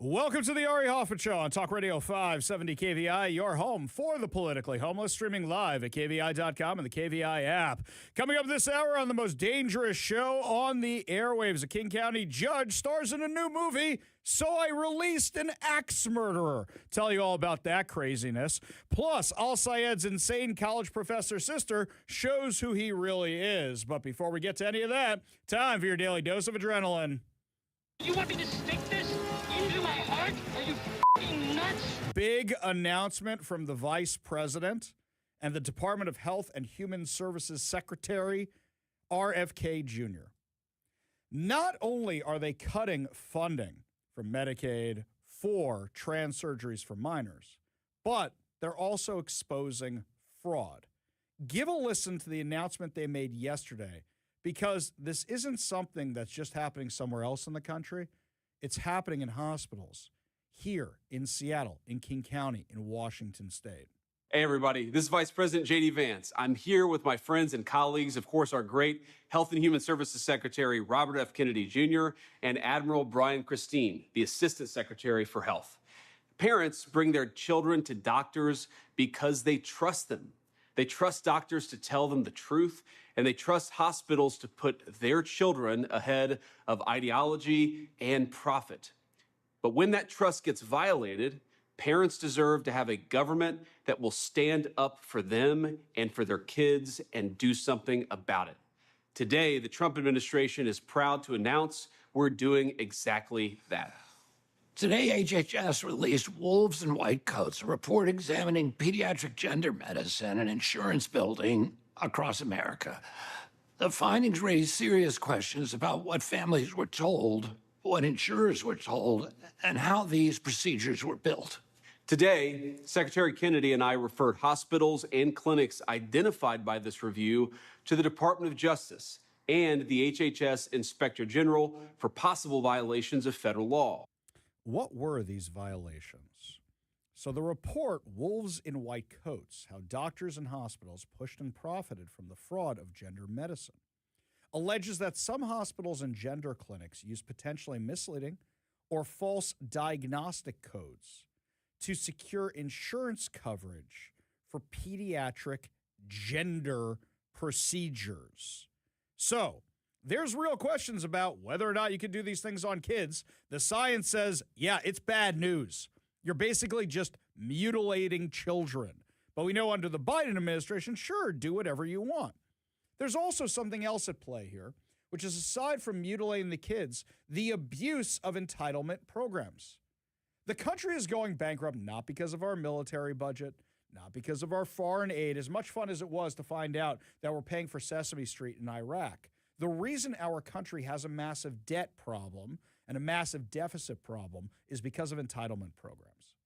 Welcome to the Ari Hoffman Show on Talk Radio 570 KVI, your home for the politically homeless, streaming live at KVI.com and the KVI app. Coming up this hour on the most dangerous show on the airwaves, a King County judge stars in a new movie, So I Released an Axe Murderer. Tell you all about that craziness. Plus, Al Sayed's insane college professor sister shows who he really is. But before we get to any of that, time for your daily dose of adrenaline. You want me to stick this into my heart? Are you f***ing nuts? Big announcement from the Vice President and the Department of Health and Human Services Secretary, RFK Jr. Not only are they cutting funding from Medicaid for trans surgeries for minors, but they're also exposing fraud. Give a listen to the announcement they made yesterday, because this isn't something that's just happening somewhere else in the country. It's happening in hospitals here in Seattle, in King County, in Washington State. Hey, everybody. This is Vice President J.D. Vance. I'm here with my friends and colleagues, of course, our great Health and Human Services Secretary, Robert F. Kennedy Jr., and Admiral Brian Christine, the Assistant Secretary for Health. Parents bring their children to doctors because they trust them. They trust doctors to tell them the truth, and they trust hospitals to put their children ahead of ideology and profit. But when that trust gets violated, parents deserve to have a government that will stand up for them and for their kids and do something about it. Today, the Trump administration is proud to announce we're doing exactly that. Today, HHS released Wolves in White Coats, a report examining pediatric gender medicine and insurance building across America. The findings raise serious questions about what families were told, what insurers were told, and how these procedures were built. Today, Secretary Kennedy and I referred hospitals and clinics identified by this review to the Department of Justice and the HHS Inspector General for possible violations of federal law. What were these violations? So the report, Wolves in White Coats, How Doctors and Hospitals Pushed and Profited from the Fraud of Gender Medicine, alleges that some hospitals and gender clinics use potentially misleading or false diagnostic codes to secure insurance coverage for pediatric gender procedures. So, there's real questions about whether or not you can do these things on kids. The science says, yeah, it's bad news. You're basically just mutilating children. But we know under the Biden administration, sure, do whatever you want. There's also something else at play here, which is, aside from mutilating the kids, the abuse of entitlement programs. The country is going bankrupt not because of our military budget, not because of our foreign aid, as much fun as it was to find out that we're paying for Sesame Street in Iraq. The reason our country has a massive debt problem and a massive deficit problem is because of entitlement programs.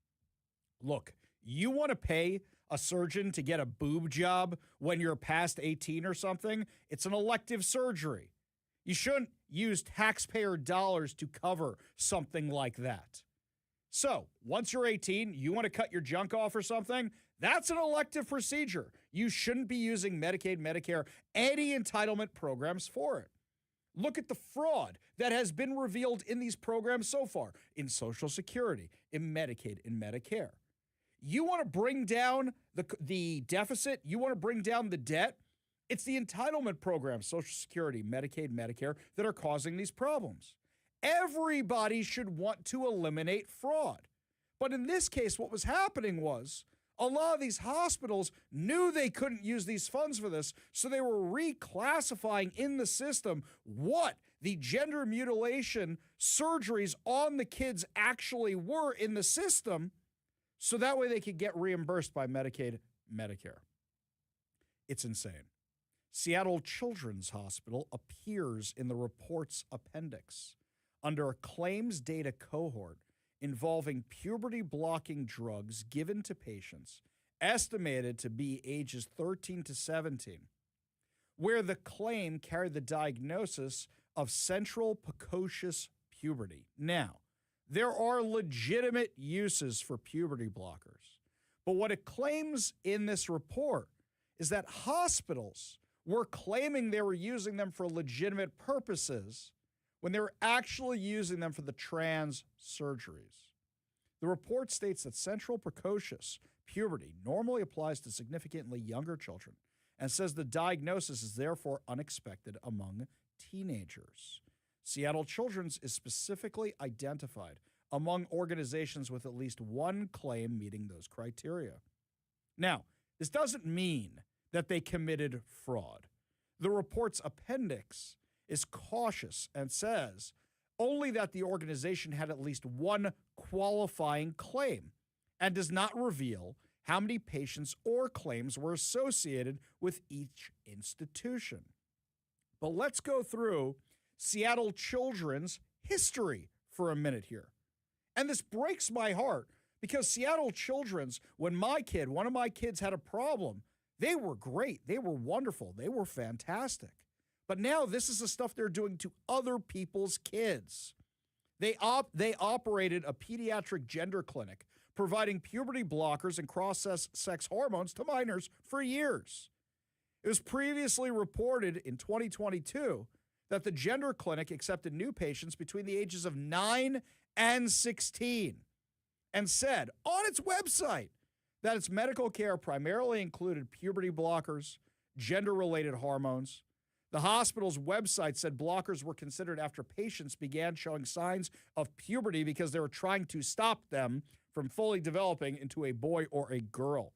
Look, you want to pay a surgeon to get a boob job when you're past 18 or something? It's an elective surgery. You shouldn't use taxpayer dollars to cover something like that. So, once you're 18, you want to cut your junk off or something? That's an elective procedure. You shouldn't be using Medicaid, Medicare, any entitlement programs for it. Look at the fraud that has been revealed in these programs so far, in Social Security, in Medicaid, in Medicare. You want to bring down the deficit? You want to bring down the debt? It's the entitlement programs, Social Security, Medicaid, Medicare, that are causing these problems. Everybody should want to eliminate fraud. But in this case, what was happening was a lot of these hospitals knew they couldn't use these funds for this, so they were reclassifying in the system what the gender mutilation surgeries on the kids actually were in the system, so that way they could get reimbursed by Medicaid, Medicare. It's insane. Seattle Children's Hospital appears in the report's appendix under a claims data cohort involving puberty-blocking drugs given to patients estimated to be ages 13 to 17, where the claim carried the diagnosis of central precocious puberty. Now, there are legitimate uses for puberty blockers, but what it claims in this report is that hospitals were claiming they were using them for legitimate purposes when they were actually using them for the trans surgeries. The report states that central precocious puberty normally applies to significantly younger children and says the diagnosis is therefore unexpected among teenagers. Seattle Children's is specifically identified among organizations with at least one claim meeting those criteria. Now, this doesn't mean that they committed fraud. The report's appendix is cautious and says only that the organization had at least one qualifying claim and does not reveal how many patients or claims were associated with each institution. But let's go through Seattle Children's history for a minute here. And this breaks my heart because Seattle Children's, when one of my kids had a problem, they were great. They were wonderful. They were fantastic. But now this is the stuff they're doing to other people's kids. They operated a pediatric gender clinic, providing puberty blockers and cross-sex hormones to minors for years. It was previously reported in 2022 that the gender clinic accepted new patients between the ages of 9 and 16 and said on its website that its medical care primarily included puberty blockers, gender-related hormones. The hospital's website said blockers were considered after patients began showing signs of puberty because they were trying to stop them from fully developing into a boy or a girl.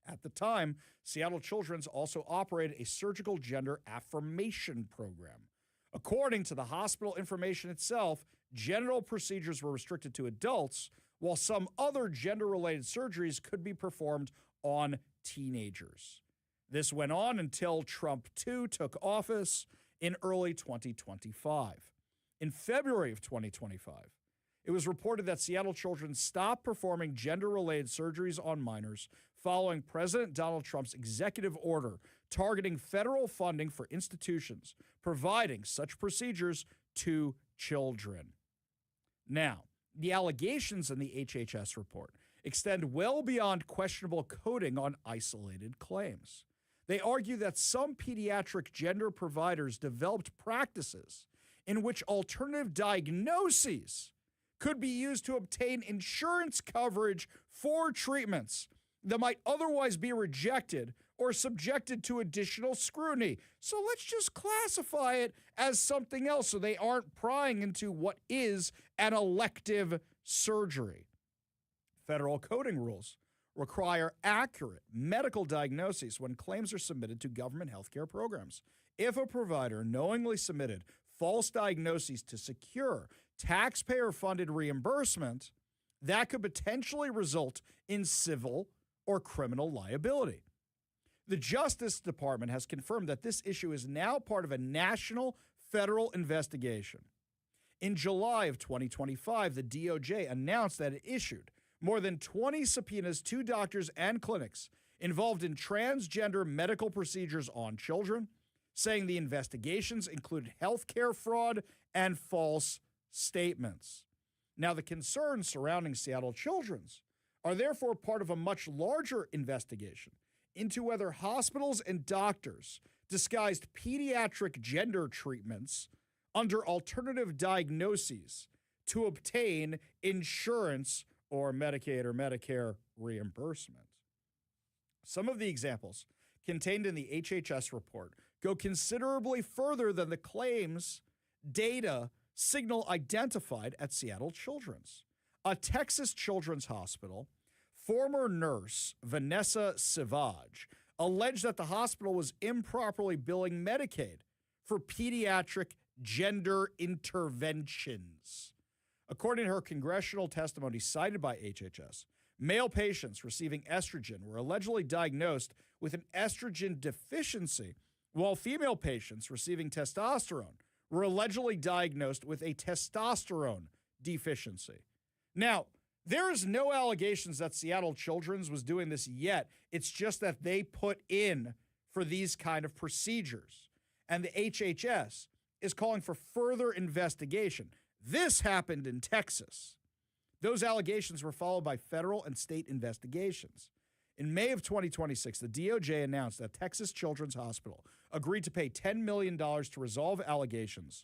At the time, Seattle Children's also operated a surgical gender affirmation program. According to the hospital information itself, genital procedures were restricted to adults, while some other gender-related surgeries could be performed on teenagers. This went on until Trump II took office in early 2025. In February of 2025, it was reported that Seattle Children's stopped performing gender-related surgeries on minors following President Donald Trump's executive order targeting federal funding for institutions providing such procedures to children. Now, the allegations in the HHS report extend well beyond questionable coding on isolated claims. They argue that some pediatric gender providers developed practices in which alternative diagnoses could be used to obtain insurance coverage for treatments that might otherwise be rejected or subjected to additional scrutiny. So let's just classify it as something else so they aren't prying into what is an elective surgery. Federal coding rules require accurate medical diagnoses when claims are submitted to government healthcare programs. If a provider knowingly submitted false diagnoses to secure taxpayer-funded reimbursement, that could potentially result in civil or criminal liability. The Justice Department has confirmed that this issue is now part of a national federal investigation. In July of 2025, the DOJ announced that it issued more than 20 subpoenas to doctors and clinics involved in transgender medical procedures on children, saying the investigations included healthcare fraud and false statements. Now, the concerns surrounding Seattle Children's are therefore part of a much larger investigation into whether hospitals and doctors disguised pediatric gender treatments under alternative diagnoses to obtain insurance or Medicaid or Medicare reimbursement. Some of the examples contained in the HHS report go considerably further than the claims data signal identified at Seattle Children's. A Texas Children's Hospital former nurse Vanessa Savage alleged that the hospital was improperly billing Medicaid for pediatric gender interventions. According to her congressional testimony cited by HHS, male patients receiving estrogen were allegedly diagnosed with an estrogen deficiency, while female patients receiving testosterone were allegedly diagnosed with a testosterone deficiency. Now, there is no allegations that Seattle Children's was doing this yet. It's just that they put in for these kind of procedures. And the HHS is calling for further investigation. This happened in Texas. Those allegations were followed by federal and state investigations. In May of 2026, the DOJ announced that Texas Children's Hospital agreed to pay $10 million to resolve allegations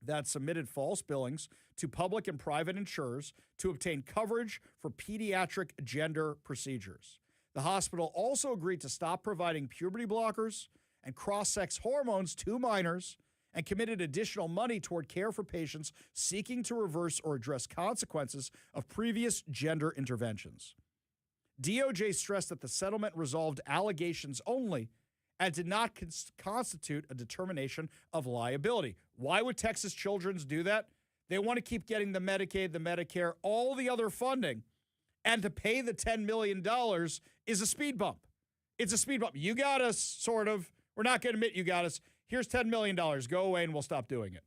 that submitted false billings to public and private insurers to obtain coverage for pediatric gender procedures. The hospital also agreed to stop providing puberty blockers and cross-sex hormones to minors and committed additional money toward care for patients seeking to reverse or address consequences of previous gender interventions. DOJ stressed that the settlement resolved allegations only and did not constitute a determination of liability. Why would Texas Children's do that? They want to keep getting the Medicaid, the Medicare, all the other funding, and to pay the $10 million is a speed bump. It's a speed bump. You got us, sort of. We're not going to admit you got us. Here's $10 million. Go away and we'll stop doing it.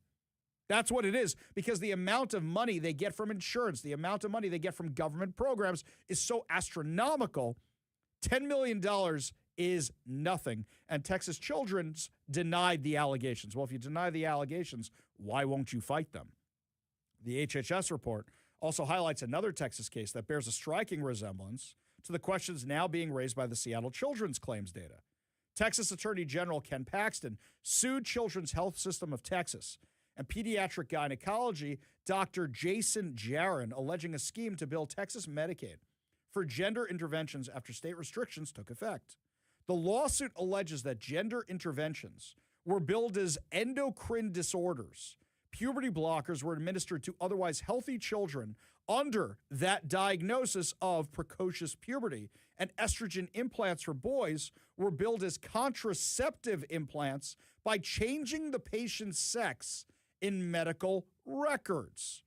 That's what it is, because the amount of money they get from insurance, the amount of money they get from government programs is so astronomical. $10 million is nothing. And Texas Children's denied the allegations. Well, if you deny the allegations, why won't you fight them? The HHS report also highlights another Texas case that bears a striking resemblance to the questions now being raised by the Seattle Children's claims data. Texas Attorney General Ken Paxton sued Children's Health System of Texas and pediatric gynecology Dr. Jason Jaron, alleging a scheme to bill Texas Medicaid for gender interventions after state restrictions took effect. The lawsuit alleges that gender interventions were billed as endocrine disorders. Puberty blockers were administered to otherwise healthy children under that diagnosis of precocious puberty, and estrogen implants for boys were billed as contraceptive implants by changing the patient's sex in medical records.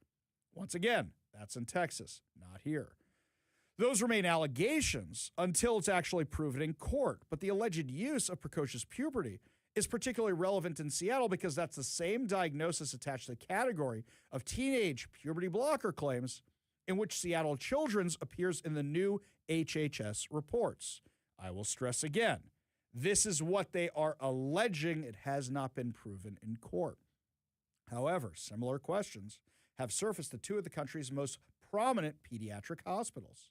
Once again, that's in Texas, not here. Those remain allegations until it's actually proven in court. But the alleged use of precocious puberty is particularly relevant in Seattle because that's the same diagnosis attached to the category of teenage puberty blocker claims in which Seattle Children's appears in the new HHS reports. I will stress again, this is what they are alleging. It has not been proven in court. However, similar questions have surfaced at two of the country's most prominent pediatric hospitals.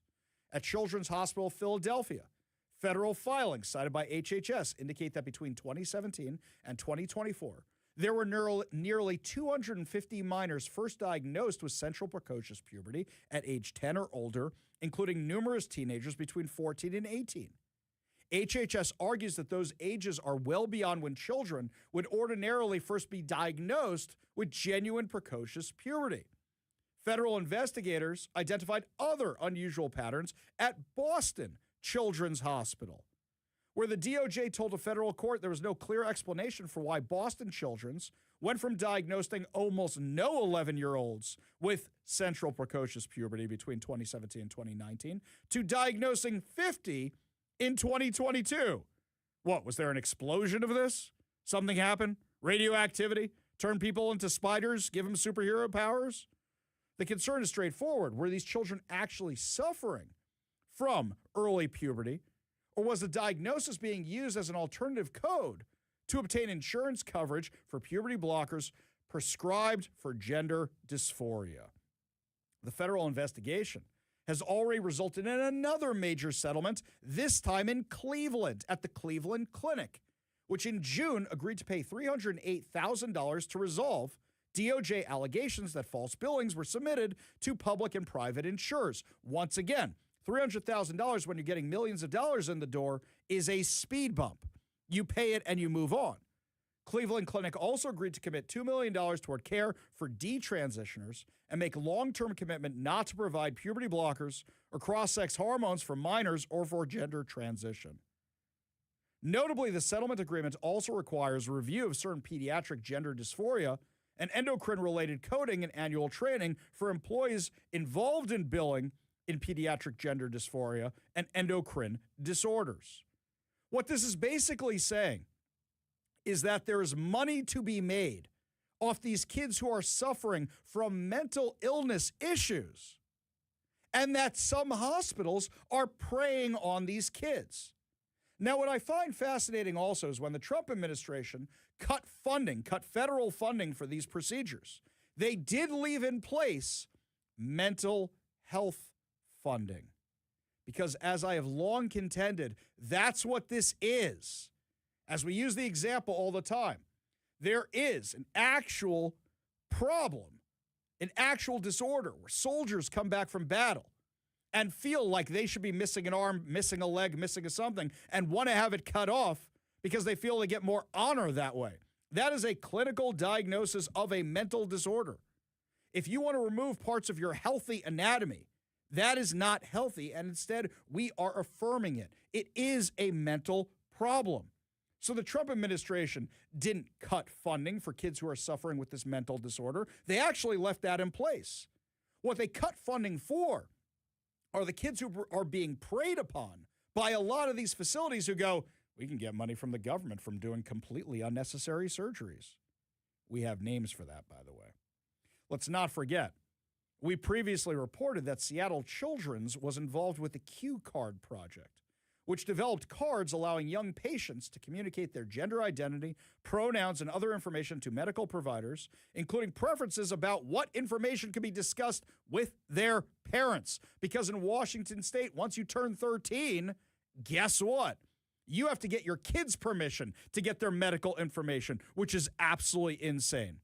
At Children's Hospital Philadelphia, federal filings cited by HHS indicate that between 2017 and 2024, there were nearly 250 minors first diagnosed with central precocious puberty at age 10 or older, including numerous teenagers between 14 and 18. HHS argues that those ages are well beyond when children would ordinarily first be diagnosed with genuine precocious puberty. Federal investigators identified other unusual patterns at Boston Children's Hospital, where the DOJ told a federal court there was no clear explanation for why Boston Children's went from diagnosing almost no 11-year-olds with central precocious puberty between 2017 and 2019 to diagnosing 50 in 2022. What, was there an explosion of this? Something happened? Radioactivity? Turn people into spiders? Give them superhero powers? The concern is straightforward. Were these children actually suffering from early puberty, or was the diagnosis being used as an alternative code to obtain insurance coverage for puberty blockers prescribed for gender dysphoria? The federal investigation has already resulted in another major settlement, this time in Cleveland at the Cleveland Clinic, which in June agreed to pay $308,000 to resolve DOJ allegations that false billings were submitted to public and private insurers. Once again, $300,000 when you're getting millions of dollars in the door is a speed bump. You pay it and you move on. Cleveland Clinic also agreed to commit $2 million toward care for detransitioners and make long-term commitment not to provide puberty blockers or cross-sex hormones for minors or for gender transition. Notably, the settlement agreement also requires review of certain pediatric gender dysphoria and endocrine-related coding and annual training for employees involved in billing in pediatric gender dysphoria and endocrine disorders. What this is basically saying is that there is money to be made off these kids who are suffering from mental illness issues, and that some hospitals are preying on these kids. Now, what I find fascinating also is when the Trump administration cut federal funding for these procedures, they did leave in place mental health funding. Because as I have long contended, that's what this is. As we use the example all the time, there is an actual problem, an actual disorder where soldiers come back from battle and feel like they should be missing an arm, missing a leg, missing a something, and want to have it cut off because they feel they get more honor that way. That is a clinical diagnosis of a mental disorder. If you want to remove parts of your healthy anatomy, that is not healthy, and instead we are affirming it. It is a mental problem. So the Trump administration didn't cut funding for kids who are suffering with this mental disorder. They actually left that in place. What they cut funding for are the kids who are being preyed upon by a lot of these facilities who go, we can get money from the government from doing completely unnecessary surgeries. We have names for that, by the way. Let's not forget, we previously reported that Seattle Children's was involved with the Q Card project, which developed cards allowing young patients to communicate their gender identity, pronouns, and other information to medical providers, including preferences about what information can be discussed with their parents. Because in Washington state, once you turn 13, guess what? You have to get your kids' permission to get their medical information, which is absolutely insane.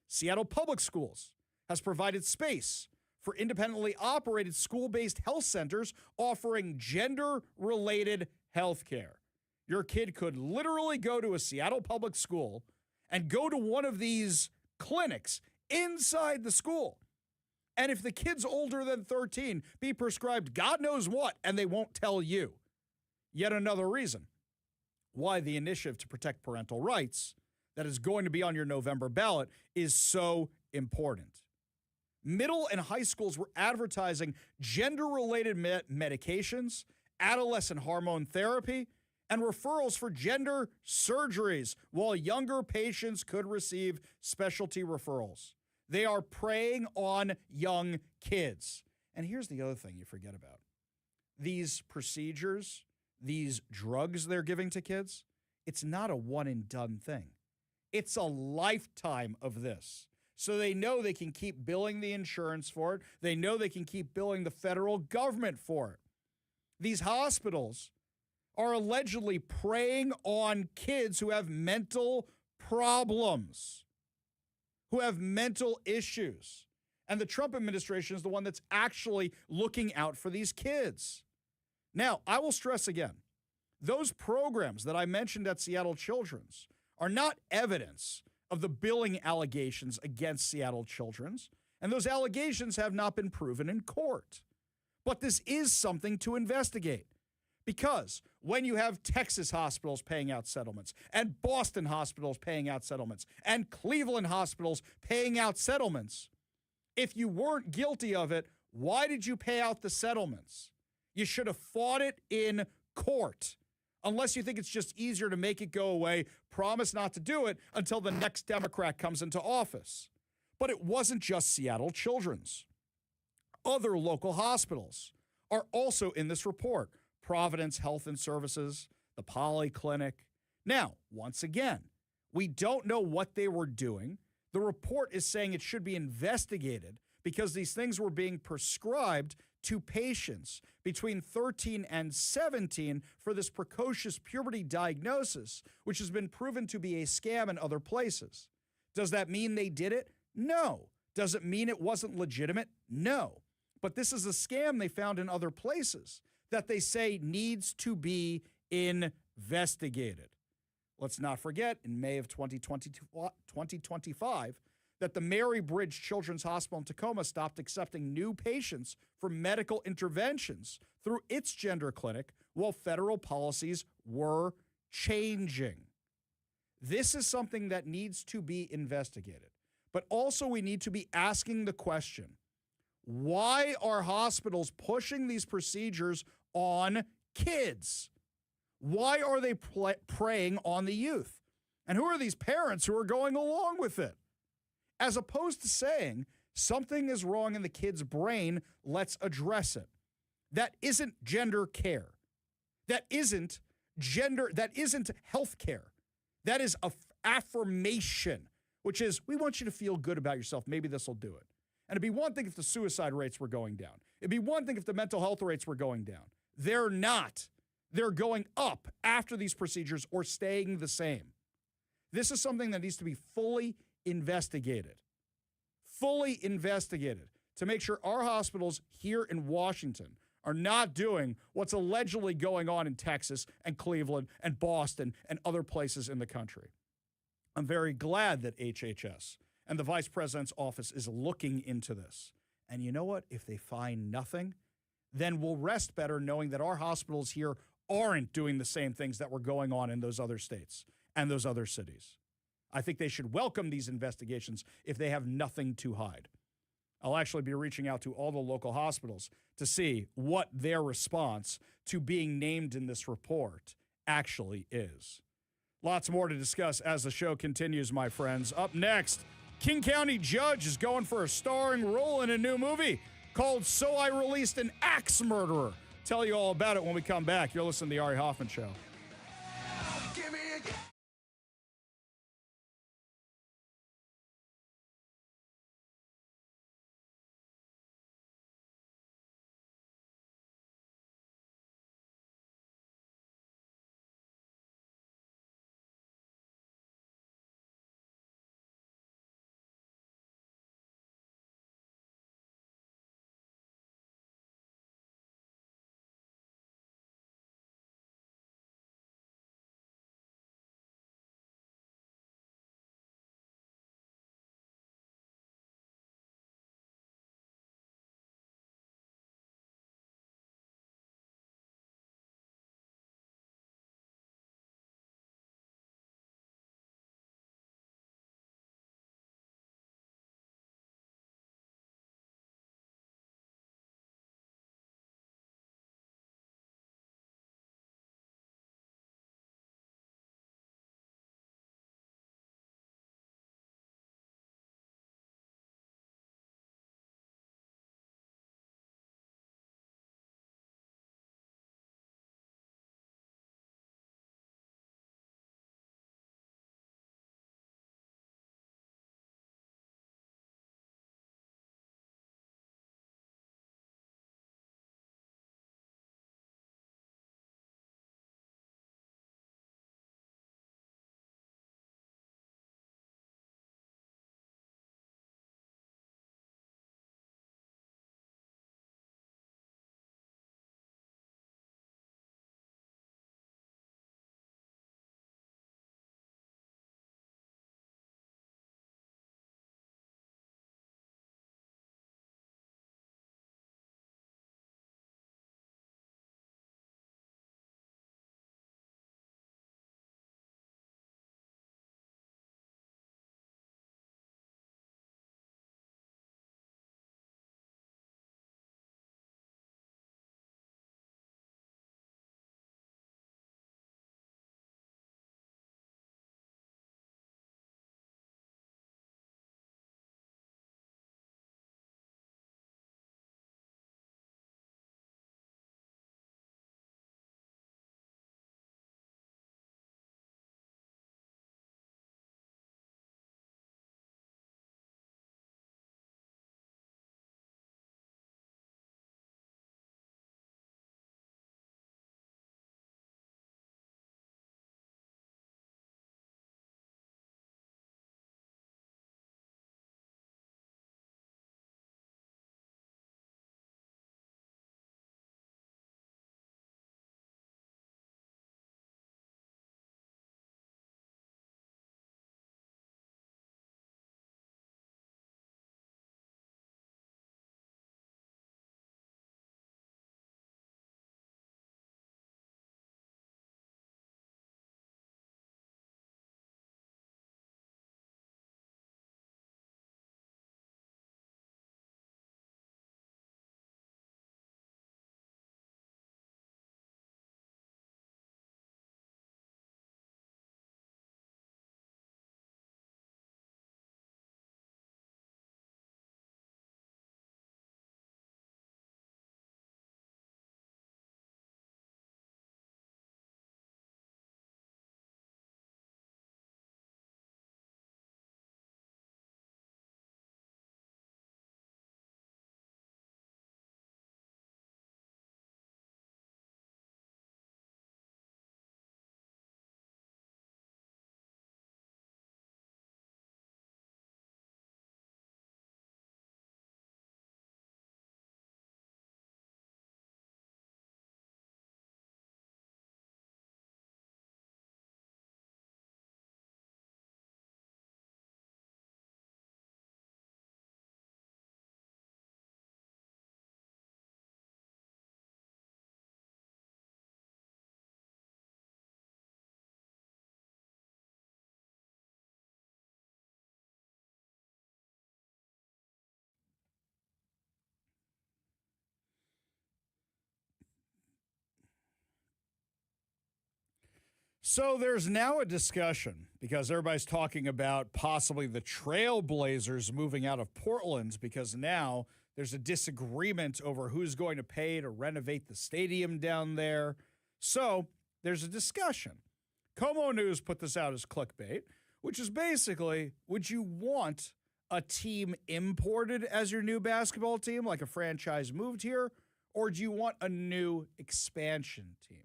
Seattle Public Schools has provided space for independently operated school-based health centers offering gender-related health care. Your kid could literally go to a Seattle public school and go to one of these clinics inside the school. And if the kid's older than 13, be prescribed God knows what, and they won't tell you. Yet another reason why the initiative to protect parental rights that is going to be on your November ballot is so important. Middle and high schools were advertising gender-related medications, adolescent hormone therapy, and referrals for gender surgeries, while younger patients could receive specialty referrals. They are preying on young kids. And here's the other thing you forget about. These procedures, these drugs they're giving to kids, it's not a one-and-done thing. It's a lifetime of this. So they know they can keep billing the insurance for it. They know they can keep billing the federal government for it. These hospitals are allegedly preying on kids who have mental problems, who have mental issues. And the Trump administration is the one that's actually looking out for these kids. Now, I will stress again, those programs that I mentioned at Seattle Children's are not evidence of the billing allegations against Seattle Children's, and those allegations have not been proven in court. But this is something to investigate, because when you have Texas hospitals paying out settlements, and Boston hospitals paying out settlements, and Cleveland hospitals paying out settlements, if you weren't guilty of it, why did you pay out the settlements? You should have fought it in court. Unless you think it's just easier to make it go away, promise not to do it until the next Democrat comes into office. But it wasn't just Seattle Children's. Other local hospitals are also in this report. Providence Health and Services, the Poly Clinic. Now, once again, we don't know what they were doing. The report is saying it should be investigated because these things were being prescribed to patients between 13 and 17 for this precocious puberty diagnosis, which has been proven to be a scam in other places. Does that mean they did it? No. Does it mean it wasn't legitimate? No. But this is a scam they found in other places that they say needs to be investigated. Let's not forget, in May of 2025, that the Mary Bridge Children's Hospital in Tacoma stopped accepting new patients for medical interventions through its gender clinic while federal policies were changing. This is something that needs to be investigated. But also we need to be asking the question, why are hospitals pushing these procedures on kids? Why are they preying on the youth? And who are these parents who are going along with it? As opposed to saying something is wrong in the kid's brain, let's address it. That isn't gender care. That isn't health care. That is affirmation, which is, we want you to feel good about yourself. Maybe this will do it. And it'd be one thing if the suicide rates were going down. It'd be one thing if the mental health rates were going down. They're not. They're going up after these procedures or staying the same. This is something that needs to be fully investigated. fully investigated to make sure our hospitals here in Washington are not doing what's allegedly going on in Texas and Cleveland and Boston and other places in the country. I'm very glad that HHS and the vice president's office is looking into this. And you know what? If they find nothing, then we'll rest better knowing that our hospitals here aren't doing the same things that were going on in those other states and those other cities. I think they should welcome these investigations if they have nothing to hide. I'll actually be reaching out to all the local hospitals to see what their response to being named in this report actually is. Lots more to discuss as the show continues, my friends. Up next, King County judge is going for a starring role in a new movie called So I Released an Axe Murderer. Tell you all about it when we come back. You're listening to The Ari Hoffman Show. So there's now a discussion because everybody's talking about possibly the Trailblazers moving out of Portland because now there's a disagreement over who's going to pay to renovate the stadium down there. So there's a discussion. Como News put this out as clickbait, which is basically, would you want a team imported as your new basketball team, like a franchise moved here, or do you want a new expansion team?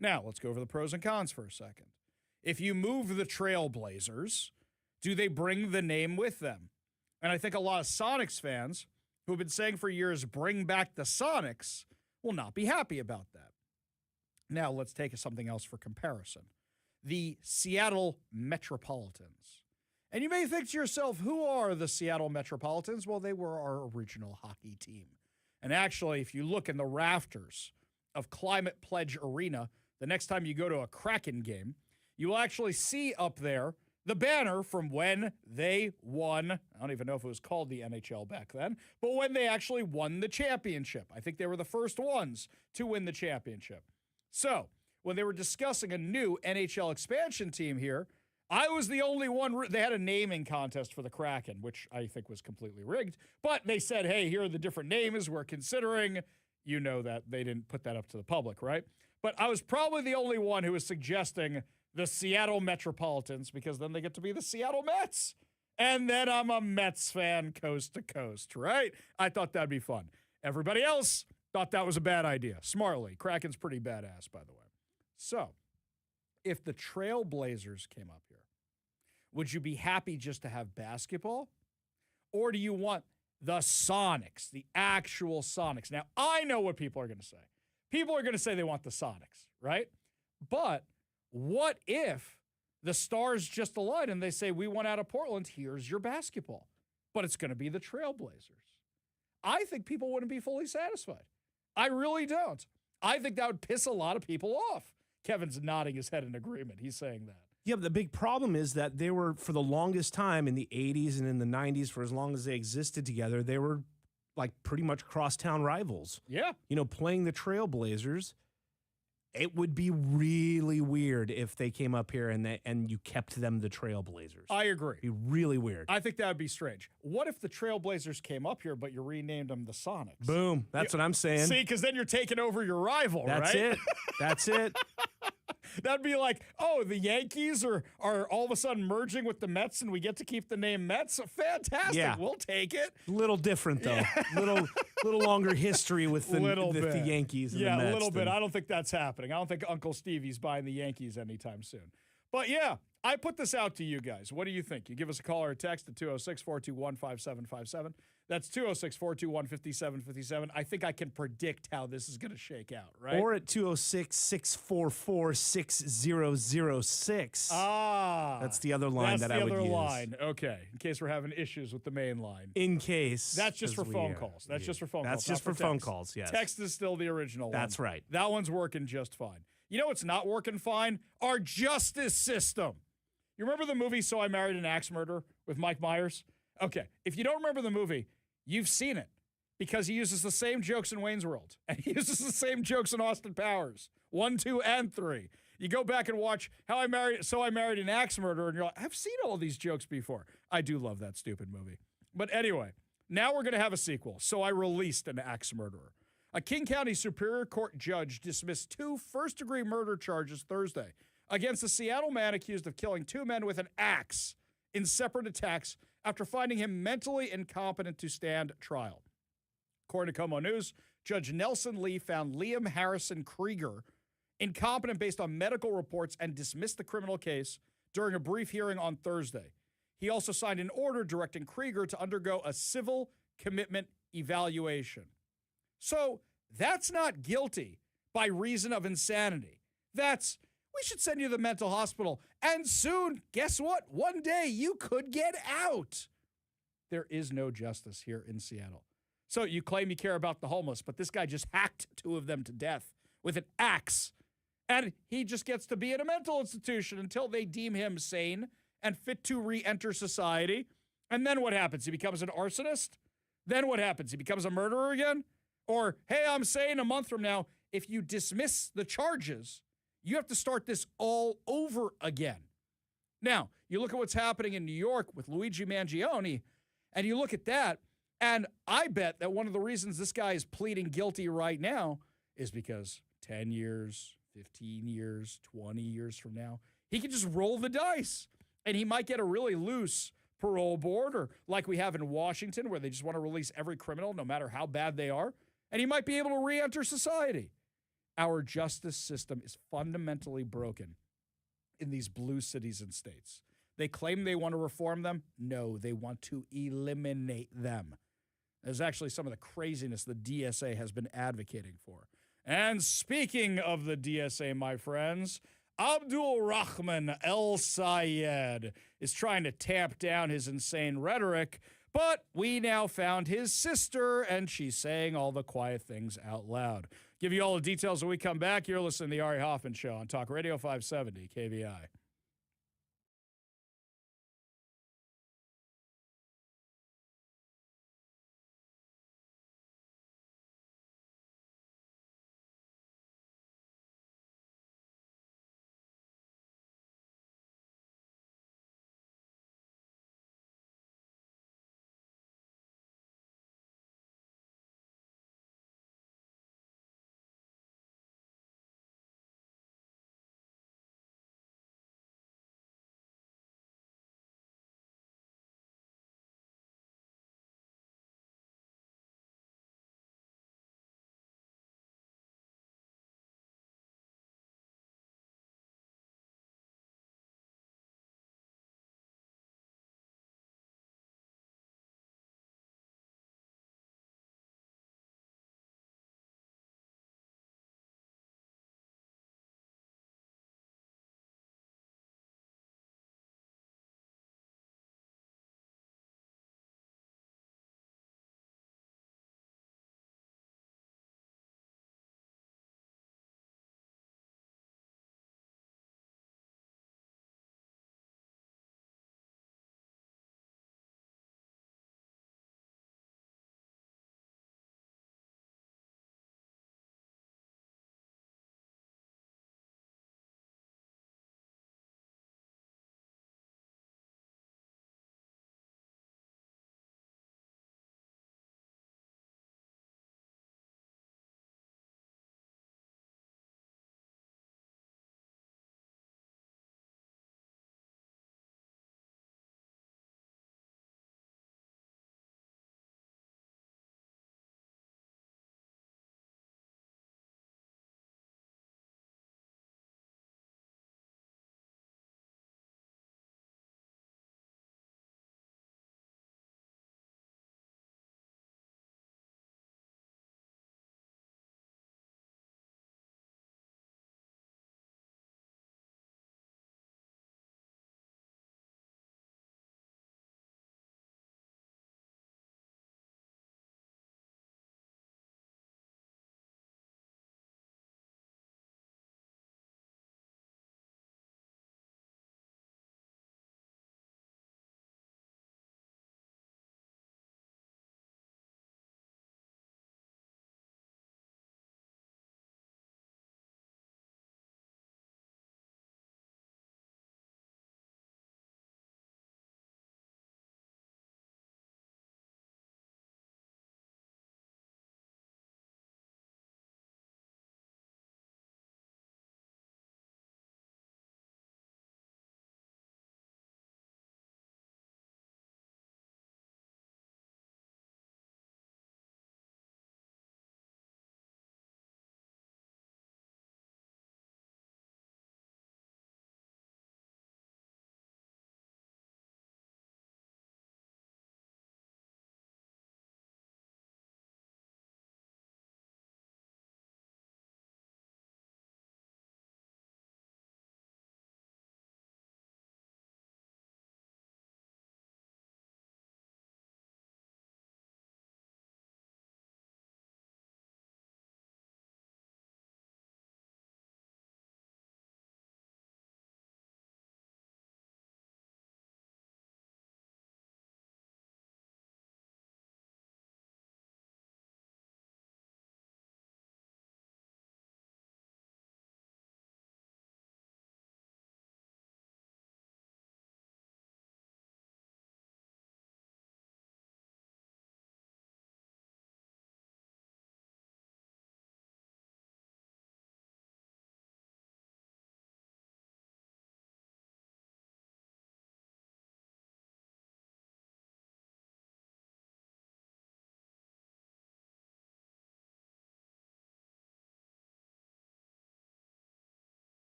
Now, let's go over the pros and cons for a second. If you move the Trailblazers, do they bring the name with them? And I think a lot of Sonics fans who have been saying for years, bring back the Sonics, will not be happy about that. Now, let's take something else for comparison. The Seattle Metropolitans. And you may think to yourself, who are the Seattle Metropolitans? Well, they were our original hockey team. And actually, if you look in the rafters of Climate Pledge Arena, the next time you go to a Kraken game, you will actually see up there the banner from when they won. I don't even know if it was called the NHL back then, but when they actually won the championship. I think they were the first ones to win the championship. So when they were discussing a new NHL expansion team here, I was the only one. They had a naming contest for the Kraken, which I think was completely rigged. But they said, hey, here are the different names we're considering. You know that they didn't put that up to the public, right? But I was probably the only one who was suggesting the Seattle Metropolitans because then they get to be the Seattle Mets. And then I'm a Mets fan coast to coast, right? I thought that'd be fun. Everybody else thought that was a bad idea. Smartly. Kraken's pretty badass, by the way. So, if the Trailblazers came up here, would you be happy just to have basketball? Or do you want the Sonics, the actual Sonics? Now, I know what people are going to say. People are going to say they want the Sonics, right? But what if the stars just align and they say, we want out of Portland, here's your basketball, but it's going to be the Trailblazers? I think people wouldn't be fully satisfied. I really don't. I think that would piss a lot of people off. Kevin's nodding his head in agreement. He's saying that. Yeah, but the big problem is that they were, for the longest time in the 80s and in the 90s, for as long as they existed together, they were like pretty much crosstown rivals. Yeah. You know, playing the Trailblazers, it would be really weird if they came up here and you kept them the Trailblazers. I agree. It'd be really weird. I think that would be strange. What if the Trailblazers came up here, but you renamed them the Sonics? Boom. That's what I'm saying. See, because then you're taking over your rival, That's right? it. That's it. That'd be like, oh, the Yankees are all of a sudden merging with the Mets and we get to keep the name Mets? Fantastic. Yeah. We'll take it. A little different, though. Little longer history with the Yankees and the Mets. Yeah, a little bit. I don't think that's happening. I don't think Uncle Stevie's buying the Yankees anytime soon. But yeah, I put this out to you guys. What do you think? You give us a call or a text at 206-421-5757. That's 206-421-5757. I think I can predict how this is going to shake out, right? Or at 206-644-6006. Ah. That's the other line that I would use. That's the other line. Okay. In case we're having issues with the main line. In case. That's just for phone calls. That's just for phone calls. That's just for phone calls, yes. Text is still the original one. That's right. That one's working just fine. You know what's not working fine? Our justice system. You remember the movie So I Married an Axe Murderer with Mike Myers? Okay. If you don't remember the movie, you've seen it because he uses the same jokes in Wayne's World and he uses the same jokes in Austin Powers 1, 2, and 3. You go back and watch So I Married an Axe Murderer and you're like, I've seen all these jokes before. I do love that stupid movie. But anyway, now we're going to have a sequel. So I Released an Axe Murderer. A King County Superior Court judge dismissed 2 first-degree murder charges Thursday against a Seattle man accused of killing 2 men with an axe in separate attacks after finding him mentally incompetent to stand trial. According to Como News, Judge Nelson Lee found Liam Harrison Krieger incompetent based on medical reports and dismissed the criminal case during a brief hearing on Thursday. He also signed an order directing Krieger to undergo a civil commitment evaluation. So that's not guilty by reason of insanity. That's, we should send you to the mental hospital. And soon, guess what? One day you could get out. There is no justice here in Seattle. So you claim you care about the homeless, but this guy just hacked 2 of them to death with an axe. And he just gets to be in a mental institution until they deem him sane and fit to re-enter society. And then what happens? He becomes an arsonist? Then what happens? He becomes a murderer again? Or, hey, I'm saying a month from now, if you dismiss the charges, You have to start this all over again. Now, you look at what's happening in New York with Luigi Mangione, and you look at that, and I bet that one of the reasons this guy is pleading guilty right now is because 10 years, 15 years, 20 years from now, he can just roll the dice, and he might get a really loose parole board, or like we have in Washington, where they just want to release every criminal no matter how bad they are, and he might be able to re-enter society. Our justice system is fundamentally broken in these blue cities and states. They claim they want to reform them. No, they want to eliminate them. There's actually some of the craziness the DSA has been advocating for. And speaking of the DSA, my friends, Abdul Rahman El Sayed is trying to tamp down his insane rhetoric, but we now found his sister, and she's saying all the quiet things out loud. Give you all the details when we come back. You're listening to The Ari Hoffman Show on Talk Radio 570 KVI.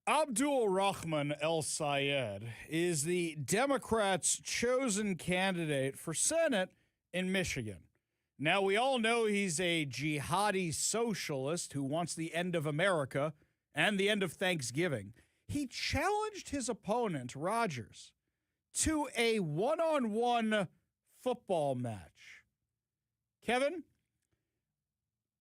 Abdul Rahman El Sayed is the Democrats' chosen candidate for Senate in Michigan. Now, we all know he's a jihadi socialist who wants the end of America and the end of Thanksgiving. He challenged his opponent, Rogers, to a one-on-one football match. Kevin,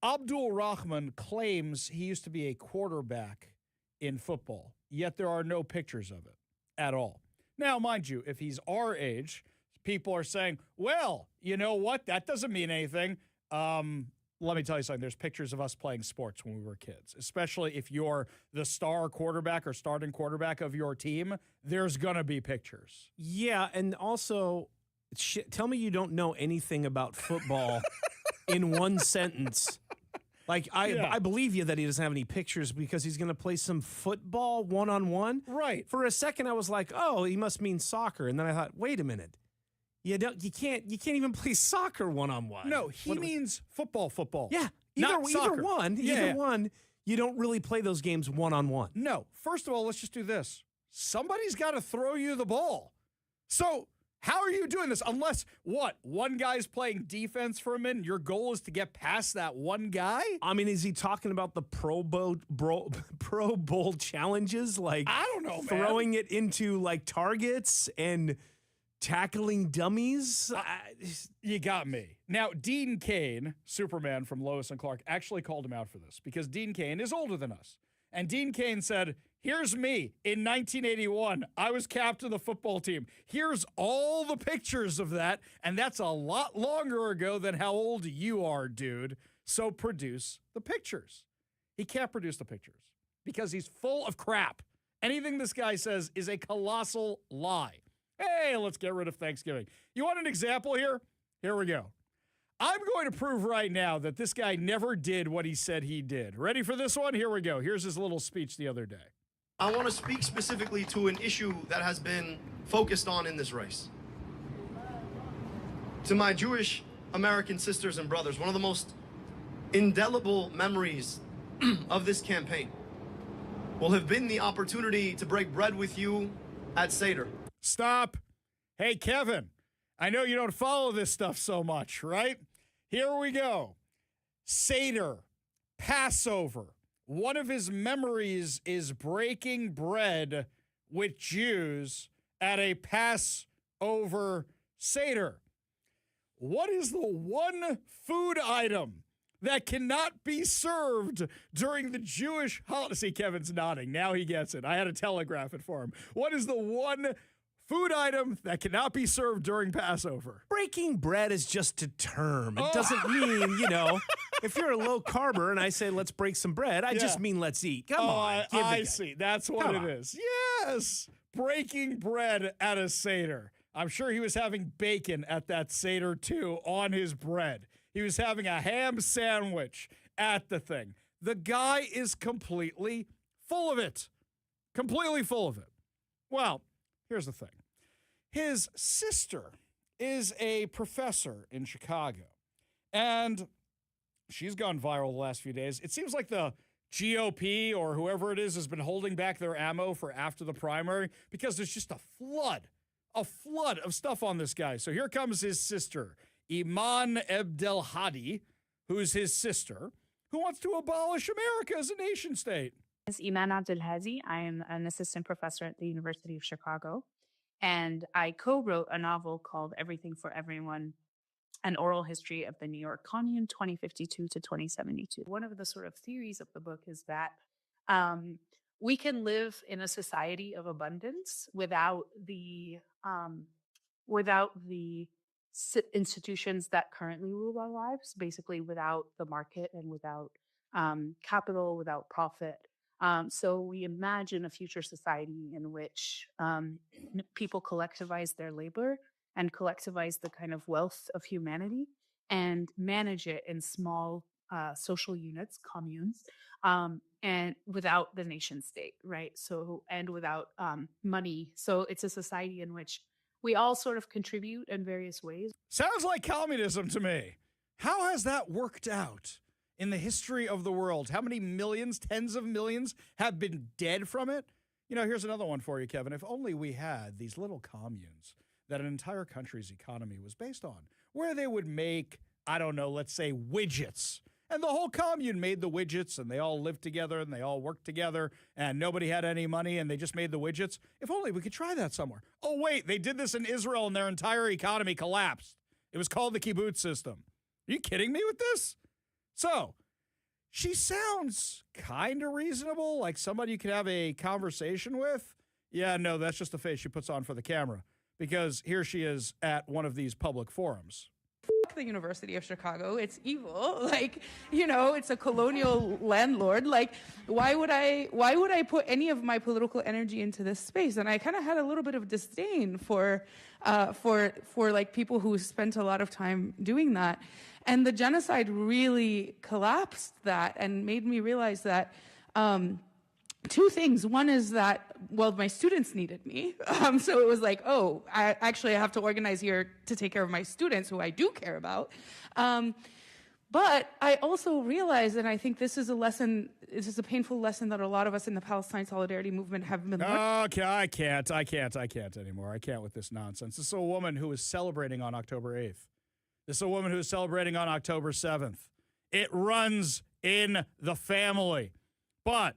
Abdul Rahman claims he used to be a quarterback in football, yet there are no pictures of it at all. Now, mind you, if he's our age, people are saying, well, you know what? That doesn't mean anything. Let me tell you something. There's pictures of us playing sports when we were kids, especially if you're the star quarterback or starting quarterback of your team. There's going to be pictures. Yeah, and also, tell me you don't know anything about football in one sentence. Like, I believe you that he doesn't have any pictures because he's going to play some football one-on-one. Right. For a second, I was like, oh, he must mean soccer. And then I thought, wait a minute. You can't even play soccer one-on-one. No, he means football. Yeah. Not Either soccer. one. Either one. You don't really play those games one-on-one. No. First of all, let's just do this. Somebody's got to throw you the ball. So how are you doing this? Unless, one guy's playing defense for a minute, your goal is to get past that one guy? I mean, is he talking about the Pro Bowl challenges? Like, I don't know, man. Throwing it into, like, targets and tackling dummies? You got me. Now, Dean Cain, Superman from Lois and Clark, actually called him out for this because Dean Cain is older than us. And Dean Cain said, here's me in 1981. I was captain of the football team. Here's all the pictures of that. And that's a lot longer ago than how old you are, dude. So produce the pictures. He can't produce the pictures because he's full of crap. Anything this guy says is a colossal lie. Hey, let's get rid of Thanksgiving. You want an example here? Here we go. I'm going to prove right now that this guy never did what he said he did. Ready for this one? Here we go. Here's his little speech the other day. I want to speak specifically to an issue that has been focused on in this race. To my Jewish American sisters and brothers, one of the most indelible memories of this campaign will have been the opportunity to break bread with you at Seder. Stop. Hey, Kevin, I know you don't follow this stuff so much, right? Here we go. Seder, Passover. One of his memories is breaking bread with Jews at a Passover Seder. What is the one food item that cannot be served during the Jewish holiday? See, Kevin's nodding. Now he gets it. I had to telegraph it for him. What is the one food item that cannot be served during Passover? Breaking bread is just a term. It doesn't mean, if you're a low carber and I say, let's break some bread, I just mean let's eat. Come on. I see. That's what it is. Yes. Breaking bread at a Seder. I'm sure he was having bacon at that Seder too on his bread. He was having a ham sandwich at the thing. The guy is completely full of it. Completely full of it. Well, here's the thing. His sister is a professor in Chicago, and she's gone viral the last few days. It seems like the GOP or whoever it is has been holding back their ammo for after the primary because there's just a flood of stuff on this guy. So here comes his sister, Iman Abdelhadi, who's his sister, who wants to abolish America as a nation state. Is Iman Abdelhadi. I am an assistant professor at the University of Chicago, and I co-wrote a novel called Everything for Everyone, an oral history of the New York Commune, 2052 to 2072. One of the sort of theories of the book is that we can live in a society of abundance without the institutions that currently rule our lives, basically without the market and without capital, without profit. So we imagine a future society in which people collectivize their labor and collectivize the kind of wealth of humanity and manage it in small social units, communes, and without the nation state, right? So, and without money. So it's a society in which we all sort of contribute in various ways. Sounds like communism to me. How has that worked out in the history of the world? How many millions, tens of millions have been dead from it? Here's another one for you, Kevin. If only we had these little communes that an entire country's economy was based on, where they would make, I don't know, let's say widgets. And the whole commune made the widgets, and they all lived together, and they all worked together, and nobody had any money, and they just made the widgets. If only we could try that somewhere. Oh, wait, they did this in Israel, and their entire economy collapsed. It was called the kibbutz system. Are you kidding me with this? So, she sounds kind of reasonable, like somebody you could have a conversation with. Yeah, no, that's just the face she puts on for the camera, because here she is at one of these public forums. The University of Chicago. It's evil. Like, it's a colonial landlord. Like, why would I put any of my political energy into this space? And I kind of had a little bit of disdain for like people who spent a lot of time doing that. And the genocide really collapsed that and made me realize that two things. One is that, well, my students needed me. So it was like, oh, I have to organize here to take care of my students who I do care about. But I also realized, and I think this is a painful lesson that a lot of us in the Palestine Solidarity Movement have been learning. Okay, I can't anymore. I can't with this nonsense. This is a woman who is celebrating on October 8th. This is a woman who is celebrating on October 7th. It runs in the family. But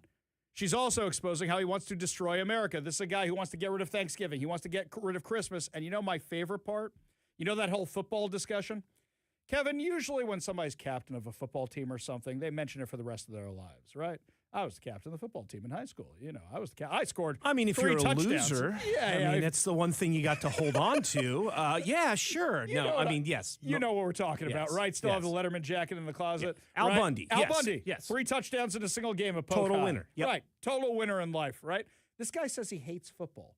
she's also exposing how he wants to destroy America. This is a guy who wants to get rid of Thanksgiving. He wants to get rid of Christmas. And my favorite part? That whole football discussion? Kevin, usually when somebody's captain of a football team or something, they mention it for the rest of their lives, right? I was the captain of the football team in high school. I was the I scored. I mean, if 3 you're a touchdowns. loser, that's the one thing you got to hold on to. Yeah, sure. Yes. You know what we're talking about, right? Still have the Letterman jacket in the closet. Yeah. Al right? Bundy. Al Yes. Bundy. Yes. 3 touchdowns in a single game of Total Pocock. winner. Yep. Right. Total winner in life, right? This guy says he hates football.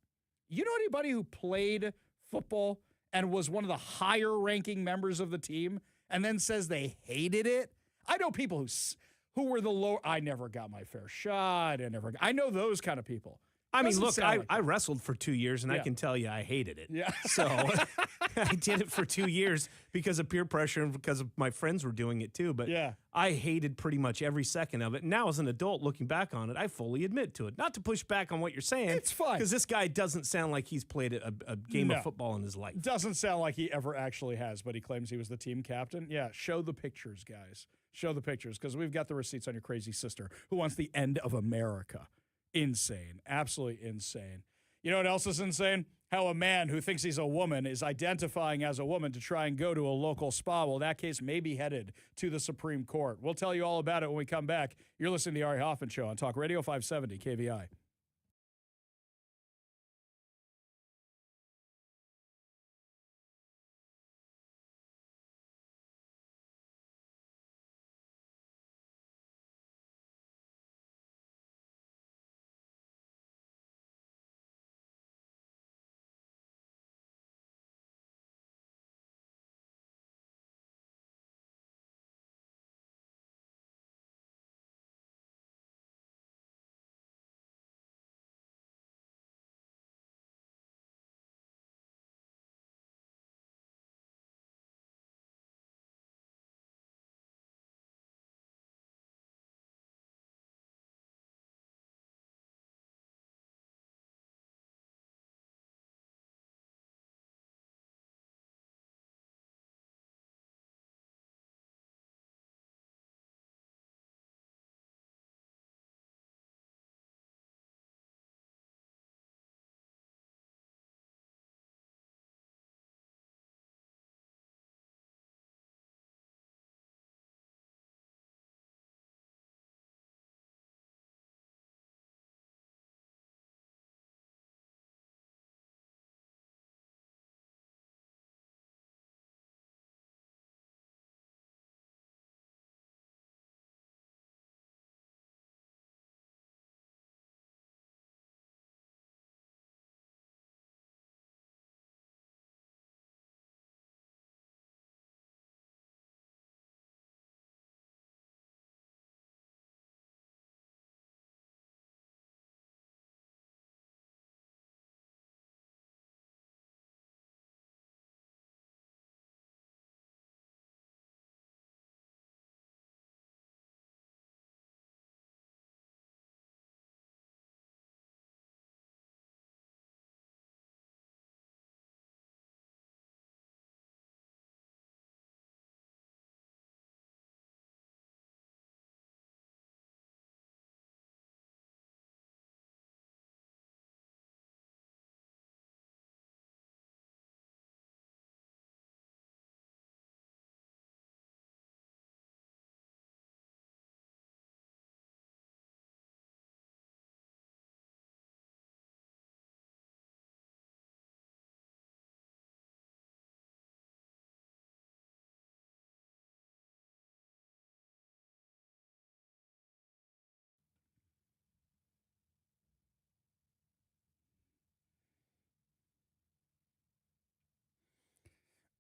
You know anybody who played football and was one of the higher ranking members of the team and then says they hated it? I know people who were the low. I never got my fair shot. I know those kind of people. I mean, Doesn't look, sound like I that. wrestled for 2 years, and I can tell you I hated it. Yeah. So I did it for 2 years because of peer pressure and because of my friends were doing it too. But Yeah. I hated pretty much every second of it. Now, as an adult looking back on it, I fully admit to it. Not to push back on what you're saying. It's fine. Because this guy doesn't sound like he's played a game No. of football in his life. Doesn't sound like he ever actually has, but he claims he was the team captain. Yeah, show the pictures, guys. Show the pictures, because we've got the receipts on your crazy sister who wants the end of America. Insane. Absolutely insane. You know what else is insane? How a man who thinks he's a woman is identifying as a woman to try and go to a local spa. Well, that case may be headed to the Supreme Court. We'll tell you all about it when we come back. You're listening to the Ari Hoffman Show on Talk Radio 570 KVI.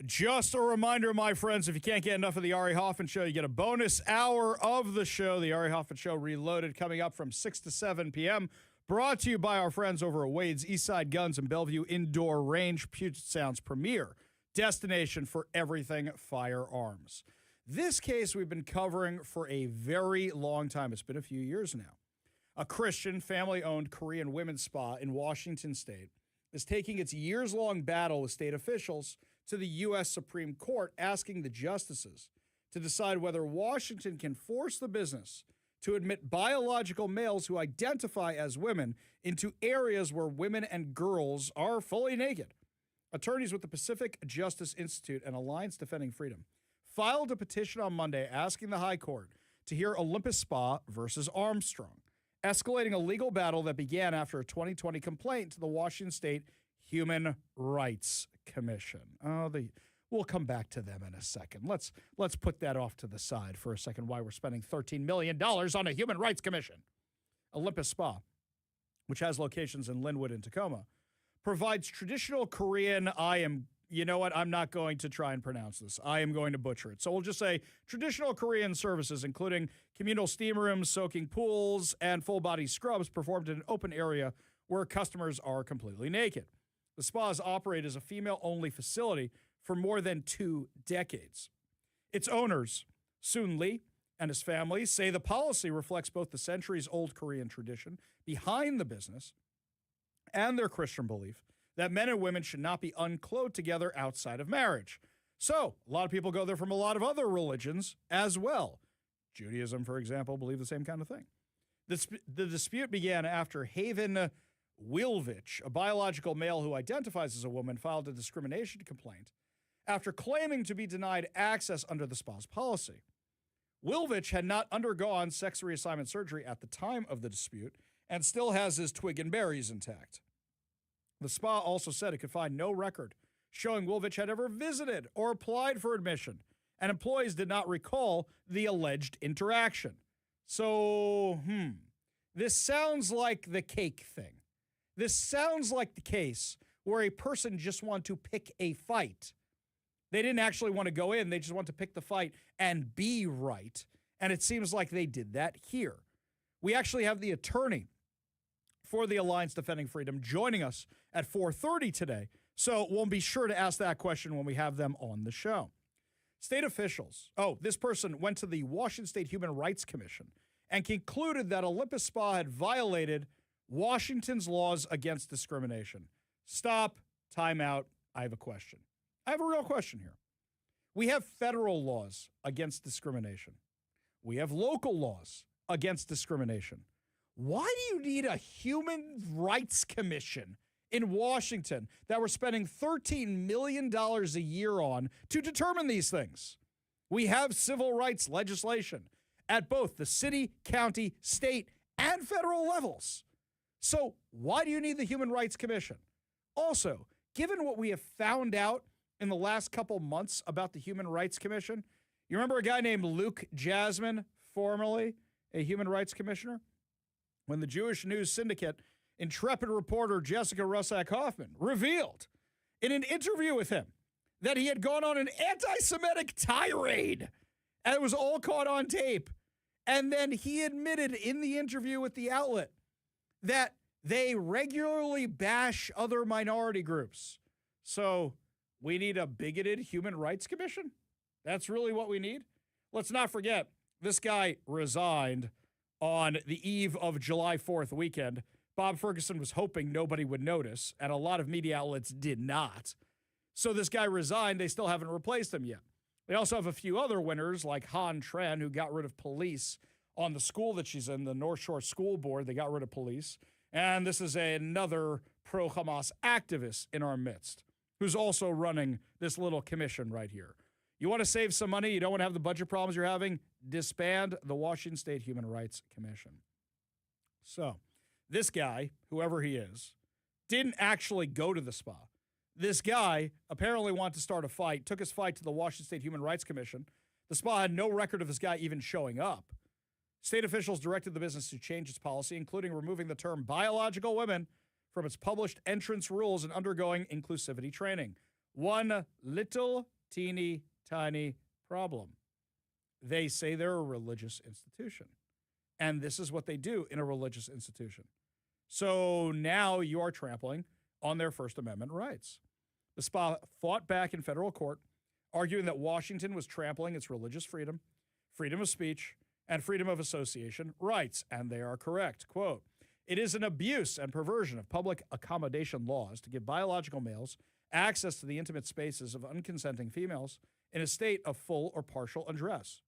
Just a reminder, my friends, if you can't get enough of the Ari Hoffman Show, you get a bonus hour of the show, the Ari Hoffman Show Reloaded, coming up from 6 to 7 p.m., brought to you by our friends over at Wade's Eastside Guns and Bellevue Indoor Range, Puget Sound's premier destination for everything firearms. This case we've been covering for a very long time. It's been a few years now. A Christian, family-owned Korean women's spa in Washington State is taking its years-long battle with state officials to the U.S. Supreme Court, asking the justices to decide whether Washington can force the business to admit biological males who identify as women into areas where women and girls are fully naked. Attorneys with the Pacific Justice Institute and Alliance Defending Freedom filed a petition on Monday asking the High Court to hear Olympus Spa versus Armstrong, escalating a legal battle that began after a 2020 complaint to the Washington State Human Rights Commission. We'll come back to them in a second. Let's put that off to the side for a second, why we're spending $13 million on a Human Rights Commission. Olympus Spa, which has locations in Linwood and Tacoma, provides traditional Korean, you know what, I'm not going to try and pronounce this. I am going to butcher it. So we'll just say traditional Korean services, including communal steam rooms, soaking pools, and full-body scrubs performed in an open area where customers are completely naked. The spa has operated as a female-only facility for more than 2 decades. Its owners, Soon Lee and his family, say the policy reflects both the centuries-old Korean tradition behind the business and their Christian belief that men and women should not be unclothed together outside of marriage. So, a lot of people go there from a lot of other religions as well. Judaism, for example, believe the same kind of thing. The dispute began after Haven Wilvich, a biological male who identifies as a woman, filed a discrimination complaint after claiming to be denied access under the spa's policy. Wilvich had not undergone sex reassignment surgery at the time of the dispute and still has his twig and berries intact. The spa also said it could find no record showing Wilvich had ever visited or applied for admission, and employees did not recall the alleged interaction. So, this sounds like the cake thing. This sounds like the case where a person just wanted to pick a fight. They didn't actually want to go in. They just want to pick the fight and be right. And it seems like they did that here. We actually have the attorney for the Alliance Defending Freedom joining us at 4:30 today. So we'll be sure to ask that question when we have them on the show. State officials. This person went to the Washington State Human Rights Commission and concluded that Olympus Spa had violated Washington's laws against discrimination. Stop. Time out. I have a question. I have a real question here. We have federal laws against discrimination. We have local laws against discrimination. Why do you need a Human Rights Commission in Washington that we're spending $13 million a year on to determine these things? We have civil rights legislation at both the city, county, state, and federal levels. So why do you need the Human Rights Commission? Also, given what we have found out in the last couple months about the Human Rights Commission, you remember a guy named Luke Jasmine, formerly a Human Rights Commissioner? When the Jewish News Syndicate intrepid reporter Jessica Russack Hoffman revealed in an interview with him that he had gone on an anti-Semitic tirade, and it was all caught on tape. And then he admitted in the interview with the outlet that they regularly bash other minority groups. So we need a bigoted Human Rights Commission? That's really what we need? Let's not forget, this guy resigned on the eve of July 4th weekend. Bob Ferguson was hoping nobody would notice, and a lot of media outlets did not. So this guy resigned. They still haven't replaced him yet. They also have a few other winners, like Han Tran, who got rid of police on the school that she's in, the North Shore School Board. They got rid of police. And this is another pro-Hamas activist in our midst who's also running this little commission right here. You want to save some money? You don't want to have the budget problems you're having? Disband the Washington State Human Rights Commission. So this guy, whoever he is, didn't actually go to the spa. This guy apparently wanted to start a fight, took his fight to the Washington State Human Rights Commission. The spa had no record of this guy even showing up. State officials directed the business to change its policy, including removing the term biological women from its published entrance rules and undergoing inclusivity training. One little teeny tiny problem. They say they're a religious institution. And this is what they do in a religious institution. So now you are trampling on their First Amendment rights. The spa fought back in federal court, arguing that Washington was trampling its religious freedom, freedom of speech, and freedom of association rights. And they are correct. Quote, "It is an abuse and perversion of public accommodation laws to give biological males access to the intimate spaces of unconsenting females in a state of full or partial undress.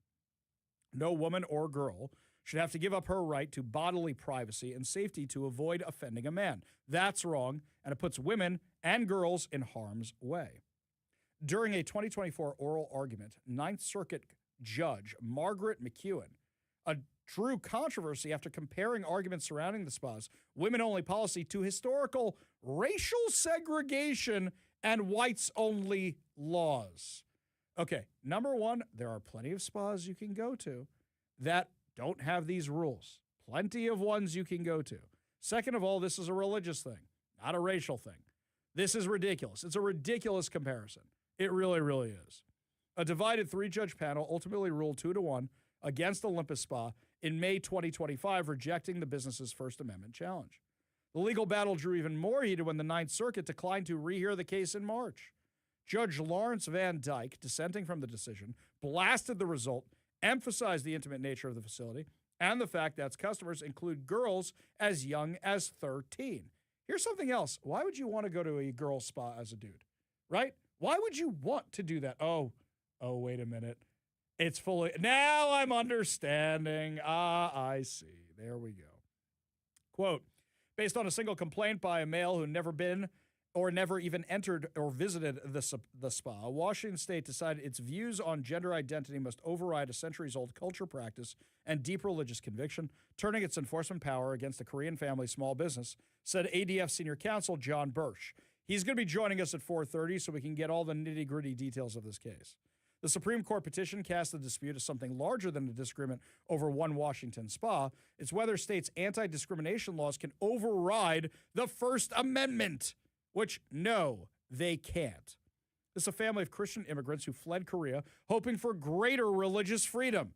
No woman or girl should have to give up her right to bodily privacy and safety to avoid offending a man. That's wrong, and it puts women and girls in harm's way." During a 2024 oral argument, Ninth Circuit Judge Margaret McEwen drew controversy after comparing arguments surrounding the spa's women-only policy to historical racial segregation and whites-only laws. Okay, number one, there are plenty of spas you can go to that don't have these rules. Plenty of ones you can go to. Second of all, this is a religious thing, not a racial thing. This is ridiculous. It's a ridiculous comparison. It really, really is. A divided three-judge panel ultimately ruled 2-1 against Olympus Spa in May 2025, rejecting the business's First Amendment challenge. The legal battle drew even more heated when the Ninth Circuit declined to rehear the case in March. Judge Lawrence Van Dyke, dissenting from the decision, blasted the result, emphasized the intimate nature of the facility, and the fact that its customers include girls as young as 13. Here's something else. Why would you want to go to a girls' spa as a dude, right? Why would you want to do that? Oh, wait a minute. It's fully, now I'm understanding. I see. There we go. Quote, "Based on a single complaint by a male who never been or never even entered or visited the spa, Washington State decided its views on gender identity must override a centuries-old culture practice and deep religious conviction, turning its enforcement power against the Korean family small business," said ADF Senior Counsel John Birch. He's going to be joining us at 4:30 so we can get all the nitty-gritty details of this case. The Supreme Court petition cast the dispute as something larger than a disagreement over one Washington spa. It's whether states' anti-discrimination laws can override the First Amendment, which, no, they can't. This is a family of Christian immigrants who fled Korea hoping for greater religious freedom.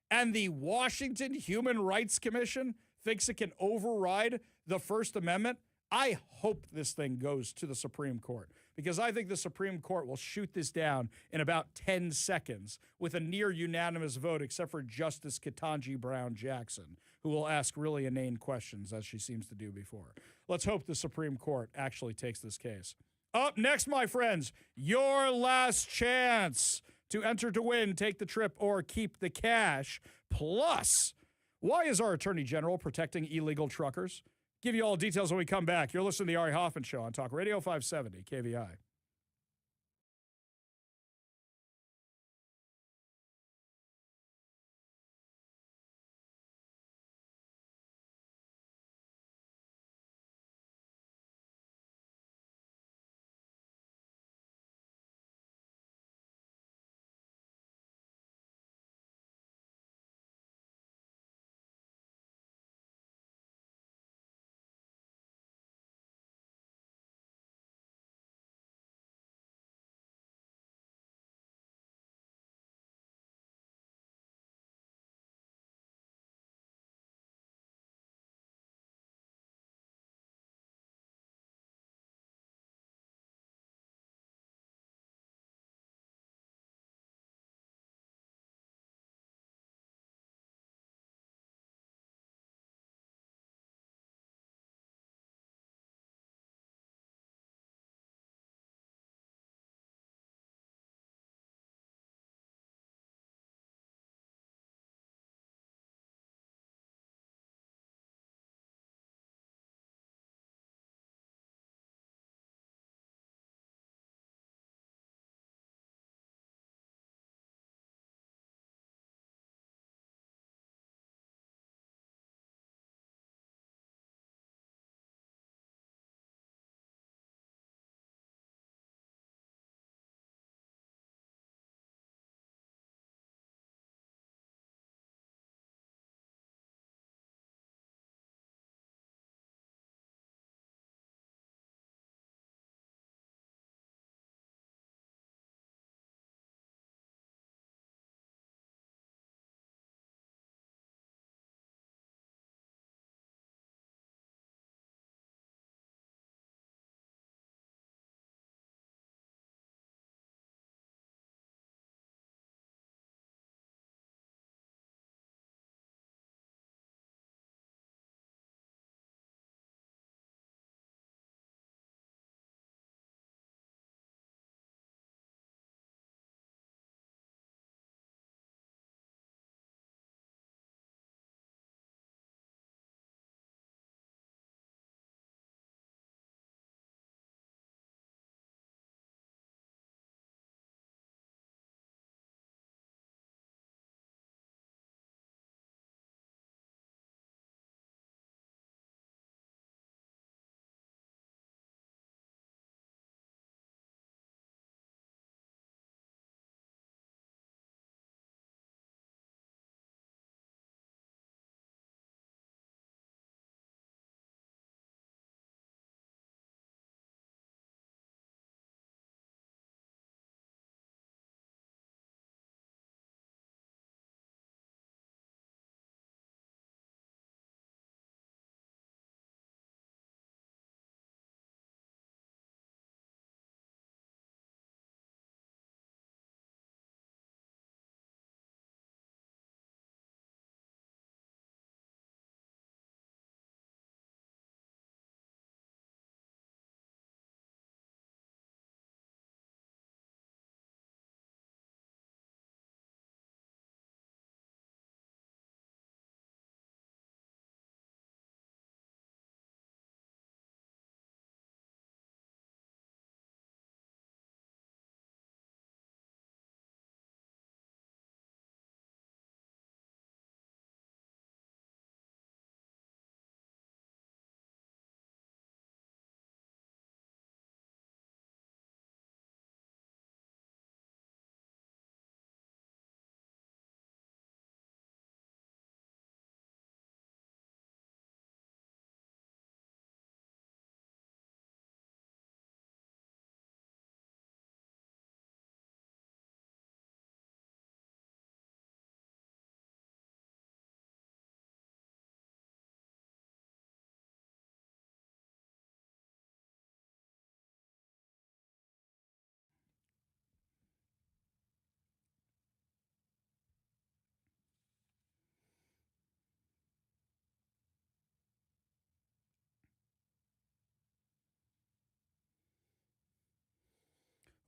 And the Washington Human Rights Commission thinks it can override the First Amendment? I hope this thing goes to the Supreme Court, because I think the Supreme Court will shoot this down in about 10 seconds with a near unanimous vote, except for Justice Ketanji Brown Jackson, who will ask really inane questions, as she seems to do before. Let's hope the Supreme Court actually takes this case. Up next, my friends, your last chance to enter to win, take the trip, or keep the cash. Plus, why is our Attorney General protecting illegal truckers? Give you all details when we come back. You're listening to the Ari Hoffman Show on Talk Radio 570 KVI.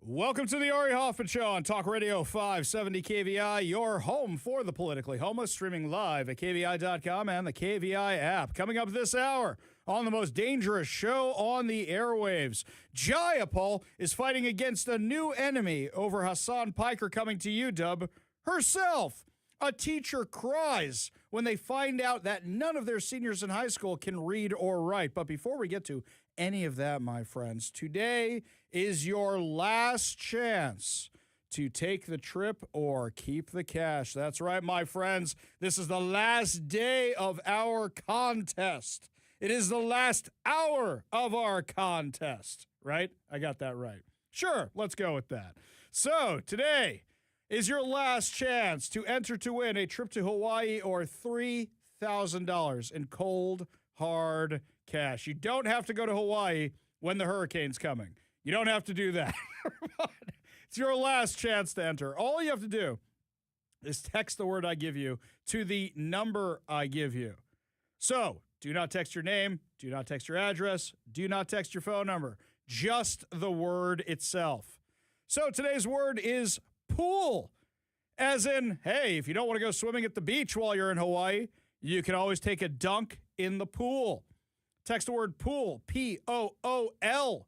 Welcome to the Ari Hoffman Show on Talk Radio 570 KVI, your home for the politically homeless, streaming live at KVI.com and the KVI app. Coming up this hour on the most dangerous show on the airwaves, Jayapal is fighting against a new enemy over Hassan Piker coming to you, Dub, herself. A teacher cries when they find out that none of their seniors in high school can read or write. But before we get to any of that, my friends, today is your last chance to take the trip or keep the cash. That's right, my friends. This is the last day of our contest. It is the last hour of our contest, right? I got that right. Sure, let's go with that. So today is your last chance to enter to win a trip to Hawaii or $3,000 in cold, hard cash. You don't have to go to Hawaii when the hurricane's coming. You don't have to do that. It's your last chance to enter. All you have to do is text the word I give you to the number I give you. So do not text your name. Do not text your address. Do not text your phone number. Just the word itself. So today's word is pool. As in, hey, if you don't want to go swimming at the beach while you're in Hawaii, you can always take a dunk in the pool. Text the word pool, P-O-O-L,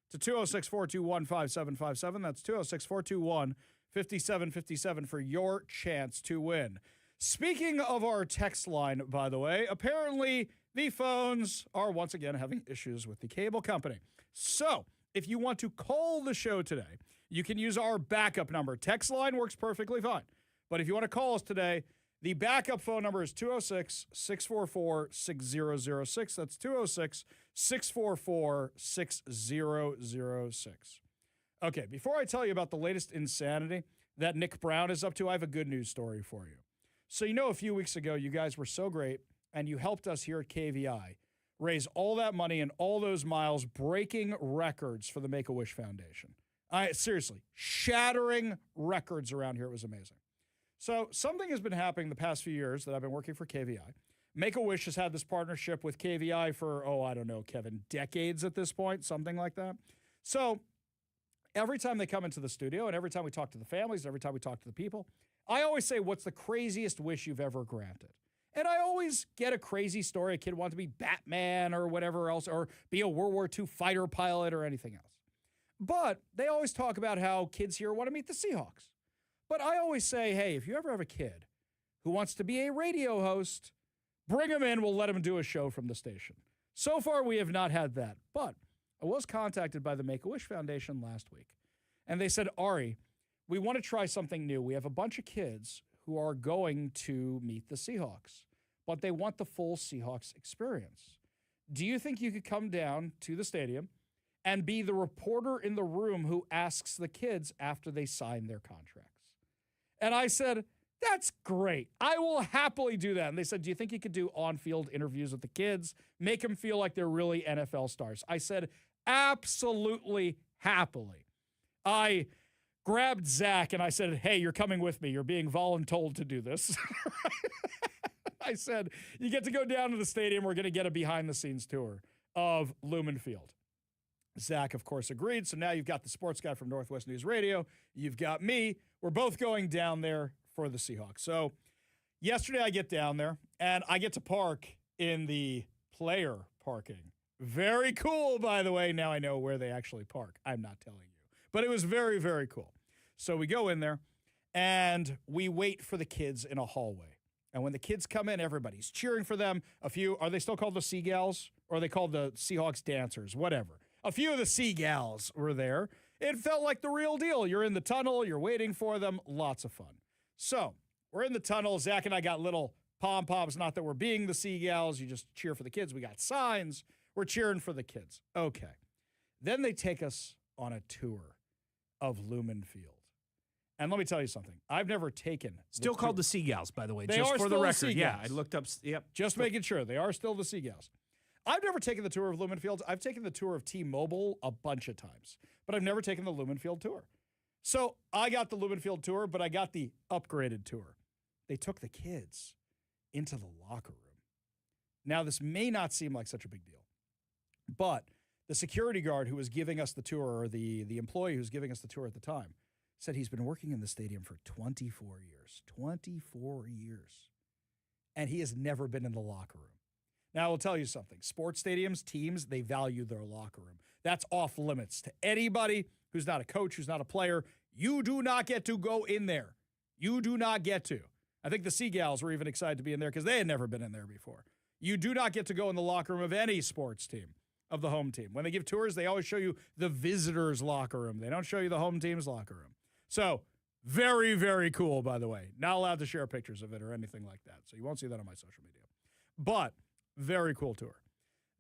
to 206-421-5757. That's 206-421-5757 for your chance to win. Speaking of our text line, by the way, apparently the phones are once again having issues with the cable company. So if you want to call the show today, you can use our backup number. Text line works perfectly fine. But if you want to call us today, the backup phone number is 206-644-6006. That's 206-644-6006. Okay, before I tell you about the latest insanity that Nick Brown is up to, I have a good news story for you. So you know a few weeks ago, you guys were so great, and you helped us here at KVI raise all that money and all those miles, breaking records for the Make-A-Wish Foundation. Seriously, shattering records around here. It was amazing. So something has been happening the past few years that I've been working for KVI. Make-A-Wish has had this partnership with KVI for, I don't know, Kevin, decades at this point, something like that. So every time they come into the studio and every time we talk to the families, every time we talk to the people, I always say, what's the craziest wish you've ever granted? And I always get a crazy story. A kid wanted to be Batman or whatever else, or be a World War II fighter pilot or anything else. But they always talk about how kids here want to meet the Seahawks. But I always say, hey, if you ever have a kid who wants to be a radio host, bring him in. We'll let him do a show from the station. So far, we have not had that. But I was contacted by the Make-A-Wish Foundation last week. And they said, Ari, we want to try something new. We have a bunch of kids who are going to meet the Seahawks, but they want the full Seahawks experience. Do you think you could come down to the stadium and be the reporter in the room who asks the kids after they sign their contracts? And I said, that's great. I will happily do that. And they said, do you think you could do on-field interviews with the kids, make them feel like they're really NFL stars? I said, absolutely happily. I grabbed Zach and I said, hey, you're coming with me. You're being voluntold to do this. I said, you get to go down to the stadium. We're going to get a behind-the-scenes tour of Lumen Field. Zach, of course, agreed. So now you've got the sports guy from Northwest News Radio. You've got me. We're both going down there for the Seahawks. So yesterday I get down there, and I get to park in the player parking. Very cool, by the way. Now I know where they actually park. I'm not telling you. But it was very, very cool. So we go in there, and we wait for the kids in a hallway. And when the kids come in, everybody's cheering for them. A few, are they still called the Seagals? Or are they called the Seahawks dancers? Whatever. A few of the Seagals were there. It felt like the real deal. You're in the tunnel. You're waiting for them. Lots of fun. So we're in the tunnel. Zach and I got little pom-poms. Not that we're being the Seagals. You just cheer for the kids. We got signs. We're cheering for the kids. Okay. Then they take us on a tour of Lumen Field. And let me tell you something. I've never taken... Still called the Seagals, by the way. They just are for still the record. the Seagals. Yeah, I looked up... Yep. Just making sure. They are still the Seagals. I've never taken the tour of Lumen Field. I've taken the tour of T-Mobile a bunch of times, but I've never taken the Lumen Field tour. So I got the Lumen Field tour, but I got the upgraded tour. They took the kids into the locker room. Now, this may not seem like such a big deal, but the security guard who was giving us the tour, or the employee who was giving us the tour at the time, said he's been working in the stadium for 24 years. 24 years. And he has never been in the locker room. Now, I will tell you something. Sports stadiums, teams, they value their locker room. That's off limits to anybody who's not a coach, who's not a player. You do not get to go in there. You do not get to. I think the Seagulls were even excited to be in there because they had never been in there before. You do not get to go in the locker room of any sports team, of the home team. When they give tours, they always show you the visitors' locker room. They don't show you the home team's locker room. So, very, very cool, by the way. Not allowed to share pictures of it or anything like that. So you won't see that on my social media. But very cool tour.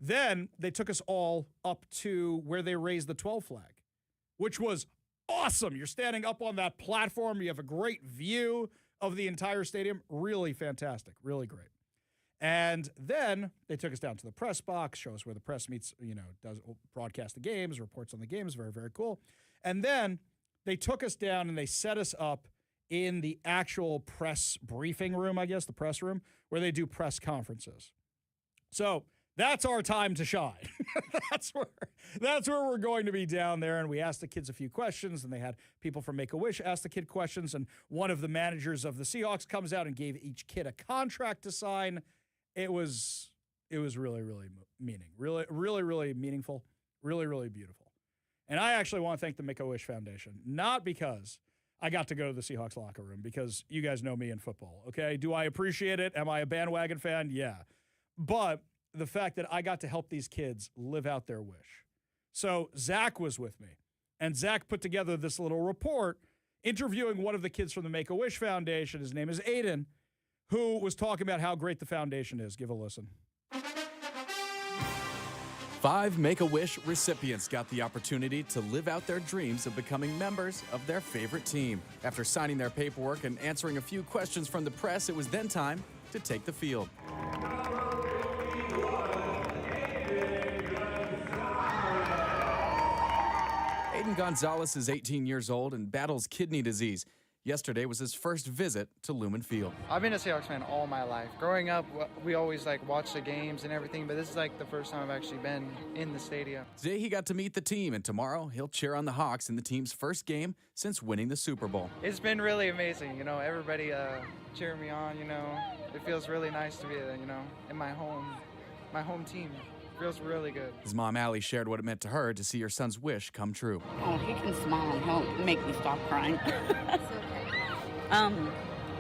Then they took us all up to where they raised the 12 flag, which was awesome. You're standing up on that platform. You have a great view of the entire stadium. Really fantastic. Really great. And then they took us down to the press box, show us where the press meets, does broadcast the games, reports on the games. Very, very cool. And then they took us down and they set us up in the actual press briefing room, I guess, the press room, where they do press conferences. So that's our time to shine. That's where we're going to be down there. And we asked the kids a few questions, and they had people from Make-A-Wish ask the kid questions. And one of the managers of the Seahawks comes out and gave each kid a contract to sign. It was really, really really meaningful, really, really beautiful. And I actually want to thank the Make-A-Wish Foundation, not because I got to go to the Seahawks locker room, because you guys know me in football, okay? Do I appreciate it? Am I a bandwagon fan? Yeah. But the fact that I got to help these kids live out their wish. So Zach was with me, and Zach put together this little report interviewing one of the kids from the Make-A-Wish Foundation. His name is Aiden, who was talking about how great the foundation is. Give a listen. 5 Make-A-Wish recipients got the opportunity to live out their dreams of becoming members of their favorite team. After signing their paperwork and answering a few questions from the press, it was then time to take the field. Aiden Gonzalez is 18 years old and battles kidney disease. Yesterday was his first visit to Lumen Field. I've been a Seahawks fan all my life. Growing up, we always watch the games and everything, but this is the first time I've actually been in the stadium. Today he got to meet the team, and tomorrow he'll cheer on the Hawks in the team's first game since winning the Super Bowl. It's been really amazing, everybody cheering me on, It feels really nice to be, in my home team. It feels really good. His mom, Allie, shared what it meant to her to see her son's wish come true. Oh, he can smile and he'll make me stop crying.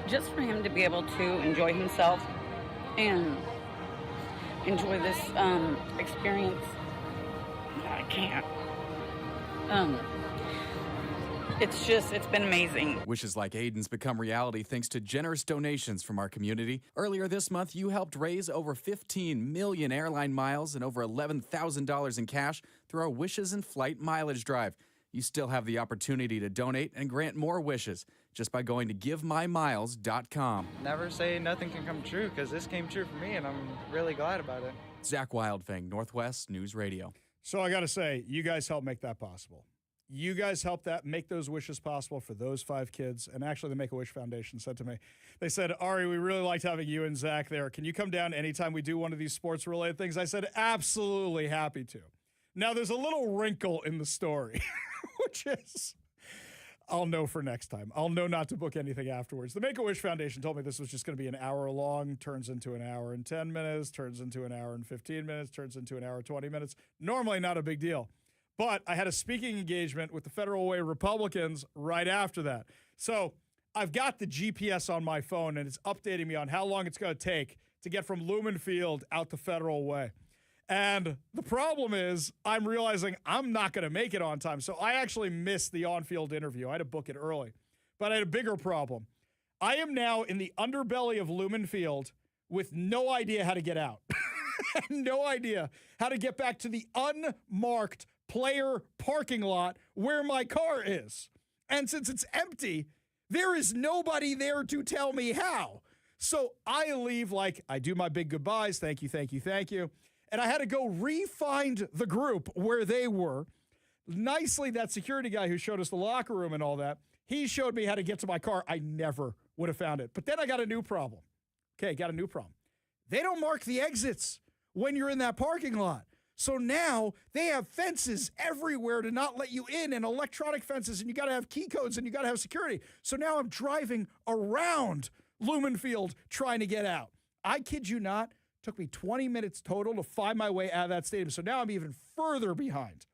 Just for him to be able to enjoy himself and enjoy this experience. I can't. It's been amazing. Wishes like Aiden's become reality thanks to generous donations from our community. Earlier this month, you helped raise over 15 million airline miles and over $11,000 in cash through our Wishes and Flight Mileage Drive. You still have the opportunity to donate and grant more wishes just by going to GiveMyMiles.com. Never say nothing can come true, because this came true for me, and I'm really glad about it. Zach Wildfang, Northwest News Radio. So I got to say, you guys helped make that possible. You guys helped make those wishes possible for those 5 kids. And actually, the Make-A-Wish Foundation said to me, they said, Ari, we really liked having you and Zach there. Can you come down anytime we do one of these sports-related things? I said, absolutely happy to. Now, there's a little wrinkle in the story, which is, I'll know for next time. I'll know not to book anything afterwards. The Make-A-Wish Foundation told me this was just going to be an hour long, turns into an hour and 10 minutes, turns into an hour and 15 minutes, turns into an hour and 20 minutes. Normally not a big deal. But I had a speaking engagement with the Federal Way Republicans right after that. So I've got the GPS on my phone, and it's updating me on how long it's going to take to get from Lumen Field out to Federal Way. And the problem is I'm realizing I'm not going to make it on time. So I actually missed the on-field interview. I had to book it early. But I had a bigger problem. I am now in the underbelly of Lumen Field with no idea how to get out. No idea how to get back to the unmarked player parking lot where my car is. And since it's empty, there is nobody there to tell me how. So I leave I do my big goodbyes. Thank you, thank you, thank you. And I had to go re-find the group where they were. Nicely, that security guy who showed us the locker room and all that, he showed me how to get to my car. I never would have found it. But then I got a new problem. Okay, got a new problem. They don't mark the exits when you're in that parking lot. So now they have fences everywhere to not let you in, and electronic fences, and you got to have key codes, and you got to have security. So now I'm driving around Lumen Field trying to get out. I kid you not, took me 20 minutes total to find my way out of that stadium. So now I'm even further behind.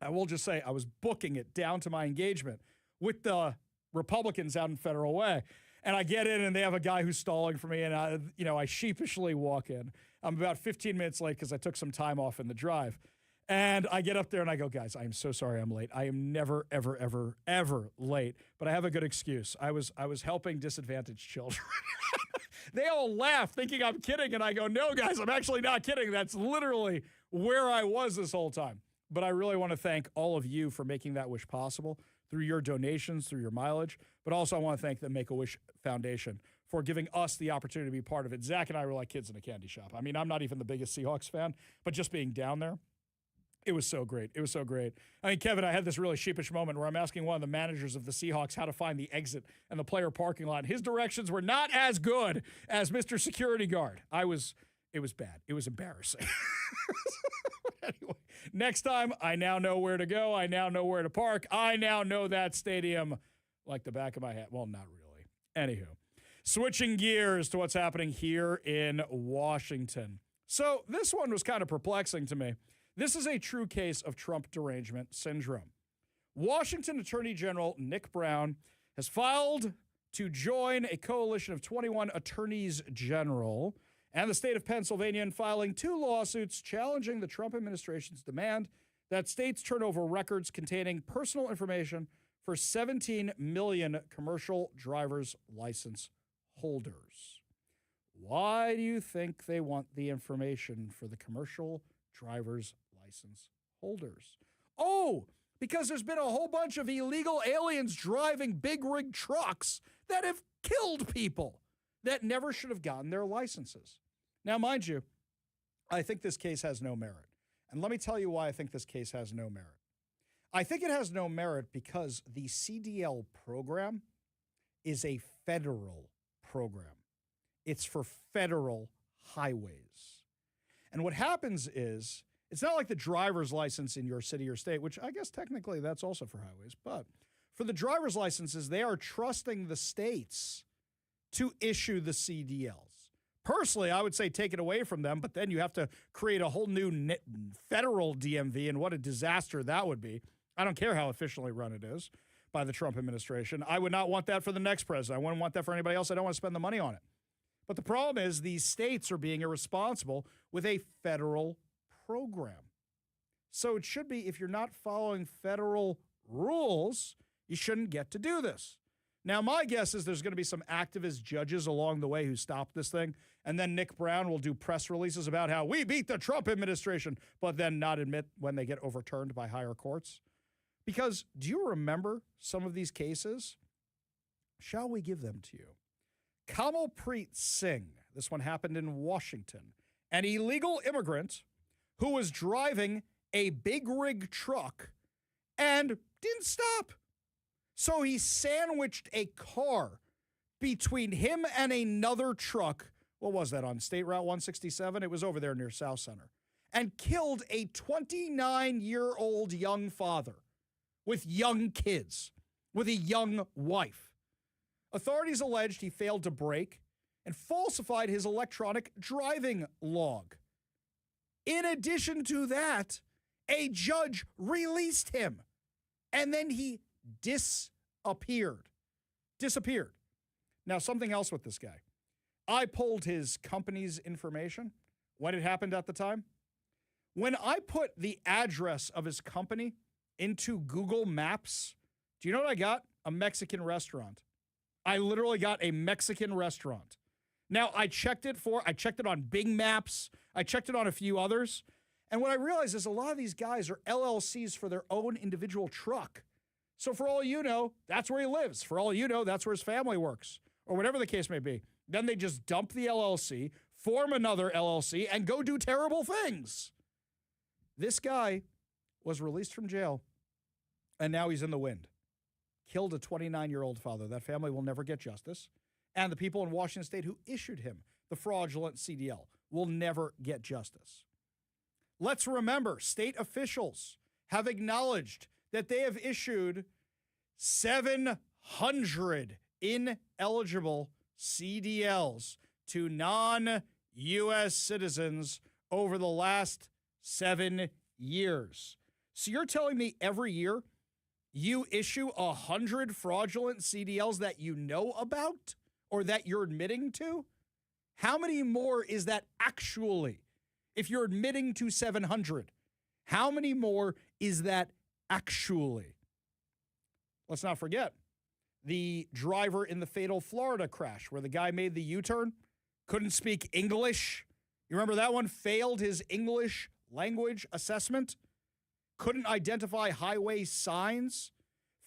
I will just say I was booking it down to my engagement with the Republicans out in Federal Way. And I get in, and they have a guy who's stalling for me, and I sheepishly walk in. I'm about 15 minutes late because I took some time off in the drive. And I get up there, and I go, guys, I am so sorry I'm late. I am never, ever, ever, ever late. But I have a good excuse. I was helping disadvantaged children. They all laugh, thinking I'm kidding, and I go, no, guys, I'm actually not kidding. That's literally where I was this whole time. But I really want to thank all of you for making that wish possible through your donations, through your mileage. But also I want to thank the Make-A-Wish Foundation for giving us the opportunity to be part of it. Zach and I were like kids in a candy shop. I mean, I'm not even the biggest Seahawks fan, but just being down there, it was so great. It was so great. I mean, Kevin, I had this really sheepish moment where I'm asking one of the managers of the Seahawks how to find the exit and the player parking lot. His directions were not as good as Mr. Security Guard. It was bad. It was embarrassing. Anyway, next time, I now know where to go. I now know where to park. I now know that stadium like the back of my head. Well, not really. Anywho, switching gears to what's happening here in Washington. So this one was kind of perplexing to me. This is a true case of Trump derangement syndrome. Washington Attorney General Nick Brown has filed to join a coalition of 21 attorneys general and the state of Pennsylvania in filing 2 lawsuits challenging the Trump administration's demand that states turn over records containing personal information for 17 million commercial driver's license holders. Why do you think they want the information for the commercial driver's license holders? Oh, because there's been a whole bunch of illegal aliens driving big rig trucks that have killed people that never should have gotten their licenses. Now, mind you, I think this case has no merit. And let me tell you why I think this case has no merit. I think it has no merit because the CDL program is a federal program. It's for federal highways. And what happens is, it's not like the driver's license in your city or state, which I guess technically that's also for highways, but for the driver's licenses, they are trusting the states to issue the CDLs. Personally, I would say take it away from them, but then you have to create a whole new federal DMV, and what a disaster that would be. I don't care how efficiently run it is by the Trump administration. I would not want that for the next president. I wouldn't want that for anybody else. I don't want to spend the money on it. But the problem is these states are being irresponsible with a federal program. So it should be, if you're not following federal rules, you shouldn't get to do this. Now, my guess is there's going to be some activist judges along the way who stop this thing, and then Nick Brown will do press releases about how we beat the Trump administration, but then not admit when they get overturned by higher courts. Because do you remember some of these cases? Shall we give them to you? Kamalpreet Singh, this one happened in Washington, an illegal immigrant who was driving a big rig truck and didn't stop. So he sandwiched a car between him and another truck. What was that, on State Route 167? It was over there near South Center. And killed a 29-year-old young father with young kids, with a young wife. Authorities alleged he failed to brake and falsified his electronic driving log. In addition to that, a judge released him, and then he disappeared. Now, something else with this guy. I pulled his company's information when it happened at the time. When I put the address of his company into Google Maps, do you know what I got? A Mexican restaurant. I literally got a Mexican restaurant. Now, I checked it on Bing Maps. I checked it on a few others. And what I realized is a lot of these guys are LLCs for their own individual truck. So for all you know, that's where he lives. For all you know, that's where his family works, or whatever the case may be. Then they just dump the LLC, form another LLC, and go do terrible things. This guy was released from jail, and now he's in the wind. Killed a 29-year-old father. That family will never get justice. And the people in Washington State who issued him the fraudulent CDL will never get justice. Let's remember, state officials have acknowledged that they have issued 700 ineligible CDLs to non-U.S. citizens over the last 7 years. So you're telling me every year you issue 100 fraudulent CDLs that you know about or that you're admitting to? How many more is that actually? If you're admitting to 700, how many more is that actually? Let's not forget the driver in the fatal Florida crash where the guy made the U-turn, couldn't speak English. You remember that one? Failed his English language assessment, couldn't identify highway signs,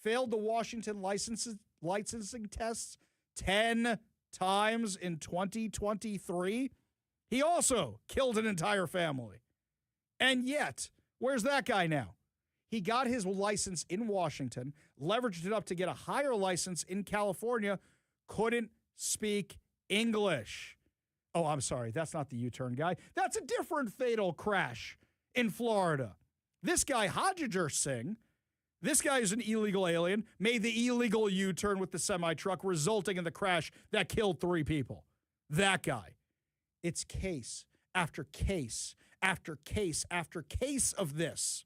failed the Washington licensing tests 10 times in 2023. He also killed an entire family. And yet, where's that guy now? He got his license in Washington, leveraged it up to get a higher license in California, couldn't speak English. Oh, I'm sorry. That's not the U-turn guy. That's a different fatal crash in Florida. This guy, Hajiger Singh, this guy is an illegal alien, made the illegal U-turn with the semi-truck, resulting in the crash that killed 3 people. That guy. It's case after case after case after case of this.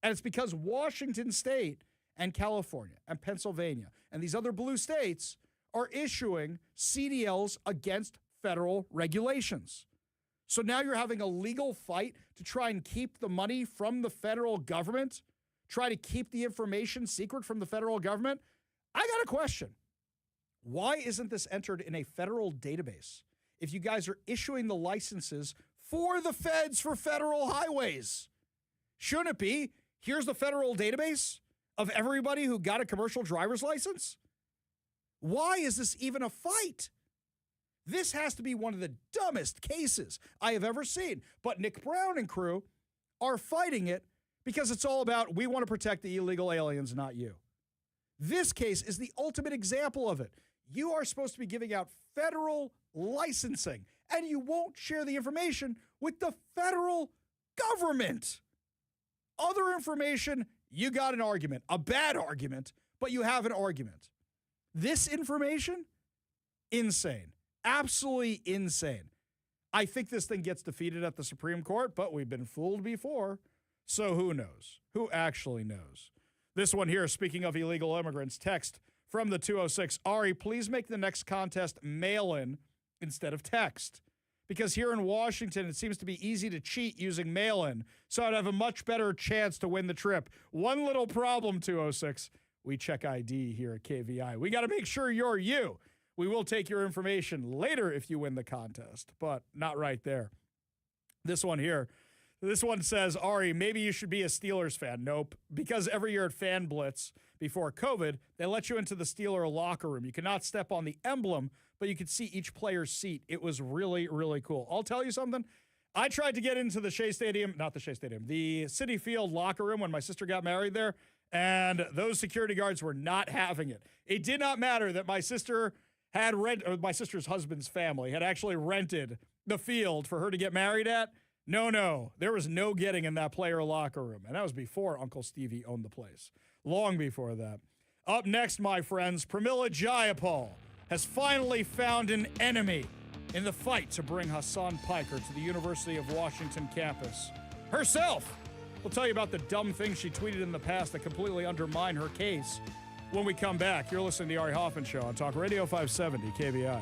And it's because Washington State and California and Pennsylvania and these other blue states are issuing CDLs against federal regulations. So now you're having a legal fight to try and keep the money from the federal government, try to keep the information secret from the federal government. I got a question. Why isn't this entered in a federal database if you guys are issuing the licenses for the feds for federal highways? Shouldn't it be? Here's the federal database of everybody who got a commercial driver's license. Why is this even a fight? This has to be one of the dumbest cases I have ever seen. But Nick Brown and crew are fighting it because it's all about we want to protect the illegal aliens, not you. This case is the ultimate example of it. You are supposed to be giving out federal licensing, and you won't share the information with the federal government. Other information, you got an argument, a bad argument, but you have an argument. This information, insane. Absolutely insane. I think this thing gets defeated at the Supreme Court, but we've been fooled before. So who knows? Who actually knows? This one here, speaking of illegal immigrants, text from the 206. Ari, please make the next contest mail-in instead of text. Because here in Washington, it seems to be easy to cheat using mail-in, so I'd have a much better chance to win the trip. One little problem, 206. We check ID here at KVI. We got to make sure you're you. We will take your information later if you win the contest, but not right there. This one here. This one says, Ari, maybe you should be a Steelers fan. Nope. Because every year at Fan Blitz, before COVID, they let you into the Steeler locker room. You cannot step on the emblem, but you could see each player's seat. It was really, really cool. I'll tell you something. I tried to get into the the Citi Field locker room when my sister got married there, and those security guards were not having it. It did not matter that my sister's husband's family had actually rented the field for her to get married at. No. There was no getting in that player locker room. And that was before Uncle Stevie owned the place. Long before that. Up next, my friends, Pramila Jayapal has finally found an enemy in the fight to bring Hassan Piker to the University of Washington campus. Herself! We'll tell you about the dumb things she tweeted in the past that completely undermine her case. When we come back, you're listening to the Ari Hoffman Show on Talk Radio 570 KBI.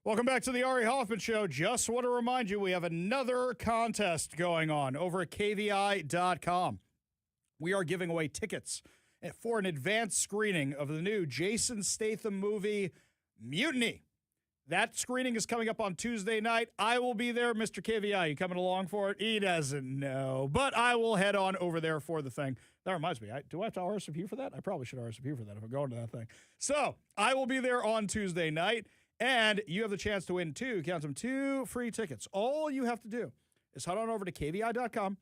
Welcome back to the Ari Hoffman Show. Just want to remind you, we have another contest going on over at KVI.com. We are giving away tickets for an advanced screening of the new Jason Statham movie, Mutiny. That screening is coming up on Tuesday night. I will be there. Mr. KVI, you coming along for it? He doesn't know, but I will head on over there for the thing. That reminds me, do I have to RSVP for that? I probably should RSVP for that if I'm going to that thing. So I will be there on Tuesday night. And you have the chance to win two free tickets. All you have to do is head on over to KVI.com.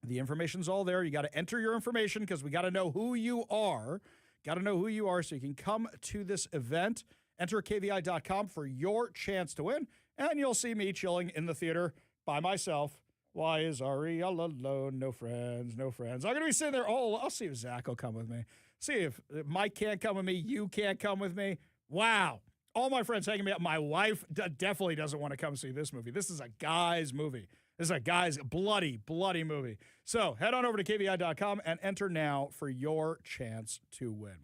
The information's all there. You got to enter your information because we got to know who you are. Got to know who you are so you can come to this event. Enter KVI.com for your chance to win. And you'll see me chilling in the theater by myself. Why is Ari all alone? No friends, no friends. I'm going to be sitting there. I'll see if Zach will come with me. See if Mike can't come with me. You can't come with me. Wow. All my friends hanging me up. My wife definitely doesn't want to come see this movie. This is a guy's movie. This is a guy's bloody movie. So head on over to KVI.com and enter now for your chance to win.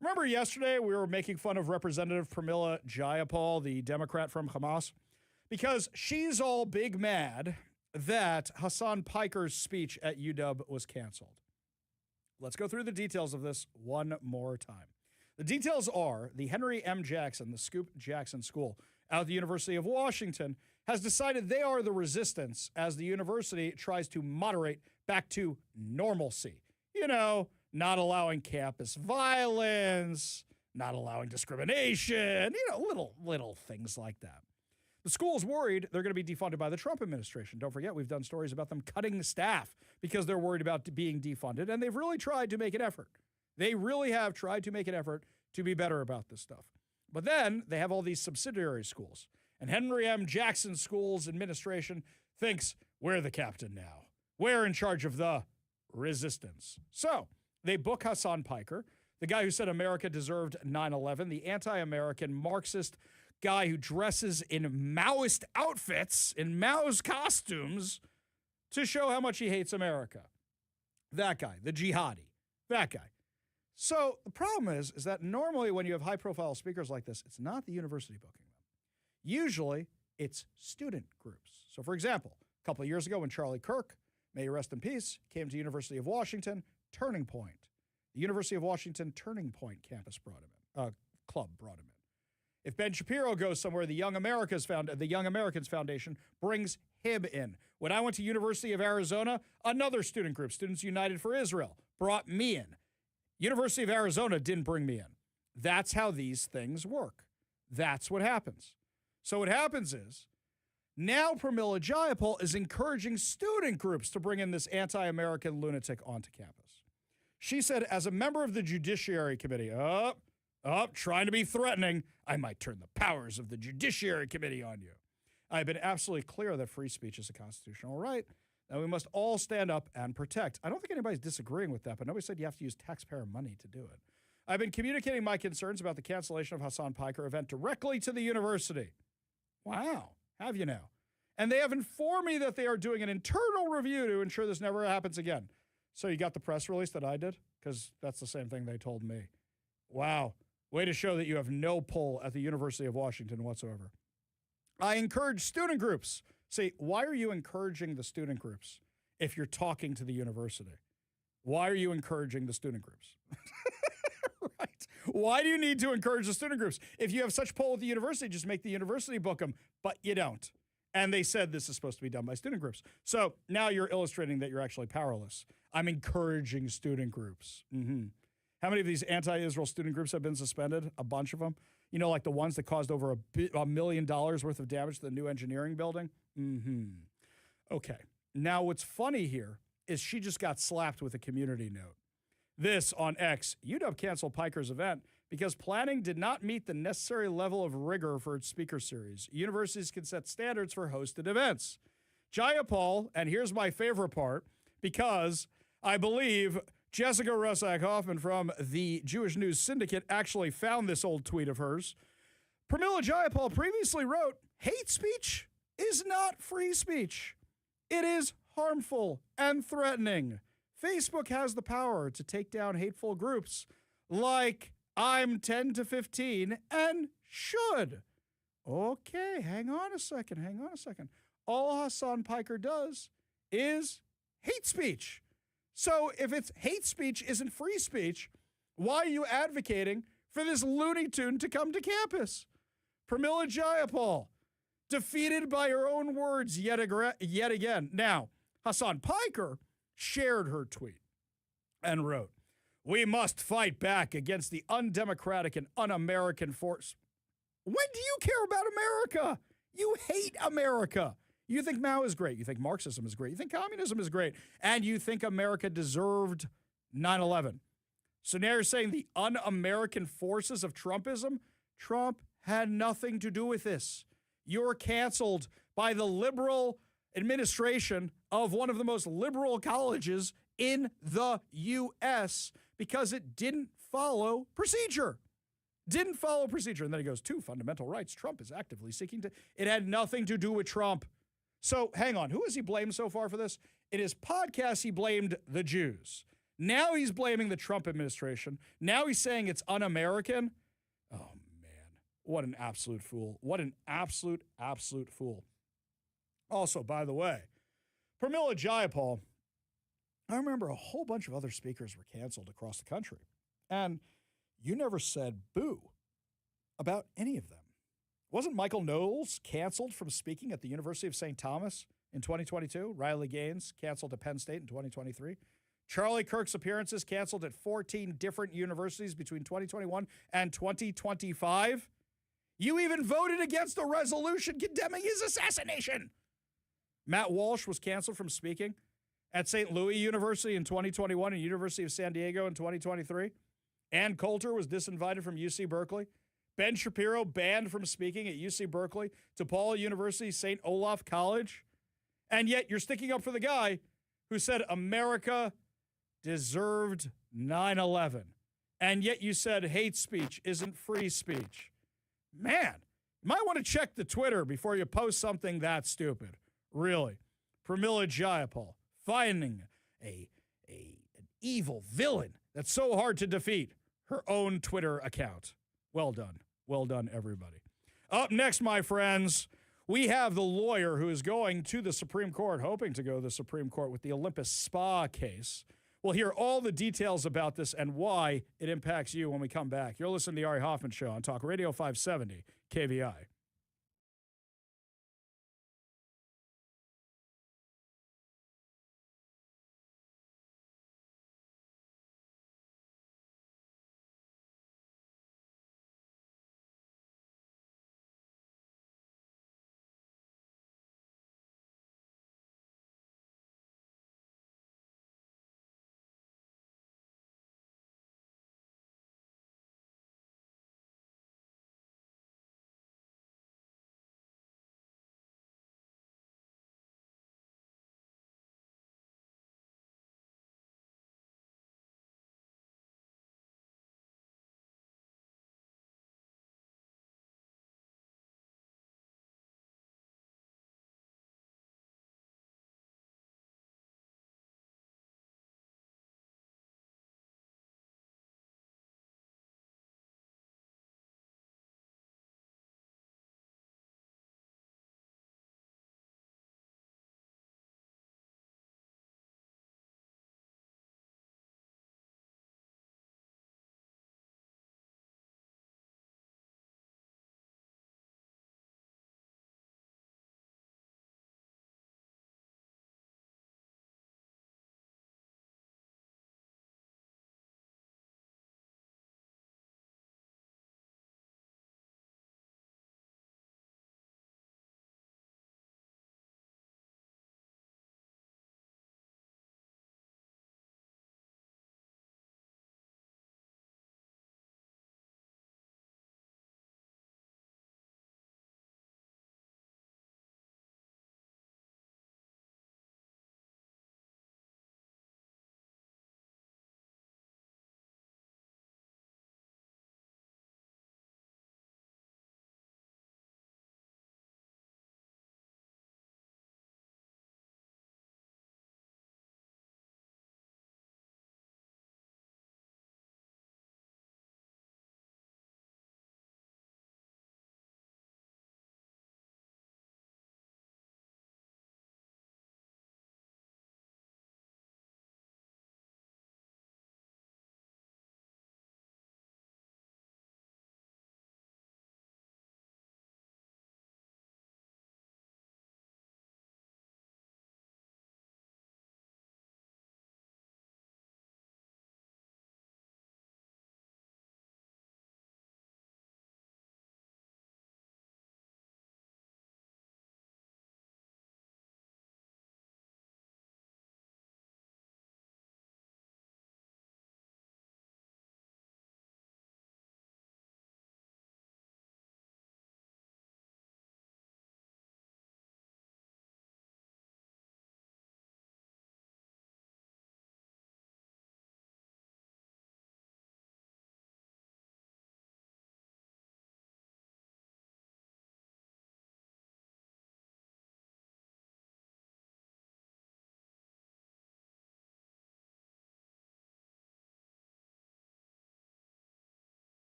Remember yesterday we were making fun of Representative Pramila Jayapal, the Democrat from Hamas, because she's all big mad that Hassan Piker's speech at UW was canceled. Let's go through the details of this one more time. The details are the Henry M. Jackson, the Scoop Jackson School out at the University of Washington, has decided they are the resistance as the university tries to moderate back to normalcy. You know, not allowing campus violence, not allowing discrimination, little things like that. The school's worried they're going to be defunded by the Trump administration. Don't forget, we've done stories about them cutting staff because they're worried about being defunded, and they've really tried to make an effort. They really have tried to make an effort to be better about this stuff. But then they have all these subsidiary schools. And Henry M. Jackson School's administration thinks we're the captain now. We're in charge of the resistance. So they book Hassan Piker, the guy who said America deserved 9/11, the anti-American Marxist guy who dresses in Maoist outfits, in Mao's costumes, to show how much he hates America. That guy, the jihadi, that guy. So the problem is that normally when you have high-profile speakers like this, it's not the university booking them. Usually, it's student groups. So, for example, a couple of years ago when Charlie Kirk, may he rest in peace, came to University of Washington, Turning Point. The University of Washington Turning Point campus brought him in, club brought him in. If Ben Shapiro goes somewhere, the Young Americans Foundation brings him in. When I went to University of Arizona, another student group, Students United for Israel, brought me in. University of Arizona didn't bring me in. That's how these things work. That's what happens. So what happens is now Pramila Jayapal is encouraging student groups to bring in this anti-American lunatic onto campus. She said, as a member of the Judiciary Committee, trying to be threatening, I might turn the powers of the Judiciary Committee on you. I've been absolutely clear that free speech is a constitutional right, and we must all stand up and protect. I don't think anybody's disagreeing with that, but nobody said you have to use taxpayer money to do it. I've been communicating my concerns about the cancellation of Hassan Piker event directly to the university. Wow, have you now? And they have informed me that they are doing an internal review to ensure this never happens again. So you got the press release that I did? Because that's the same thing they told me. Wow, way to show that you have no pull at the University of Washington whatsoever. I encourage student groups. See, why are you encouraging the student groups if you're talking to the university? Why are you encouraging the student groups? Right. Why do you need to encourage the student groups? If you have such pull with the university, just make the university book them, but you don't. And they said this is supposed to be done by student groups. So now you're illustrating that you're actually powerless. I'm encouraging student groups. Mm-hmm. How many of these anti-Israel student groups have been suspended? A bunch of them. You know, like the ones that caused over $1 million worth of damage to the new engineering building? Mm-hmm. Okay. Now what's funny here is she just got slapped with a community note. This on X, UW canceled Piker's event because planning did not meet the necessary level of rigor for its speaker series. Universities can set standards for hosted events. Jayapal, and here's my favorite part, because I believe Jessica Russack-Hoffman from the Jewish News Syndicate actually found this old tweet of hers. Pramila Jayapal previously wrote, hate speech is not free speech. It is harmful and threatening. Facebook has the power to take down hateful groups like I'm 10 to 15 and should. Okay, hang on a second. All Hassan Piker does is hate speech. So if it's hate speech isn't free speech, why are you advocating for this Looney Tune to come to campus? Pramila Jayapal, defeated by her own words yet again. Now, Hassan Piker shared her tweet and wrote, "We must fight back against the undemocratic and un-American force." When do you care about America? You hate America. You think Mao is great. You think Marxism is great. You think communism is great. And you think America deserved 9/11. So now you're saying the un-American forces of Trumpism? Trump had nothing to do with this. You're canceled by the liberal administration of one of the most liberal colleges in the U.S. because it didn't follow procedure. Didn't follow procedure. And then he goes, 2 fundamental rights Trump is actively seeking to. It had nothing to do with Trump. So hang on. Who has he blamed so far for this? In his podcast, he blamed the Jews. Now he's blaming the Trump administration. Now he's saying it's un-American. Oh, man. What an absolute fool. What an absolute fool. Also, by the way, Pramila Jayapal, I remember a whole bunch of other speakers were canceled across the country. And you never said boo about any of them. Wasn't Michael Knowles canceled from speaking at the University of St. Thomas in 2022? Riley Gaines canceled at Penn State in 2023. Charlie Kirk's appearances canceled at 14 different universities between 2021 and 2025. You even voted against a resolution condemning his assassination. Matt Walsh was canceled from speaking at St. Louis University in 2021 and University of San Diego in 2023. Ann Coulter was disinvited from UC Berkeley. Ben Shapiro banned from speaking at UC Berkeley, DePaul University, St. Olaf College. And yet you're sticking up for the guy who said America deserved 9/11. And yet you said hate speech isn't free speech. Man, you might want to check the Twitter before you post something that stupid. Really. Pramila Jayapal, finding an evil villain that's so hard to defeat. Her own Twitter account. Well done. Well done, everybody. Up next, my friends, we have the lawyer who is going to the Supreme Court, hoping to go to the Supreme Court with the Olympus Spa case. We'll hear all the details about this and why it impacts you when we come back. You're listening to the Ari Hoffman Show on Talk Radio 570 KVI.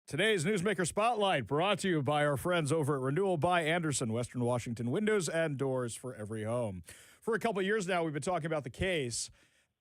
Today's Newsmaker Spotlight brought to you by our friends over at Renewal by Anderson, Western Washington, windows and doors for every home. For a couple of years now, we've been talking about the case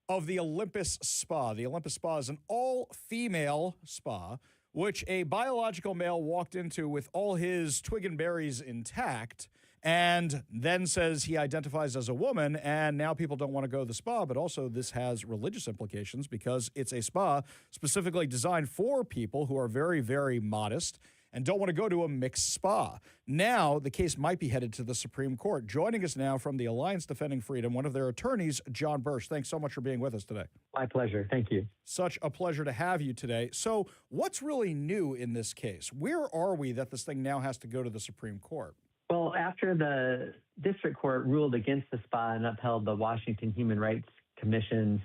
of the Olympus Spa. The Olympus Spa is an all-female spa, which a biological male walked into with all his twig and berries intact, and then says he identifies as a woman, and now people don't want to go to the spa, but also this has religious implications because it's a spa specifically designed for people who are very, very modest and don't want to go to a mixed spa. Now, the case might be headed to the Supreme Court. Joining us now from the Alliance Defending Freedom, one of their attorneys, John Birch. Thanks so much for being with us today. My pleasure. Thank you. Such a pleasure to have you today. So what's really new in this case? Where are we that this thing now has to go to the Supreme Court? Well, after the district court ruled against the spa and upheld the Washington Human Rights Commission's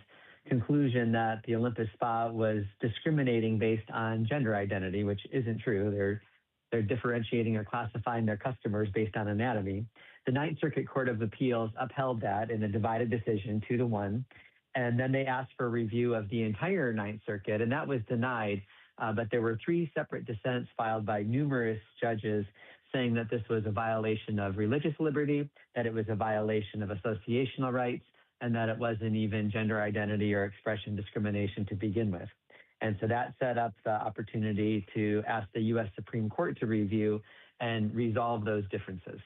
conclusion that the Olympus Spa was discriminating based on gender identity, which isn't true. They're differentiating or classifying their customers based on anatomy. The Ninth Circuit Court of Appeals upheld that in a divided decision, 2-1. And then they asked for a review of the entire Ninth Circuit, and that was denied. But there were 3 separate dissents filed by numerous judges saying that this was a violation of religious liberty, that it was a violation of associational rights, and that it wasn't even gender identity or expression discrimination to begin with. And so that set up the opportunity to ask the U.S. Supreme Court to review and resolve those differences.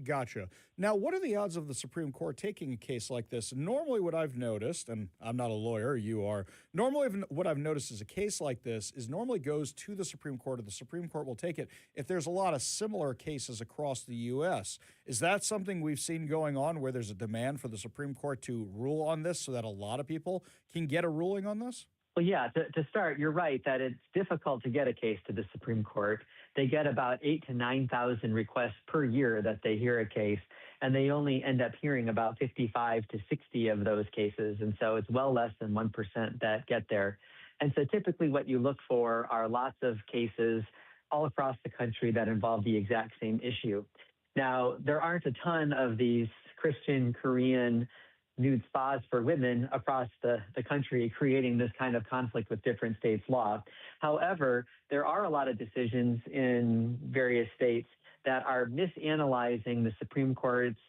Gotcha. Now, what are the odds of the Supreme Court taking a case like this? Normally what I've noticed, and I'm not a lawyer, you are, normally what I've noticed is a case like this is normally goes to the Supreme Court, or the Supreme Court will take it if there's a lot of similar cases across the U.S. Is that something we've seen going on where there's a demand for the Supreme Court to rule on this so that a lot of people can get a ruling on this? Well, yeah, to start, you're right that it's difficult to get a case to the Supreme Court. They get about 8,000 to 9,000 requests per year that they hear a case, and they only end up hearing about 55 to 60 of those cases. And so it's well less than 1% that get there. And so typically what you look for are lots of cases all across the country that involve the exact same issue. Now, there aren't a ton of these Christian, Korean, nude spas for women across the country, creating this kind of conflict with different states' law. However, there are a lot of decisions in various states that are misanalyzing the Supreme Court's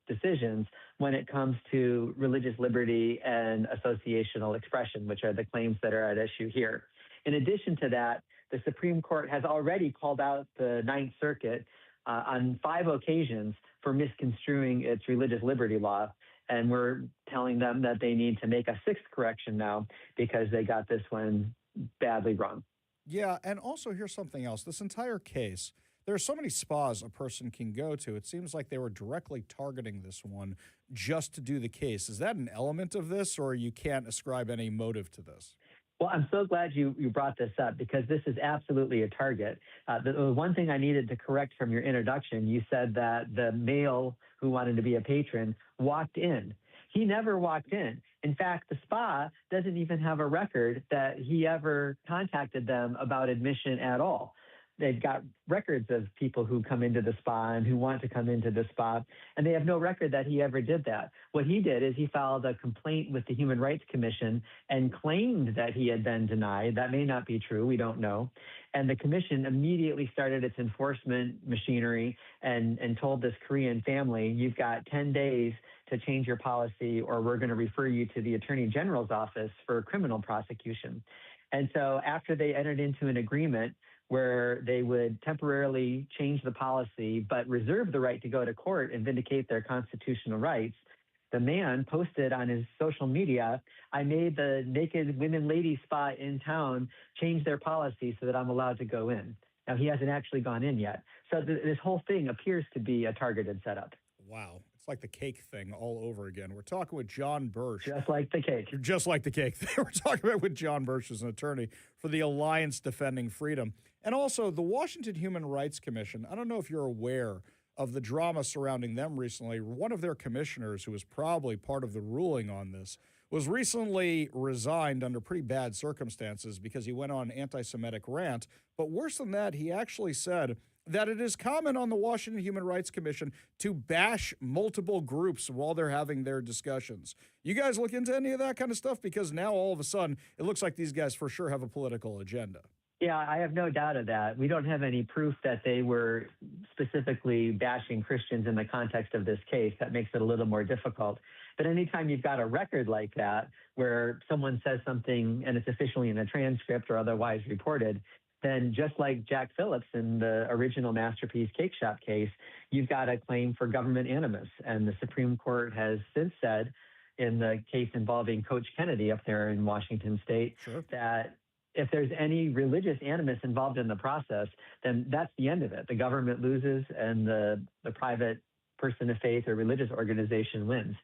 decisions when it comes to religious liberty and associational expression, which are the claims that are at issue here. In addition to that, the Supreme Court has already called out the Ninth Circuit on 5 occasions for misconstruing its religious liberty law. And we're telling them that they need to make a 6th correction now because they got this one badly wrong. Yeah, and also here's something else. This entire case, there are so many spas a person can go to. It seems like they were directly targeting this one just to do the case. Is that an element of this, or you can't ascribe any motive to this? Well, I'm so glad you brought this up because this is absolutely a target. The one thing I needed to correct from your introduction, you said that the male who wanted to be a patron walked in. He never walked in. In fact, the spa doesn't even have a record that he ever contacted them about admission at all. They've got records of people who come into the spa and who want to come into the spa, and they have no record that he ever did that. What he did is he filed a complaint with the Human Rights Commission and claimed that he had been denied. That may not be true. We don't know. And the commission immediately started its enforcement machinery and told this Korean family, you've got 10 days to change your policy or we're going to refer you to the Attorney General's office for criminal prosecution. And so after they entered into an agreement where they would temporarily change the policy but reserve the right to go to court and vindicate their constitutional rights, the man posted on his social media, I made the naked women ladies spa in town change their policy so that I'm allowed to go in. Now, he hasn't actually gone in yet. So this whole thing appears to be a targeted setup. Wow. It's like the cake thing all over again. We're talking with John Birch. Just like the cake. Just like the cake. We're talking about with John Birch as an attorney for the Alliance Defending Freedom. And also the Washington Human Rights Commission. I don't know if you're aware of the drama surrounding them recently. One of their commissioners, who was probably part of the ruling on this, was recently resigned under pretty bad circumstances because he went on an anti-Semitic rant. But worse than that, he actually said that it is common on the Washington Human Rights Commission to bash multiple groups while they're having their discussions. You guys look into any of that kind of stuff? Because now all of a sudden, it looks like these guys for sure have a political agenda. Yeah, I have no doubt of that. We don't have any proof that they were specifically bashing Christians in the context of this case. That makes it a little more difficult. But anytime you've got a record like that, where someone says something and it's officially in a transcript or otherwise reported, then just like Jack Phillips in the original Masterpiece Cake Shop case, you've got a claim for government animus. And the Supreme Court has since said, in the case involving Coach Kennedy up there in Washington State, that if there's any religious animus involved in the process, then that's the end of it. The government loses and the private person of faith or religious organization wins.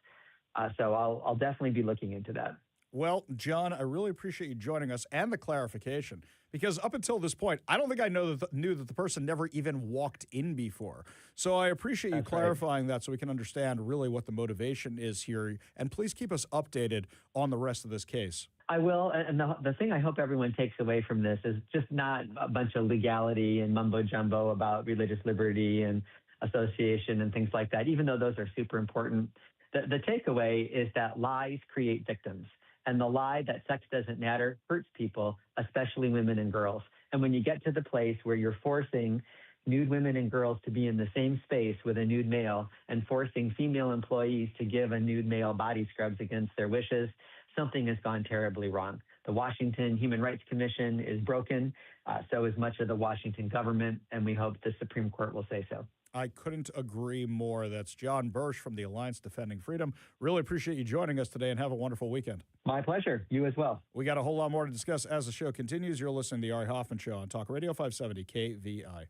So I'll definitely be looking into that. Well, John, I really appreciate you joining us and the clarification, because up until this point, I don't think I knew that the person never even walked in before. So I appreciate you clarifying that so we can understand really what the motivation is here. And please keep us updated on the rest of this case. I will. And the thing I hope everyone takes away from this is just not a bunch of legality and mumbo jumbo about religious liberty and association and things like that, even though those are super important. The takeaway is that lies create victims. And the lie that sex doesn't matter hurts people, especially women and girls. And when you get to the place where you're forcing nude women and girls to be in the same space with a nude male and forcing female employees to give a nude male body scrubs against their wishes, something has gone terribly wrong. The Washington Human Rights Commission is broken, so is much of the Washington government, and we hope the Supreme Court will say so. I couldn't agree more. That's John Birch from the Alliance Defending Freedom. Really appreciate you joining us today, and have a wonderful weekend. My pleasure. You as well. We got a whole lot more to discuss as the show continues. You're listening to The Ari Hoffman Show on Talk Radio 570 KVI.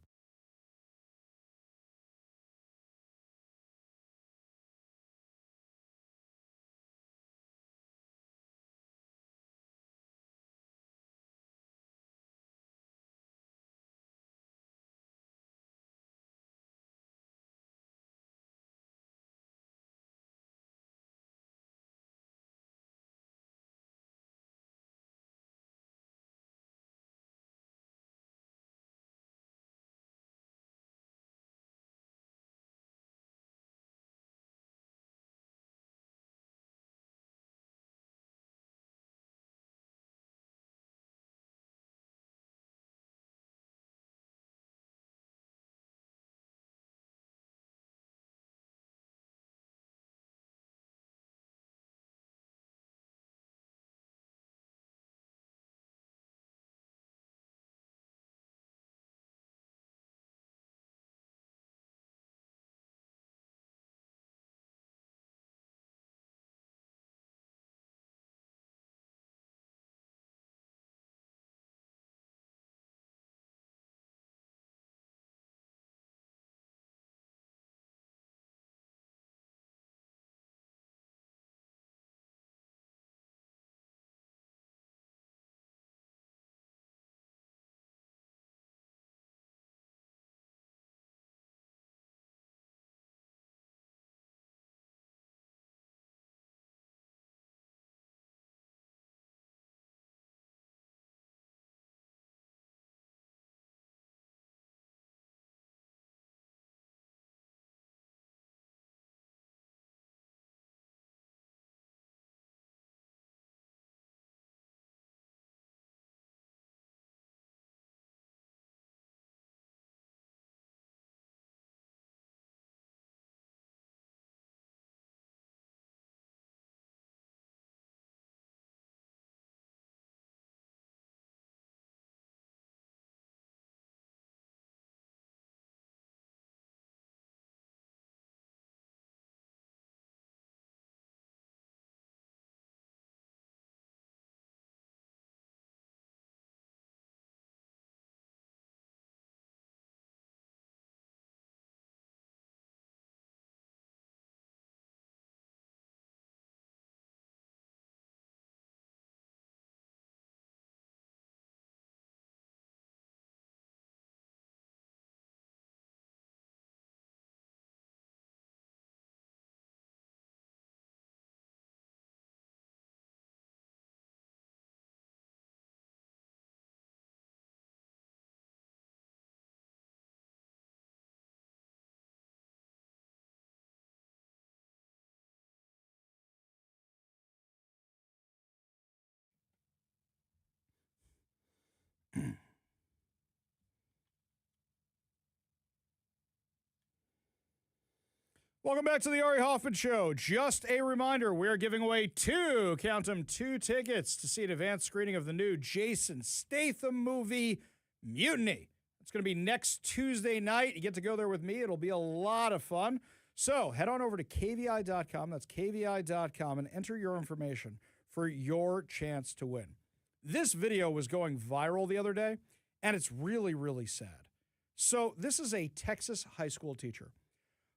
Welcome back to the Ari Hoffman Show. Just a reminder, we're giving away two tickets to see an advanced screening of the new Jason Statham movie, Mutiny. It's going to be next Tuesday night. You get to go there with me. It'll be a lot of fun. So head on over to kvi.com. That's kvi.com, and enter your information for your chance to win. This video was going viral the other day, and it's really, really sad. So this is a Texas high school teacher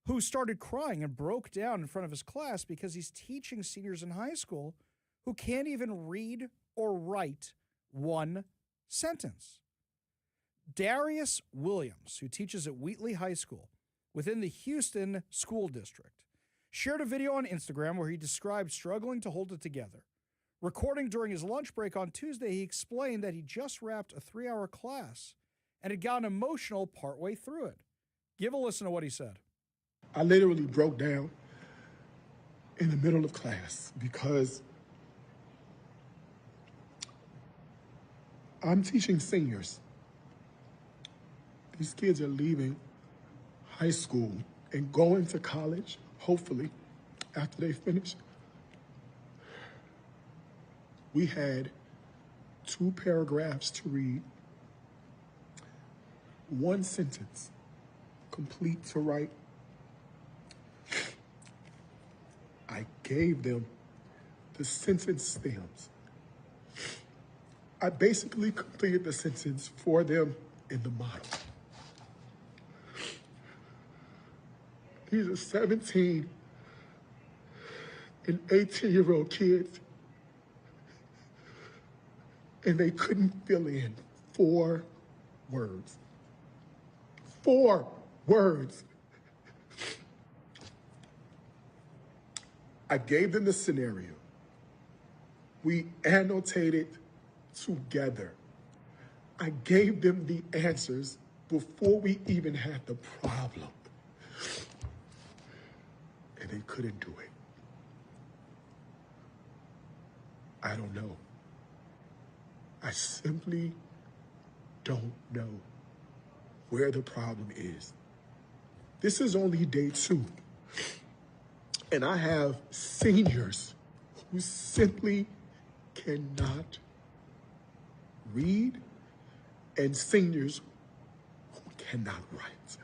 who started crying and broke down in front of his class because he's teaching seniors in high school who can't even read or write one sentence. Darius Williams, who teaches at Wheatley High School within the Houston School District, shared a video on Instagram where he described struggling to hold it together. Recording during his lunch break on Tuesday, he explained that he just wrapped a 3-hour class and had gotten emotional partway through it. Give a listen to what he said. I literally broke down in the middle of class because I'm teaching seniors. These kids are leaving high school and going to college, hopefully, after they finish. We had 2 paragraphs to read, 1 sentence complete to write. I gave them the sentence stems. I basically completed the sentence for them in the model. These are 17 and 18-year-old kids, and they couldn't fill in 4 words. 4 words. I gave them the scenario. We annotated together. I gave them the answers before we even had the problem. And they couldn't do it. I don't know. I simply don't know where the problem is. This is only day 2. And I have seniors who simply cannot read and seniors who cannot write.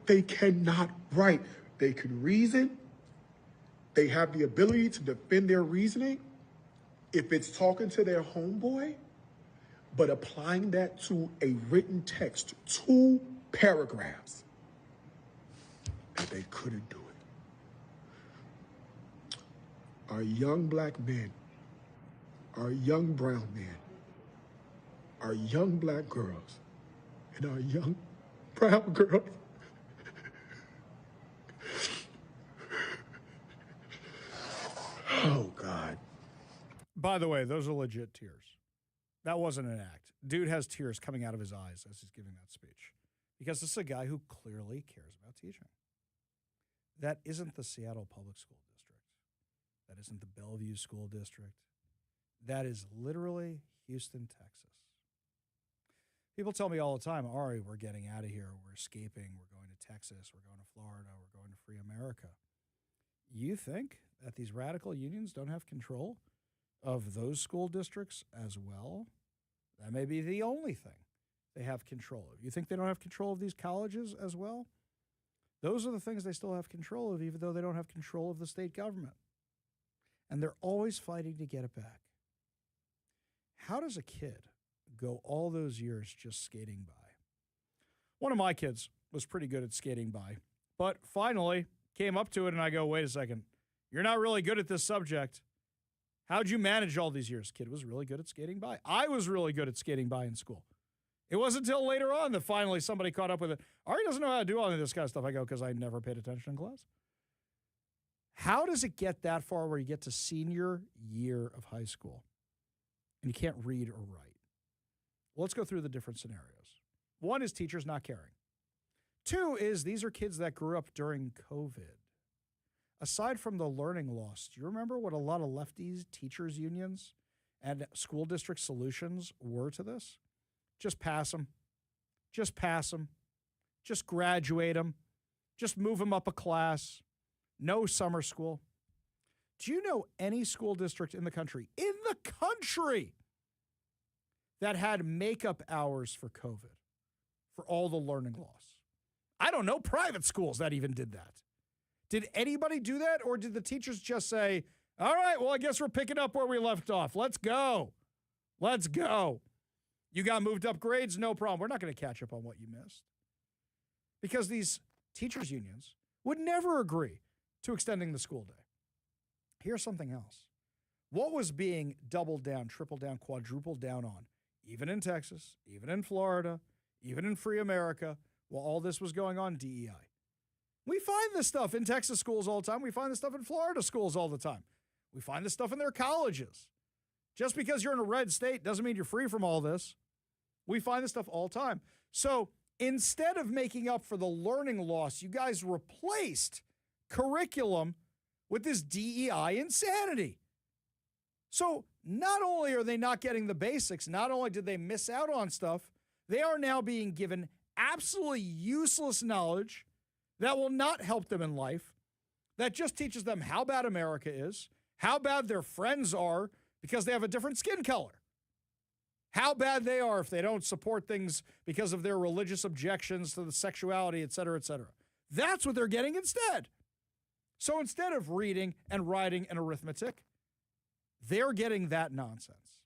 They cannot write. They can reason. They have the ability to defend their reasoning if it's talking to their homeboy, but applying that to a written text, 2 paragraphs, and they couldn't do it. Our young black men, our young brown men, our young black girls, and our young brown girls oh, God. By the way, those are legit tears. That wasn't an act. Dude has tears coming out of his eyes as he's giving that speech because this is a guy who clearly cares about teaching. That isn't the Seattle Public School District. That isn't the Bellevue School District. That is literally Houston, Texas. People tell me all the time, Ari, we're getting out of here. We're escaping. We're going to Texas. We're going to Florida. We're going to free America. You think that these radical unions don't have control of those school districts as well? That may be the only thing they have control of. You think they don't have control of these colleges as well? Those are the things they still have control of, even though they don't have control of the state government. And they're always fighting to get it back. How does a kid go all those years just skating by? One of my kids was pretty good at skating by, but finally came up to it and I go, wait a second, you're not really good at this subject. How'd you manage all these years? Kid was really good at skating by. I was really good at skating by in school. It wasn't until later on that finally somebody caught up with it. Ari doesn't know how to do all of this kind of stuff. I go, because I never paid attention in class. How does it get that far where you get to senior year of high school and you can't read or write? Well, let's go through the different scenarios. 1 is teachers not caring. 2 is these are kids that grew up during COVID. Aside from the learning loss, do you remember what a lot of lefties, teachers unions, and school district solutions were to this? Just pass them. Just pass them. Just graduate them. Just move them up a class. No summer school. Do you know any school district in the country, that had makeup hours for COVID, for all the learning loss? I don't know private schools that even did that. Did anybody do that, or did the teachers just say, all right, well, I guess we're picking up where we left off. Let's go. Let's go. You got moved up grades? No problem. We're not going to catch up on what you missed. Because these teachers' unions would never agree to extending the school day. Here's something else. What was being doubled down, tripled down, quadrupled down on, even in Texas, even in Florida, even in free America, while all this was going on? DEI. We find this stuff in Texas schools all the time. We find this stuff in Florida schools all the time. We find this stuff in their colleges. Just because you're in a red state doesn't mean you're free from all this. We find this stuff all the time. So instead of making up for the learning loss, you guys replaced curriculum with this DEI insanity. So not only are they not getting the basics, not only did they miss out on stuff, they are now being given absolutely useless knowledge that will not help them in life, that just teaches them how bad America is, how bad their friends are because they have a different skin color, how bad they are if they don't support things because of their religious objections to the sexuality, et cetera, et cetera. That's what they're getting instead. So instead of reading and writing and arithmetic, they're getting that nonsense.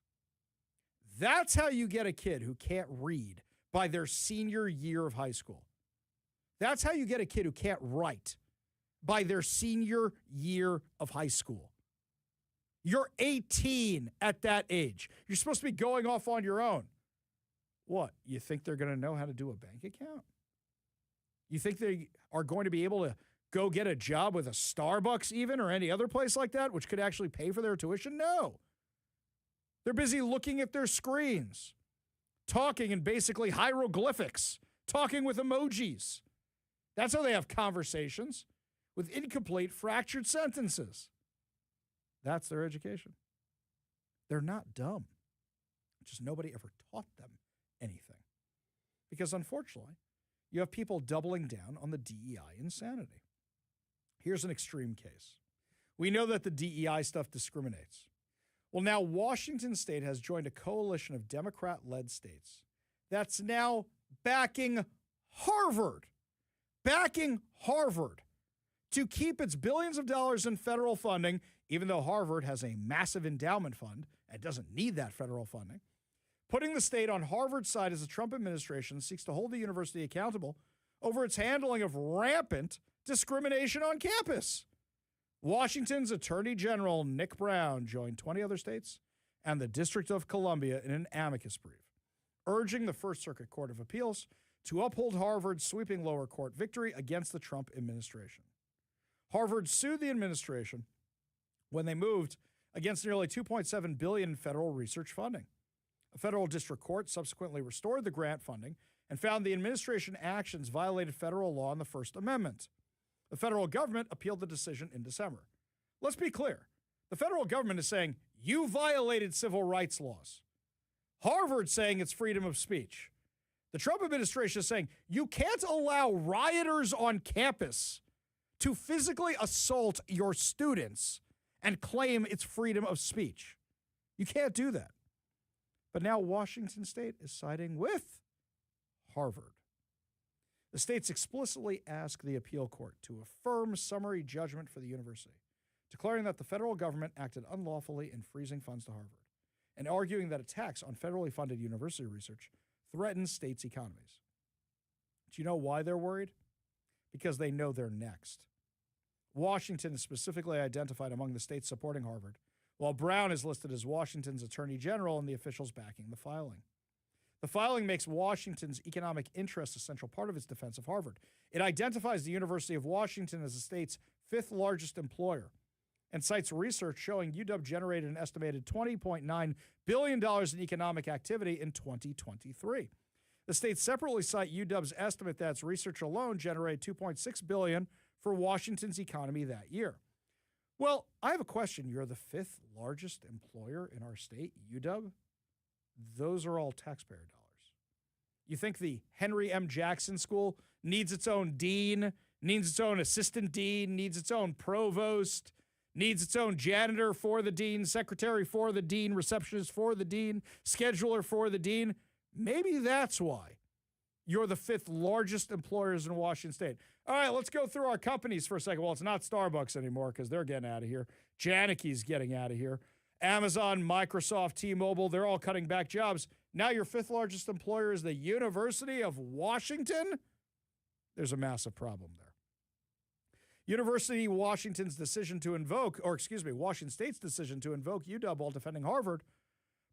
That's how you get a kid who can't read by their senior year of high school. That's how you get a kid who can't write by their senior year of high school. You're 18 at that age. You're supposed to be going off on your own. What? You think they're going to know how to do a bank account? You think they are going to be able to go get a job with a Starbucks even, or any other place like that, which could actually pay for their tuition? No. They're busy looking at their screens, talking in basically hieroglyphics, talking with emojis. That's how they have conversations, with incomplete, fractured sentences. That's their education. They're not dumb. Just nobody ever taught them anything. Because unfortunately, you have people doubling down on the DEI insanity. Here's an extreme case. We know that the DEI stuff discriminates. Well, now Washington State has joined a coalition of Democrat-led states that's now backing Harvard to keep its billions of dollars in federal funding, even though Harvard has a massive endowment fund and doesn't need that federal funding, putting the state on Harvard's side as the Trump administration seeks to hold the university accountable over its handling of rampant discrimination on campus. Washington's Attorney General Nick Brown joined 20 other states and the District of Columbia in an amicus brief, urging the First Circuit Court of Appeals to uphold Harvard's sweeping lower court victory against the Trump administration. Harvard sued the administration when they moved against nearly $2.7 billion in federal research funding. A federal district court subsequently restored the grant funding and found the administration actions violated federal law and the First Amendment. The federal government appealed the decision in December. Let's be clear. The federal government is saying, you violated civil rights laws. Harvard's saying it's freedom of speech. The Trump administration is saying, you can't allow rioters on campus to physically assault your students and claim it's freedom of speech. You can't do that. But now Washington State is siding with Harvard. The states explicitly asked the appeal court to affirm summary judgment for the university, declaring that the federal government acted unlawfully in freezing funds to Harvard, and arguing that a tax on federally funded university research threatens states' economies. Do you know why they're worried? Because they know they're next. Washington is specifically identified among the states supporting Harvard, while Brown is listed as Washington's Attorney General and the officials backing the filing. The filing makes Washington's economic interest a central part of its defense of Harvard. It identifies the University of Washington as the state's fifth largest employer and cites research showing UW generated an estimated $20.9 billion in economic activity in 2023. The states separately cite UW's estimate that its research alone generated $2.6 billion for Washington's economy that year. Well, I have a question. You're the fifth largest employer in our state, UW? Those are all taxpayer dollars. You think the Henry M. Jackson School needs its own dean, needs its own assistant dean, needs its own provost, needs its own janitor for the dean, secretary for the dean, receptionist for the dean, scheduler for the dean. Maybe that's why you're the 5th largest employers in Washington State. All right, let's go through our companies for a second. Well, it's not Starbucks anymore because they're getting out of here. Janicki's getting out of here. Amazon, Microsoft, T-Mobile, they're all cutting back jobs. Now your 5th largest employer is the University of Washington? There's a massive problem there. University of Washington's decision to invoke, Washington State's decision to invoke UW while defending Harvard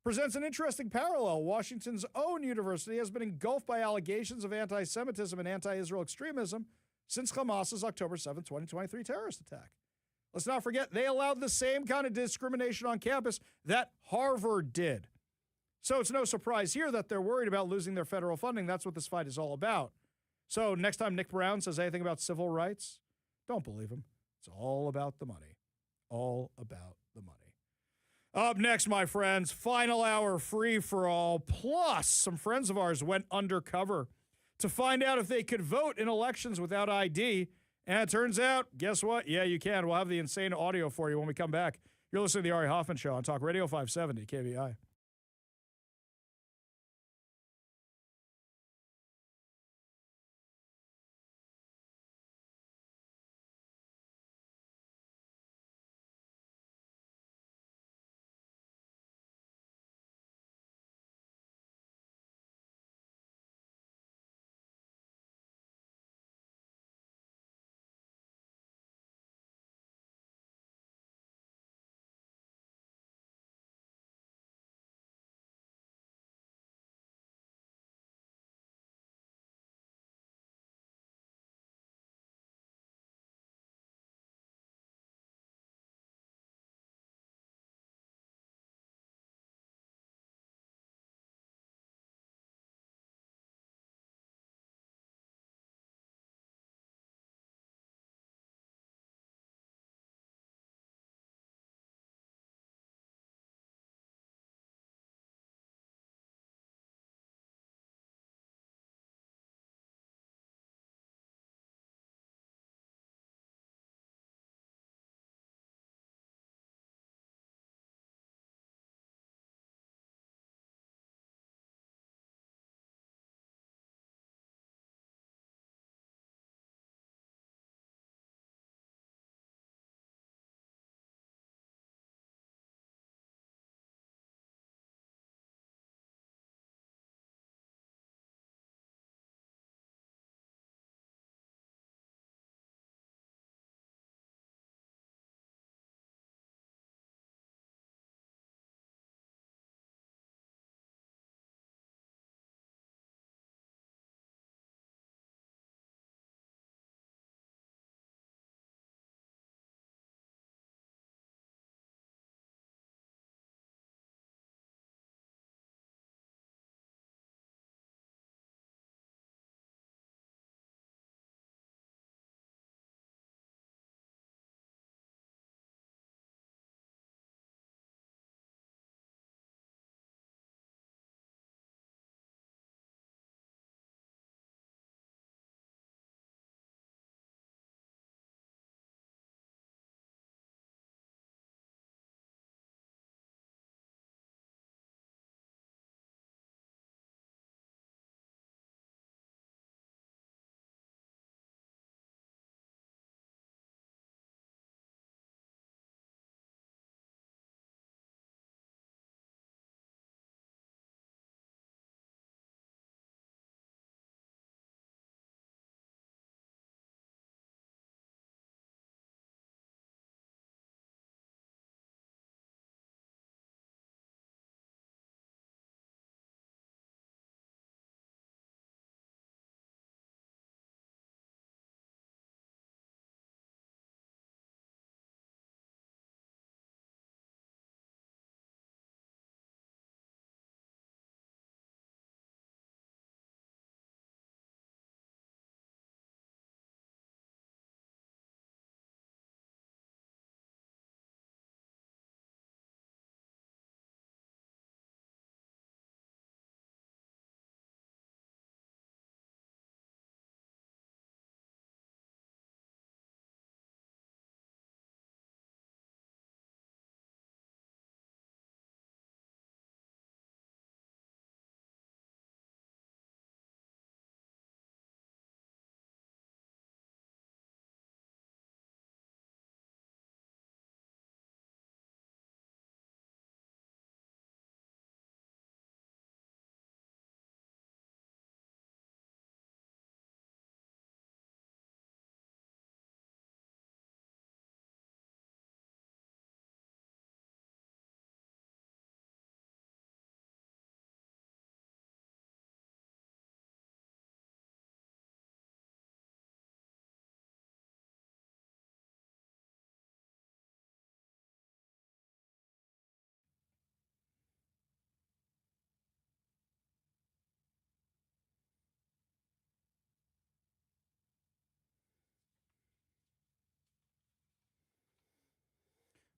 presents an interesting parallel. Washington's own university has been engulfed by allegations of anti-Semitism and anti-Israel extremism since Hamas's October 7, 2023 terrorist attack. Let's not forget, they allowed the same kind of discrimination on campus that Harvard did. So it's no surprise here that they're worried about losing their federal funding. That's what this fight is all about. So next time Nick Brown says anything about civil rights, don't believe him. It's all about the money. All about the money. Up next, my friends, final hour free for all. Plus, some friends of ours went undercover to find out if they could vote in elections without ID. And it turns out, guess what? Yeah, you can. We'll have the insane audio for you when we come back. You're listening to the Ari Hoffman Show on Talk Radio 570 KVI.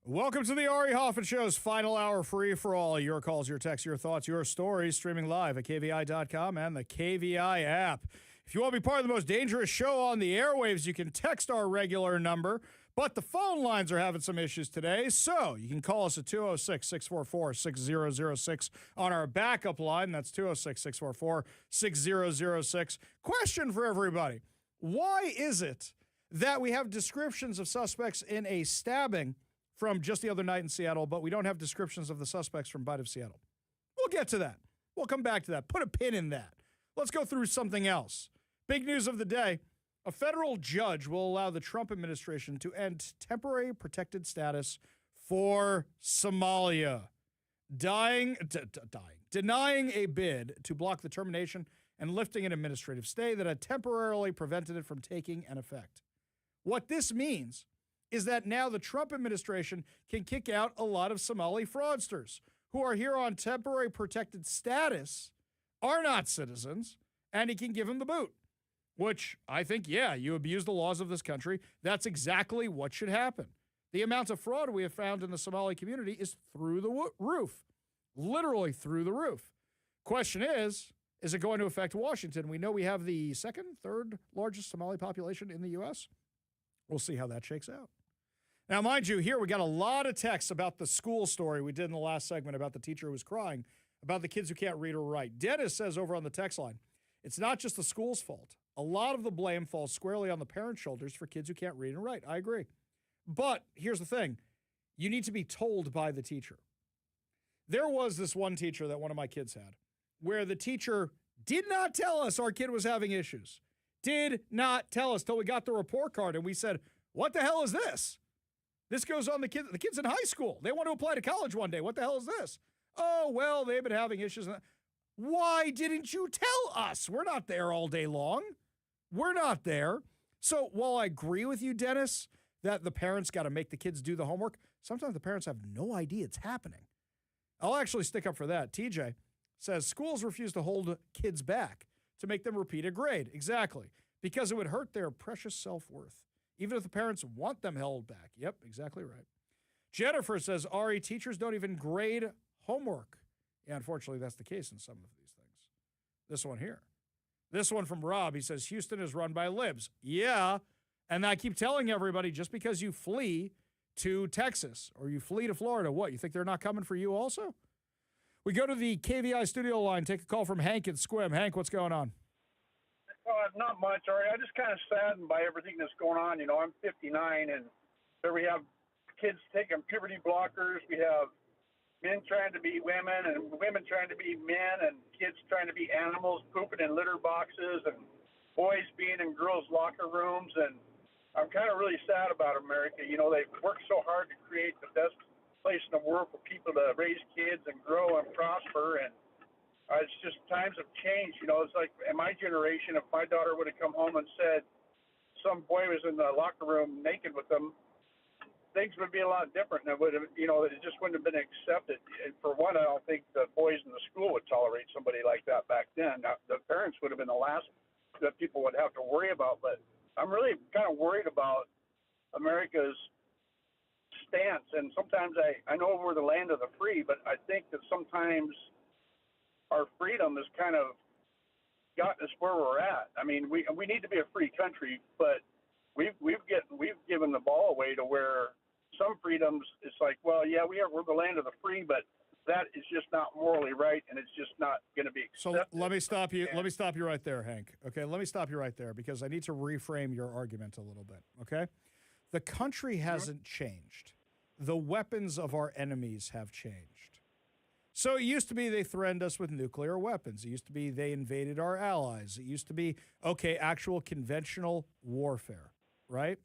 Welcome to the Ari Hoffman Show's final hour free for all. Your calls, your texts, your thoughts, your stories, streaming live at KVI.com and the KVI app. If you want to be part of the most dangerous show on the airwaves, you can text our regular number, but the phone lines are having some issues today, so you can call us at 206-644-6006 on our backup line. That's 206-644-6006. Question for everybody. Why is it that we have descriptions of suspects in a stabbing from just the other night in Seattle, but we don't have descriptions of the suspects from Bite of Seattle? We'll get to that. We'll come back to that. Put a pin in that. Let's go through something else. Big news of the day. A federal judge will allow the Trump administration to end temporary protected status for Somalia, denying a bid to block the termination and lifting an administrative stay that had temporarily prevented it from taking an effect. What this means is that now the Trump administration can kick out a lot of Somali fraudsters who are here on temporary protected status, are not citizens, and he can give them the boot. Which I think, yeah, you abuse the laws of this country. That's exactly what should happen. The amount of fraud we have found in the Somali community is through the roof, literally through the roof. Question is it going to affect Washington? We know we have the third largest Somali population in the U.S. We'll see how that shakes out. Now, mind you, here we got a lot of texts about the school story we did in the last segment about the teacher who was crying, about the kids who can't read or write. Dennis says over on the text line, it's not just the school's fault. A lot of the blame falls squarely on the parents' shoulders for kids who can't read and write. I agree. But here's the thing. You need to be told by the teacher. There was this one teacher that one of my kids had where the teacher did not tell us our kid was having issues. Did not tell us till we got the report card and we said, what the hell is this? This goes on the kids in high school. They want to apply to college one day. What the hell is this? Oh, well, they've been having issues. Why didn't you tell us? We're not there all day long. We're not there. So while I agree with you, Dennis, that the parents got to make the kids do the homework, sometimes the parents have no idea it's happening. I'll actually stick up for that. TJ says schools refuse to hold kids back to make them repeat a grade. Exactly. Because it would hurt their precious self-worth. Even if the parents want them held back. Yep, exactly right. Jennifer says, Ari, teachers don't even grade homework. Yeah, unfortunately, that's the case in some of these things. This one here. This one from Rob. He says, Houston is run by libs. Yeah, and I keep telling everybody, just because you flee to Texas or you flee to Florida, what, you think they're not coming for you also? We go to the KVI studio line, take a call from Hank in Squim. Hank, what's going on? Not much, Ari. I'm just kind of saddened by everything that's going on. You know, I'm 59, and there we have kids taking puberty blockers. We have men trying to be women and women trying to be men and kids trying to be animals, pooping in litter boxes, and boys being in girls' locker rooms. And I'm kind of really sad about America. You know, they've worked so hard to create the best place in the world for people to raise kids and grow and prosper. And it's just times have changed. You know, it's like in my generation, if my daughter would have come home and said some boy was in the locker room naked with them, things would be a lot different. And it would have, you know, it just wouldn't have been accepted. And for one, I don't think the boys in the school would tolerate somebody like that back then. Now, the parents would have been the last that people would have to worry about. But I'm really kind of worried about America's stance. And sometimes I know we're the land of the free, but I think that sometimes our freedom has kind of gotten us where we're at. I mean, we need to be a free country, but we've given the ball away to where some freedoms, it's like, well, yeah, we're the land of the free, but that is just not morally right, and it's just not going to be accepted. So let me stop you. Let me stop you right there, Hank. Okay, let me stop you right there because I need to reframe your argument a little bit. Okay, the country hasn't changed. The weapons of our enemies have changed. So it used to be they threatened us with nuclear weapons. It used to be they invaded our allies. It used to be, okay, actual conventional warfare, right?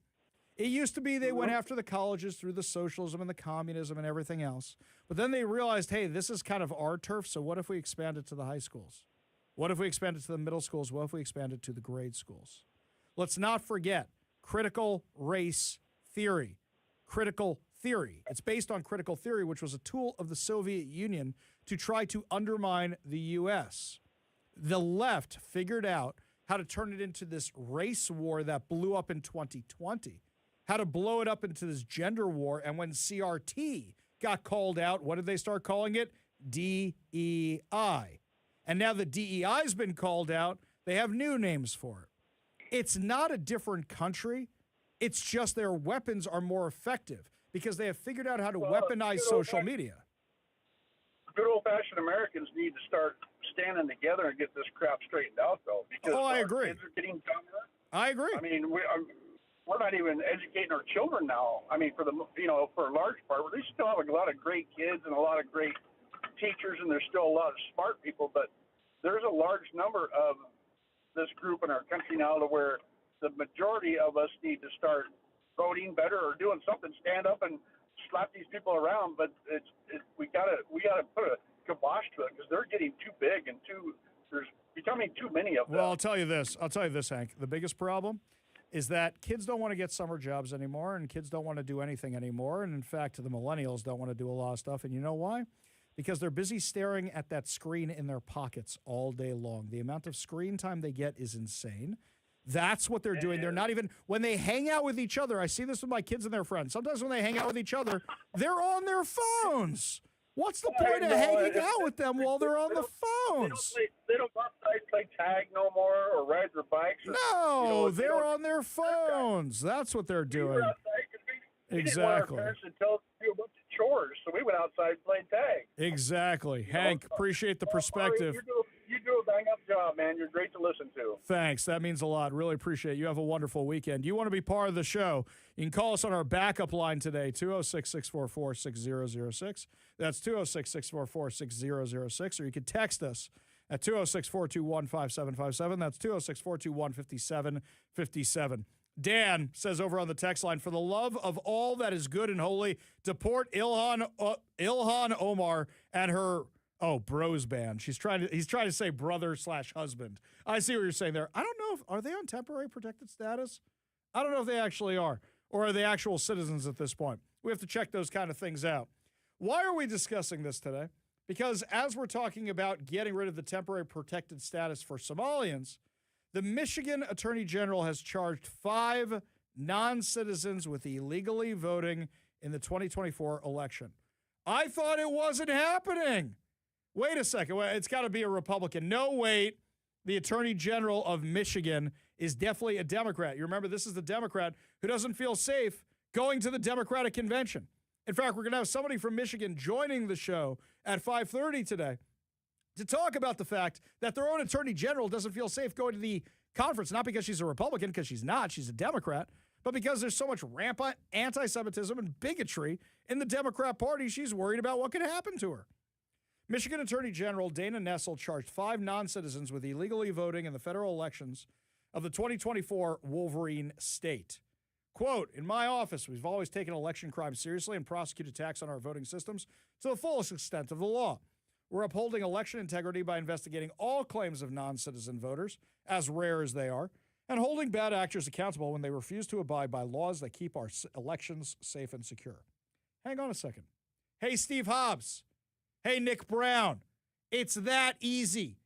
It used to be they went after the colleges through the socialism and the communism and everything else. But then they realized, hey, this is kind of our turf, so what if we expand it to the high schools? What if we expand it to the middle schools? What if we expand it to the grade schools? Let's not forget critical race theory. Critical theory. It's based on critical theory, which was a tool of the Soviet Union to try to undermine the U.S. The left figured out how to turn it into this race war that blew up in 2020. how to blow it up into this gender war. And when CRT got called out, what did they start calling it? DEI. And now that DEI's been called out, they have new names for it. It's not a different country. It's just their weapons are more effective because they have figured out how to weaponize social media. Good old-fashioned Americans need to start standing together and get this crap straighted out, though. Because I agree. Kids are getting dumber. I agree. I mean, we're not even educating our children now. I mean, for a large part, we still have a lot of great kids and a lot of great teachers, and there's still a lot of smart people, but there's a large number of this group in our country now to where the majority of us need to start voting better or doing something, stand up and slap these people around. But we gotta put a kibosh to it because they're getting too big and there's becoming too many of them. Well, I'll tell you this, Hank. The biggest problem is that kids don't want to get summer jobs anymore, and kids don't want to do anything anymore. And in fact, the millennials don't want to do a lot of stuff. And you know why? Because they're busy staring at that screen in their pockets all day long. The amount of screen time they get is insane. That's what they're doing. They're not even, when they hang out with each other, I see this with my kids and their friends. Sometimes when they hang out with each other, they're on their phones. What's the point of hanging out with them while they're on the phones? They don't go outside and play tag no more or ride their bikes. No, they're on their phones. That's what they're doing. We Exactly. didn't want our parents to tell us to do a bunch of chores, so we went outside and played tag. Exactly. Hank, appreciate the perspective. You do a bang-up job, man. You're great to listen to. Thanks. That means a lot. Really appreciate it. You have a wonderful weekend. You want to be part of the show, you can call us on our backup line today, 206-644-6006. That's 206-644-6006. Or you can text us at 206-421-5757. That's 206-421-5757. Dan says over on the text line, for the love of all that is good and holy, deport Ilhan Omar and her bros band. He's trying to say brother/husband. I see what you're saying there. I don't know are they on temporary protected status? I don't know if they actually are, or are they actual citizens at this point? We have to check those kind of things out. Why are we discussing this today? Because as we're talking about getting rid of the temporary protected status for Somalians, the Michigan Attorney General has charged 5 non-citizens with illegally voting in the 2024 election. I thought it wasn't happening. Wait a second. Well, it's got to be a Republican. No, wait. The Attorney General of Michigan is definitely a Democrat. You remember, this is the Democrat who doesn't feel safe going to the Democratic convention. In fact, we're going to have somebody from Michigan joining the show at 5:30 today to talk about the fact that their own Attorney General doesn't feel safe going to the conference, not because she's a Republican, because she's not, she's a Democrat, but because there's so much rampant anti-Semitism and bigotry in the Democrat Party, she's worried about what could happen to her. Michigan Attorney General Dana Nessel charged 5 non-citizens with illegally voting in the federal elections of the 2024 Wolverine state. Quote, in my office, we've always taken election crimes seriously and prosecute attacks on our voting systems to the fullest extent of the law. We're upholding election integrity by investigating all claims of non-citizen voters, as rare as they are, and holding bad actors accountable when they refuse to abide by laws that keep our elections safe and secure. Hang on a second. Hey, Steve Hobbs. Hey, Nick Brown. It's that easy.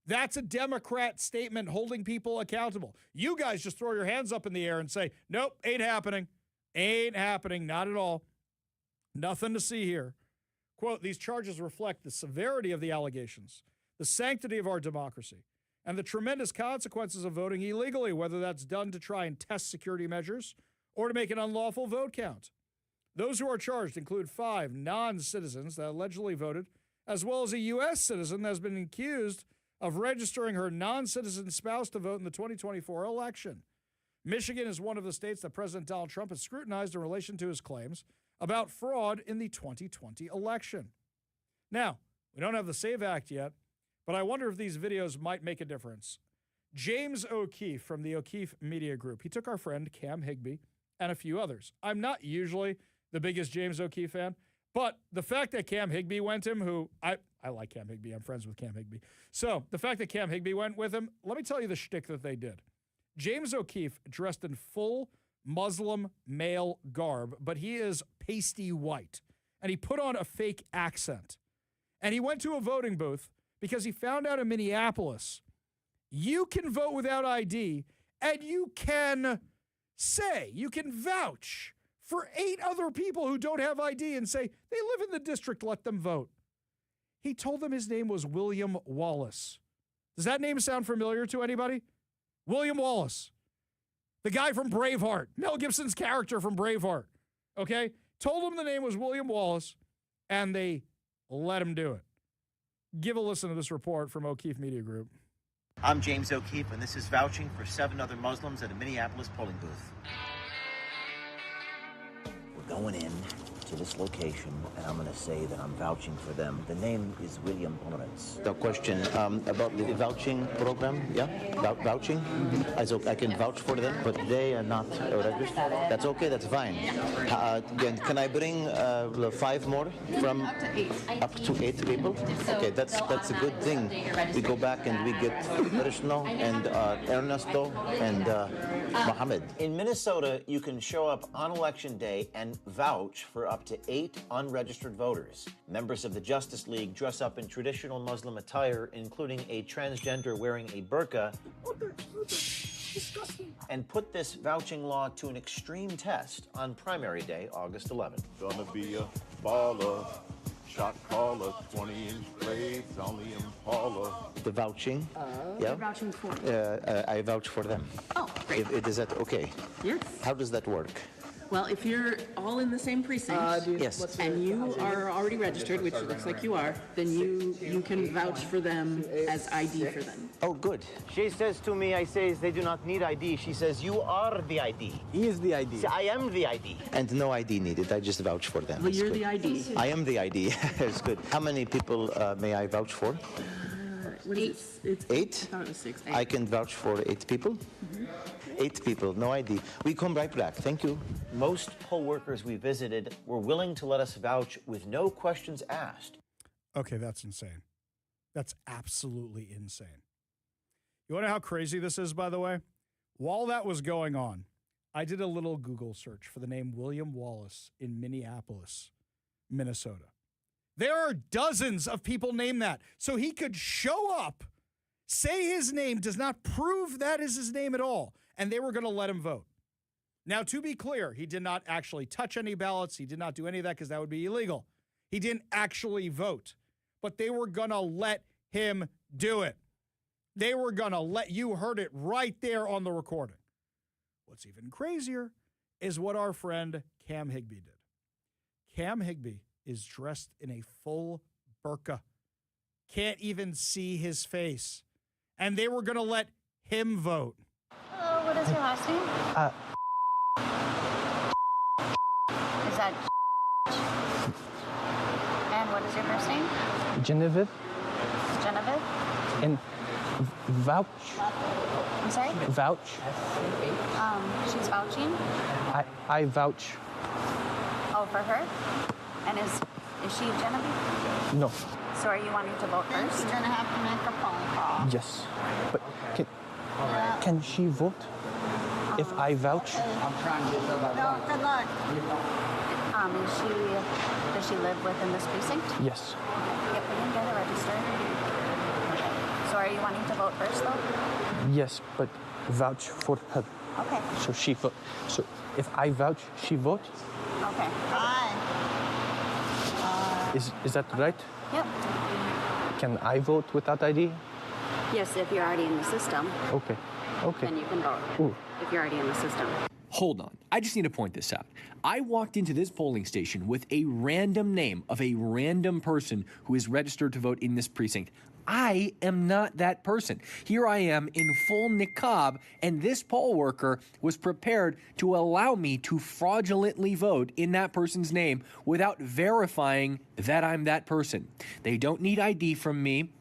That's a Democrat statement holding people accountable. You guys just throw your hands up in the air and say, nope, ain't happening. Ain't happening. Not at all. Nothing to see here. Quote, these charges reflect the severity of the allegations, the sanctity of our democracy, and the tremendous consequences of voting illegally, whether that's done to try and test security measures or to make an unlawful vote count. Those who are charged include 5 non-citizens that allegedly voted, as well as a U.S. citizen that has been accused of registering her non-citizen spouse to vote in the 2024 election. Michigan is one of the states that President Donald Trump has scrutinized in relation to his claims about fraud in the 2020 election. Now, we don't have the SAVE Act yet, but I wonder if these videos might make a difference. James O'Keefe from the O'Keefe Media Group, he took our friend Cam Higbee and a few others. I'm not usually the biggest James O'Keefe fan, but the fact that Cam Higbee went him, who I like Cam Higbee, I'm friends with Cam Higbee. So the fact that Cam Higbee went with him, let me tell you the shtick that they did. James O'Keefe dressed in full Muslim male garb, but he is pasty white. And he put on a fake accent. And he went to a voting booth because he found out in Minneapolis, you can vote without ID, and you can say you can vouch for 8 other people who don't have ID and say they live in the district, let them vote. He told them his name was William Wallace. Does that name sound familiar to anybody? William Wallace. The guy from Braveheart. Mel Gibson's character from Braveheart. Okay? Told them the name was William Wallace, and they let him do it. Give a listen to this report from O'Keefe Media Group. I'm James O'Keefe, and this is vouching for 7 other Muslims at a Minneapolis polling booth. We're going in to this location, and I'm going to say that I'm vouching for them. The name is William Lawrence. The question about the vouching program, yeah? Vouching? I can vouch for them, but they are not registered. That's okay, that's fine. Can I bring 5 more from up to 8 people? Okay, that's a good thing. We go back and we get Krishna and Ernesto and Mohammed. In Minnesota, you can show up on election day and vouch for up to 8 unregistered voters. Members of the Justice League dress up in traditional Muslim attire, including a transgender wearing a burqa, and put this vouching law to an extreme test on primary day, August 11th. Gonna be a baller, shot caller, 20-inch blades on the Impala. The vouching, yeah? You're vouching for? I vouch for them. Oh, great. Is that okay? Yes. How does that work? Well, if you're all in the same precinct, Yes. and you are already registered, which it looks like you are, then you can vouch for them as ID for them. Oh, good. She says to me, I says they do not need ID. She says, you are the ID. He is the ID. See, I am the ID. And no ID needed. I just vouch for them. Well, It's you're good. the ID. I am the ID. It's good. How many people may I vouch for? What is it? 8? I thought it was 6. I can vouch for 8 people? Mhm. 8 people, no ID. We come right back. Thank you. Most poll workers we visited were willing to let us vouch with no questions asked. Okay, that's insane. That's absolutely insane. You want to know how crazy this is, by the way? While that was going on, I did a little Google search for the name William Wallace in Minneapolis, Minnesota. There are dozens of people named that. So he could show up, say his name, does not prove that is his name at all, and they were going to let him vote. Now, to be clear, he did not actually touch any ballots. He did not do any of that because that would be illegal. He didn't actually vote, but they were going to let him do it. They were going to let you heard it right there on the recording. What's even crazier is what our friend Cam Higbee did. Cam Higbee is dressed in a full burqa. Can't even see his face. And they were going to let him vote. Hello, what is your last name? Is that and what is your first name? Genevieve Genevieve? and vouch. I'm sorry? Vouch. She's vouching? I vouch. Oh, for her? And is she Genevieve? No. So are you wanting to vote first? You're gonna have to make a phone call. Yes. But can she vote if I vouch? No, good luck. Does she live within this precinct? Yes. Yep, we can get her registered. Okay. So are you wanting to vote first, though? Yes, but vouch for her. Okay. So she vote. So if I vouch, she vote. Okay. Hi. Is that right? Yep. Can I vote without ID? Yes, if you're already in the system, Okay. Okay. then you can vote. Ooh. If you're already in the system. Hold on. I just need to point this out. I walked into this polling station with a random name of a random person who is registered to vote in this precinct. I am not that person. Here I am in full niqab, and this poll worker was prepared to allow me to fraudulently vote in that person's name without verifying that I'm that person. They don't need ID from me.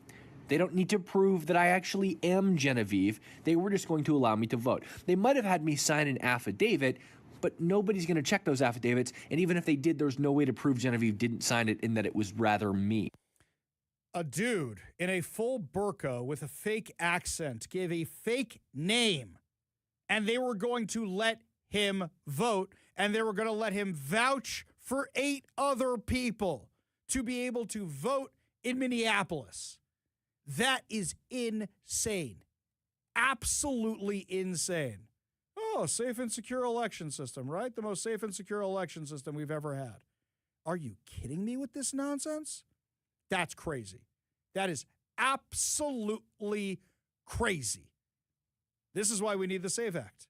They don't need to prove that I actually am Genevieve. They were just going to allow me to vote. They might have had me sign an affidavit, but nobody's going to check those affidavits, and even if they did, there's no way to prove Genevieve didn't sign it and that it was rather me. A dude in a full burqa with a fake accent gave a fake name, and they were going to let him vote, and they were going to let him vouch for 8 other people to be able to vote in Minneapolis. That is insane. Absolutely insane. Oh, safe and secure election system, right? The most safe and secure election system we've ever had. Are you kidding me with this nonsense? That's crazy. That is absolutely crazy. This is why we need the SAVE Act.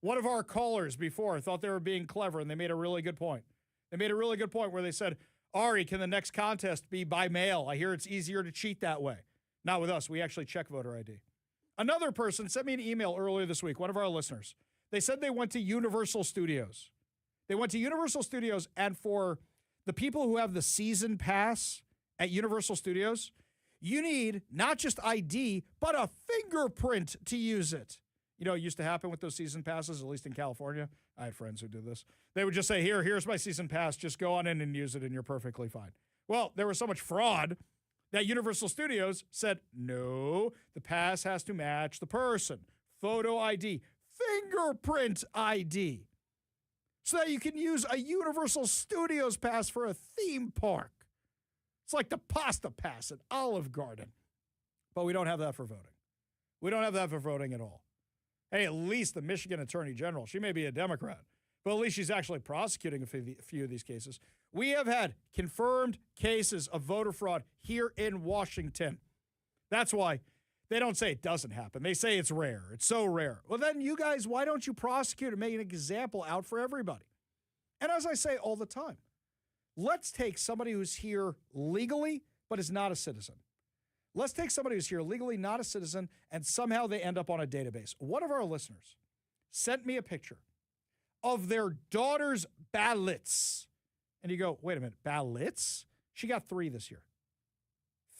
One of our callers before thought they were being clever, and they made a really good point. They made a really good point where they said, Ari, can the next contest be by mail? I hear it's easier to cheat that way. Not with us. We actually check voter ID. Another person sent me an email earlier this week, one of our listeners. They said they went to Universal Studios. They went to Universal Studios, and for the people who have the season pass at Universal Studios, you need not just ID, but a fingerprint to use it. You know, it used to happen with those season passes, at least in California. I had friends who did this. They would just say, here's my season pass. Just go on in and use it, and you're perfectly fine. Well, there was so much fraud that Universal Studios said, no, the pass has to match the person. Photo ID, fingerprint ID. So that you can use a Universal Studios pass for a theme park. It's like the pasta pass at Olive Garden. But we don't have that for voting. We don't have that for voting at all. Hey, at least the Michigan Attorney General, she may be a Democrat, but at least she's actually prosecuting a few of these cases. We have had confirmed cases of voter fraud here in Washington. That's why they don't say it doesn't happen. They say it's rare. It's so rare. Well, then you guys, why don't you prosecute and make an example out for everybody? And as I say all the time, let's take somebody who's here legally but is not a citizen. Let's take somebody who's here legally, not a citizen, and somehow they end up on a database. One of our listeners sent me a picture of their daughter's ballots. And you go, wait a minute, ballots? She got 3 this year.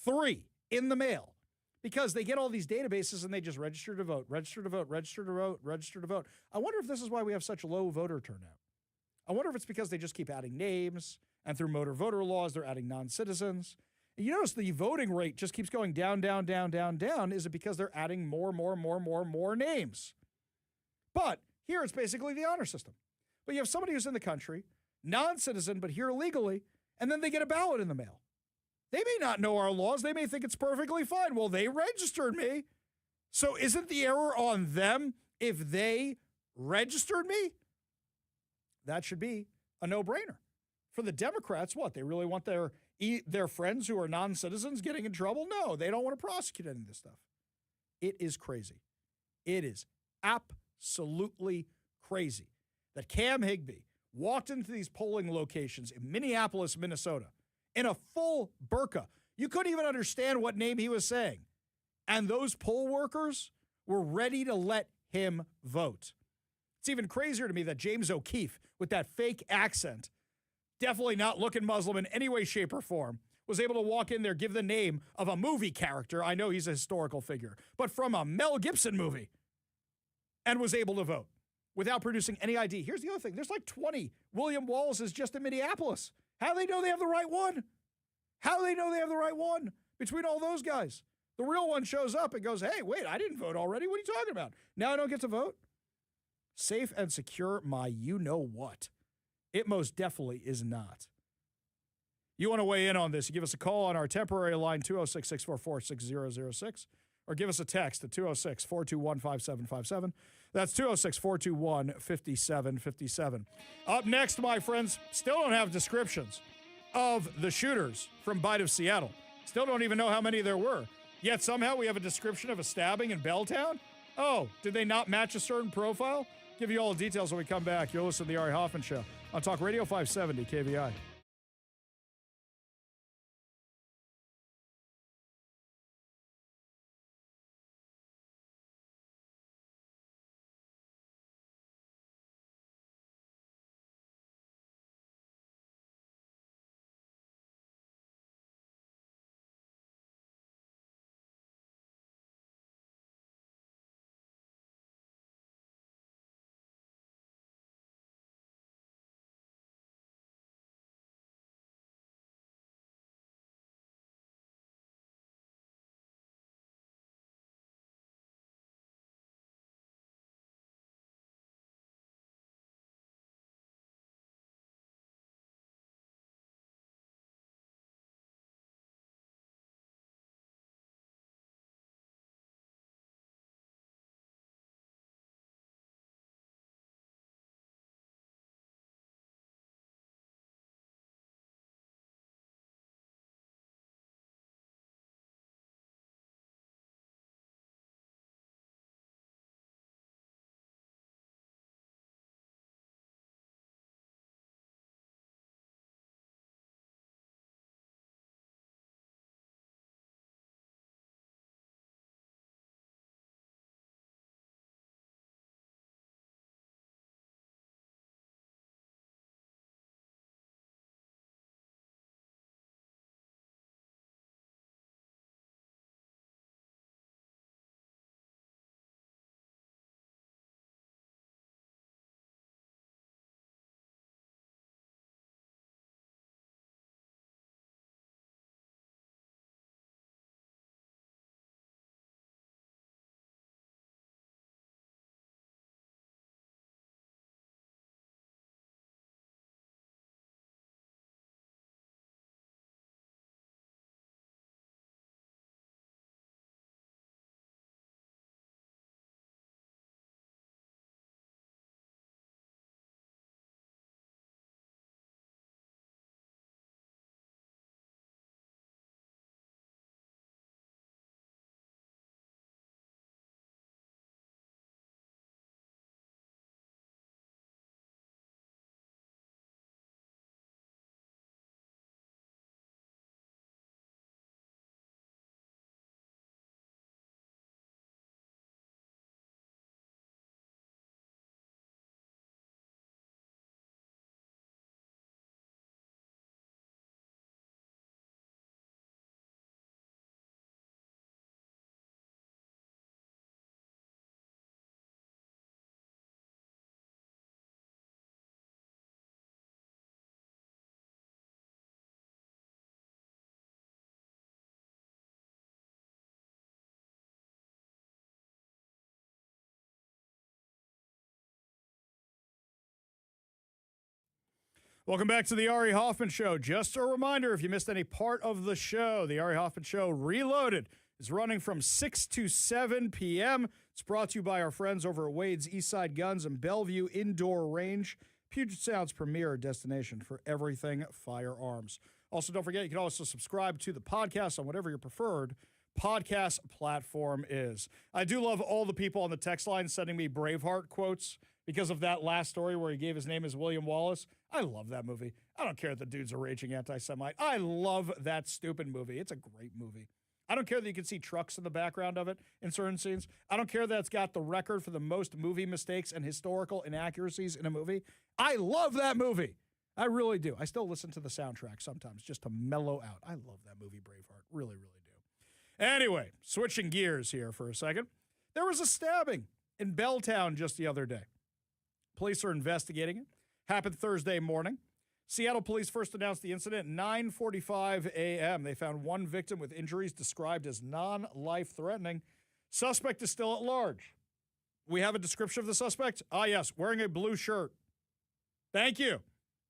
3 in the mail. Because they get all these databases and they just register to vote, register to vote, register to vote, register to vote. I wonder if this is why we have such low voter turnout. I wonder if it's because they just keep adding names, and through motor voter laws, they're adding non-citizens. And you notice the voting rate just keeps going down, down, down, down, down. Is it because they're adding more names? But here it's basically the honor system. But you have somebody who's in the country, non-citizen, but here illegally, and then they get a ballot in the mail. They may not know our laws. They may think it's perfectly fine. Well, they registered me. So isn't the error on them if they registered me? That should be a no-brainer. For the Democrats, what? They really want their friends who are non-citizens getting in trouble? No, they don't want to prosecute any of this stuff. It is crazy. It is absolutely crazy that Cam Higbee walked into these polling locations in Minneapolis, Minnesota, in a full burqa. You couldn't even understand what name he was saying. And those poll workers were ready to let him vote. It's even crazier to me that James O'Keefe, with that fake accent, definitely not looking Muslim in any way, shape, or form, was able to walk in there, give the name of a movie character. I know he's a historical figure, but from a Mel Gibson movie, and was able to vote without producing any ID. Here's the other thing. There's like 20 William Wallaces just in Minneapolis. How do they know they have the right one? How do they know they have the right one between all those guys? The real one shows up and goes, hey, wait, I didn't vote already. What are you talking about? Now I don't get to vote? Safe and secure, my you-know-what. It most definitely is not. You want to weigh in on this, you give us a call on our temporary line, 206-644-6006, or give us a text at 206-421-5757. That's 206-421-5757. Up next, my friends, still don't have descriptions of the shooters from Bite of Seattle. Still don't even know how many there were. Yet somehow we have a description of a stabbing in Belltown? Oh, did they not match a certain profile? Give you all the details when we come back. You'll listen to The Ari Hoffman Show on Talk Radio 570 KVI. Welcome back to the Ari Hoffman Show. Just a reminder, if you missed any part of the show, the Ari Hoffman Show Reloaded is running from 6 to 7 p.m. It's brought to you by our friends over at Wade's Eastside Guns and Bellevue Indoor Range, Puget Sound's premier destination for everything firearms. Also, don't forget, you can also subscribe to the podcast on whatever your preferred podcast platform is. I do love all the people on the text line sending me Braveheart quotes because of that last story where he gave his name as William Wallace. I love that movie. I don't care that the dude's a raging anti-Semite. I love that stupid movie. It's a great movie. I don't care that you can see trucks in the background of it in certain scenes. I don't care that it's got the record for the most movie mistakes and historical inaccuracies in a movie. I love that movie. I really do. I still listen to the soundtrack sometimes just to mellow out. I love that movie, Braveheart. Really, really do. Anyway, switching gears here for a second. There was a stabbing in Belltown just the other day. Police are investigating it. Happened Thursday morning. Seattle police first announced the incident at 9:45 a.m. They found one victim with injuries described as non-life-threatening. Suspect is still at large. We have a description of the suspect? Ah, yes, wearing a blue shirt. Thank you.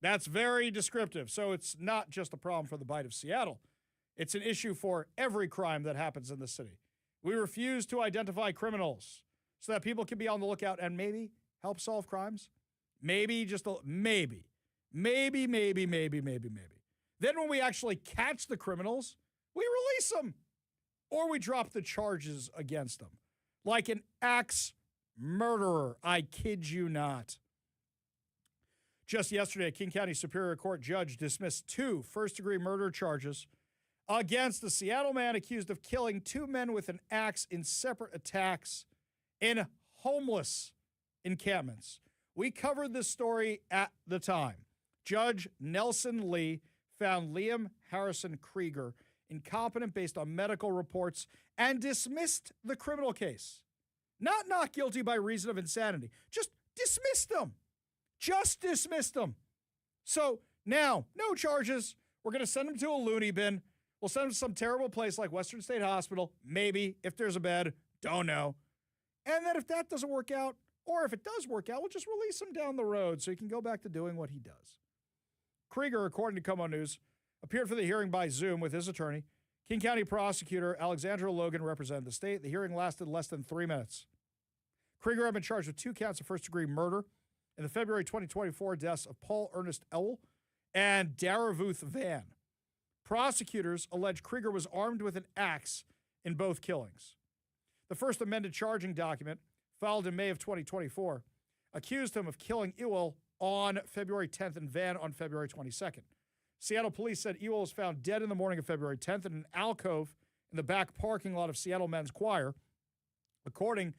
That's very descriptive. So it's not just a problem for the Bite of Seattle. It's an issue for every crime that happens in the city. We refuse to identify criminals so that people can be on the lookout and maybe help solve crimes. Maybe, just a, maybe. Maybe. Then when we actually catch the criminals, we release them. Or we drop the charges against them. Like an axe murderer. I kid you not. Just yesterday, a King County Superior Court judge dismissed 2 first-degree murder charges against the Seattle man accused of killing 2 men with an axe in separate attacks in homeless encampments. We covered this story at the time. Judge Nelson Lee found Liam Harrison Krieger incompetent based on medical reports and dismissed the criminal case. Not guilty by reason of insanity. Just dismissed him. Just dismissed him. So now, no charges. We're going to send him to a loony bin. We'll send him to some terrible place like Western State Hospital. Maybe, if there's a bed. Don't know. And then if that doesn't work out, or if it does work out, we'll just release him down the road so he can go back to doing what he does. Krieger, according to Como News, appeared for the hearing by Zoom with his attorney. King County prosecutor Alexandra Logan represented the state. The hearing lasted less than 3 minutes. Krieger had been charged with 2 counts of first-degree murder in the February 2024 deaths of Paul Ernest Ewell and Daravuth Van. Prosecutors allege Krieger was armed with an axe in both killings. The first amended charging document, filed in May of 2024, accused him of killing Ewell on February 10th and Van on February 22nd. Seattle police said Ewell was found dead in the morning of February 10th in an alcove in the back parking lot of Seattle Men's Choir. According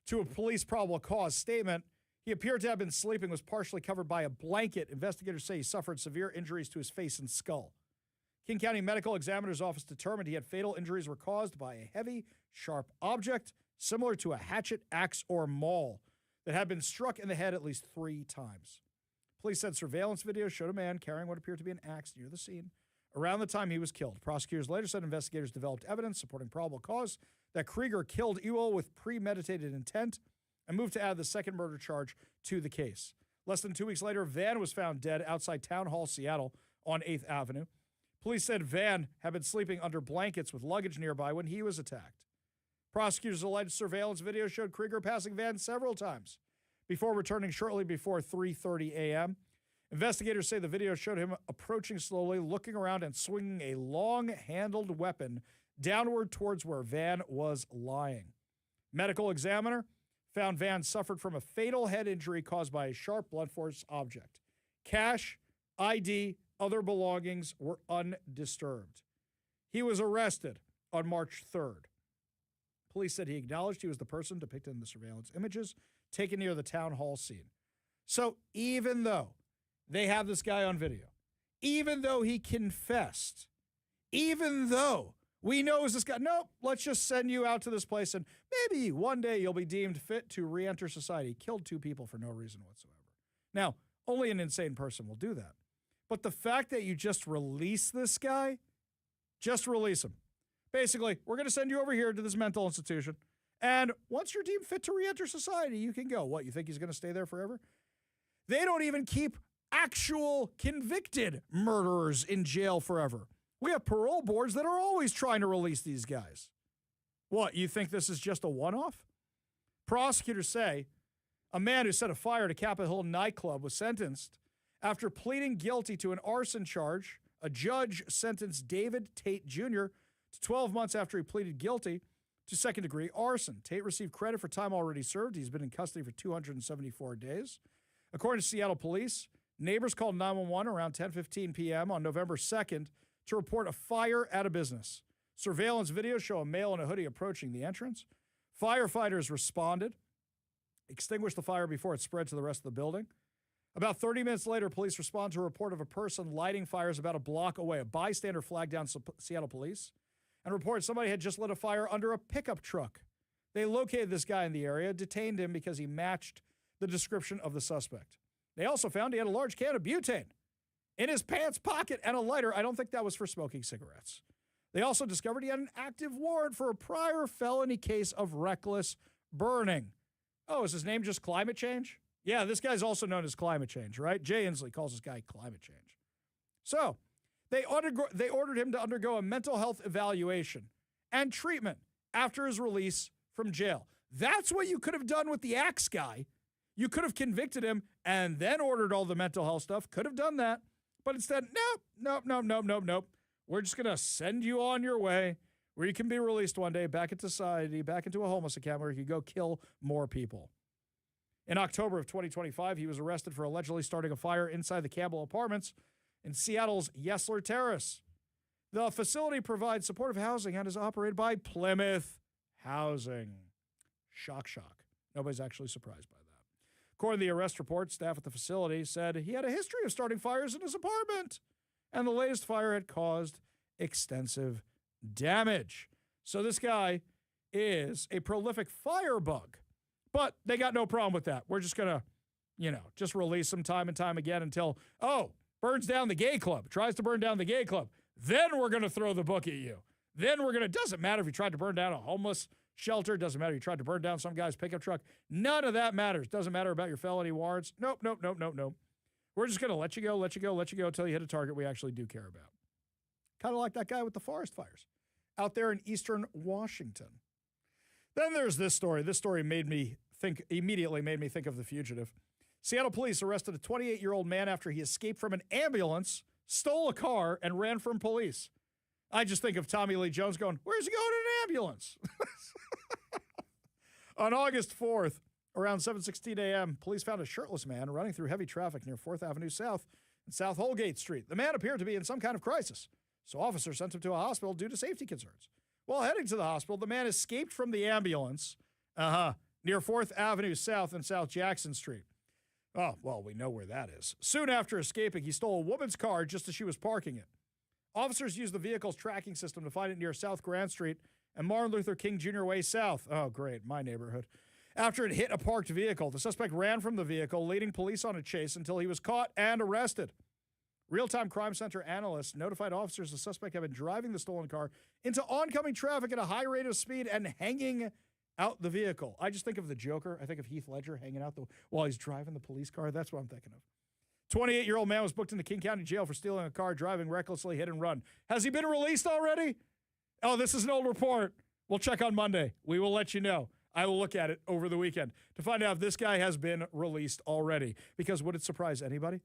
to a police probable cause statement, he appeared to have been sleeping, was partially covered by a blanket. Investigators say he suffered severe injuries to his face and skull. King County Medical Examiner's Office determined he had fatal injuries were caused by a heavy, sharp object similar to a hatchet, axe, or maul that had been struck in the head at least 3 times. Police said surveillance video showed a man carrying what appeared to be an axe near the scene around the time he was killed. Prosecutors later said investigators developed evidence supporting probable cause that Krieger killed Ewell with premeditated intent and moved to add the second murder charge to the case. Less than 2 weeks later, Van was found dead outside Town Hall, Seattle on 8th Avenue. Police said Van had been sleeping under blankets with luggage nearby when he was attacked. Prosecutors alleged surveillance video showed Krieger passing Van several times before returning shortly before 3:30 a.m. Investigators say the video showed him approaching slowly, looking around and swinging a long-handled weapon downward towards where Van was lying. Medical examiner found Van suffered from a fatal head injury caused by a sharp blunt force object. Cash, ID, other belongings were undisturbed. He was arrested on March 3rd. Police said he acknowledged he was the person depicted in the surveillance images taken near the town hall scene. So even though they have this guy on video, even though he confessed, even though we know is this guy, nope, let's just send you out to this place and maybe one day you'll be deemed fit to re-enter society. Killed 2 people for no reason whatsoever. Now, only an insane person will do that. But the fact that you just release this guy, just release him. Basically, we're going to send you over here to this mental institution. And once you're deemed fit to re-enter society, you can go. What, you think he's going to stay there forever? They don't even keep actual convicted murderers in jail forever. We have parole boards that are always trying to release these guys. What, you think this is just a one-off? Prosecutors say a man who set a fire to Capitol Hill nightclub was sentenced after pleading guilty to an arson charge. A judge sentenced David Tate Jr. to 12 months after he pleaded guilty to second-degree arson. Tate received credit for time already served. He's been in custody for 274 days. According to Seattle police, neighbors called 911 around 10:15 p.m. on November 2nd to report a fire at a business. Surveillance videos show a male in a hoodie approaching the entrance. Firefighters responded, extinguished the fire before it spread to the rest of the building. About 30 minutes later, police respond to a report of a person lighting fires about a block away. A bystander flagged down Seattle police and reported somebody had just lit a fire under a pickup truck. They located this guy in the area, detained him because he matched the description of the suspect. They also found he had a large can of butane in his pants pocket and a lighter. I don't think that was for smoking cigarettes. They also discovered he had an active warrant for a prior felony case of reckless burning. Oh, is his name just Climate Change? Yeah, this guy's also known as Climate Change, right? Jay Inslee calls this guy Climate Change. So they ordered him to undergo a mental health evaluation and treatment after his release from jail. That's what you could have done with the axe guy. You could have convicted him and then ordered all the mental health stuff. Could have done that. But instead, nope. We're just going to send you on your way where you can be released one day back into society, back into a homeless account where you can go kill more people. In October of 2025, he was arrested for allegedly starting a fire inside the Campbell Apartments in Seattle's Yesler Terrace. The facility provides supportive housing and is operated by Plymouth Housing. Shock. Nobody's actually surprised by that. According to the arrest report, staff at the facility said he had a history of starting fires in his apartment, and the latest fire had caused extensive damage. So this guy is a prolific firebug. But they got no problem with that. We're just going to, just release him time and time again until, burns down the gay club, tries to burn down the gay club. Then we're going to throw the book at you. Then we're going to, doesn't matter if you tried to burn down a homeless shelter, doesn't matter if you tried to burn down some guy's pickup truck. None of that matters. Doesn't matter about your felony warrants. Nope. We're just going to let you go until you hit a target we actually do care about. Kind of like that guy with the forest fires out there in eastern Washington. Then there's this story. This story immediately made me think of The Fugitive. Seattle police arrested a 28-year-old man after he escaped from an ambulance, stole a car, and ran from police. I just think of Tommy Lee Jones going, where's he going in an ambulance? On August 4th, around 7:16 a.m., police found a shirtless man running through heavy traffic near 4th Avenue South and South Holgate Street. The man appeared to be in some kind of crisis, so officers sent him to a hospital due to safety concerns. While heading to the hospital, the man escaped from the ambulance near 4th Avenue South and South Jackson Street. Oh, well, we know where that is. Soon after escaping, he stole a woman's car just as she was parking it. Officers used the vehicle's tracking system to find it near South Grand Street and Martin Luther King Jr. Way South. Oh, great, my neighborhood. After it hit a parked vehicle, the suspect ran from the vehicle, leading police on a chase until he was caught and arrested. Real-time crime center analysts notified officers the suspect had been driving the stolen car into oncoming traffic at a high rate of speed and hanging out the vehicle. I just think of the Joker. I think of Heath Ledger hanging out while he's driving the police car. That's what I'm thinking of. 28-year-old man was booked into King County Jail for stealing a car, driving recklessly, hit and run. Has he been released already? Oh, this is an old report. We'll check on Monday. We will let you know. I will look at it over the weekend to find out if this guy has been released already. Because would it surprise anybody?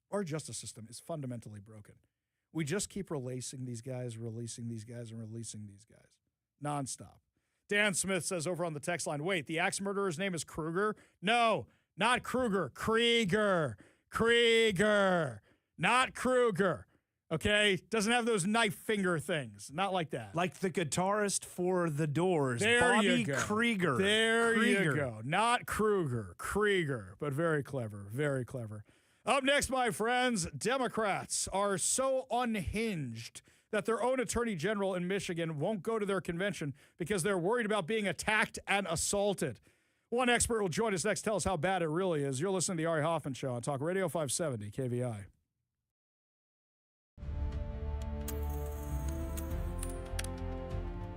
Our justice system is fundamentally broken. We just keep releasing these guys, and releasing these guys nonstop. Dan Smith says over on the text line, wait, the axe murderer's name is Kruger? No, not Kruger. Krieger. Not Kruger. Okay? Doesn't have those knife finger things. Not like that. Like the guitarist for The Doors, there Bobby you go. Krieger. There you go. Not Kruger. Krieger. But very clever. Very clever. Up next, my friends, Democrats are so unhinged that their own attorney general in Michigan won't go to their convention because they're worried about being attacked and assaulted. One expert will join us next, tell us how bad it really is. You're listening to the Ari Hoffman Show on Talk Radio 570 KVI.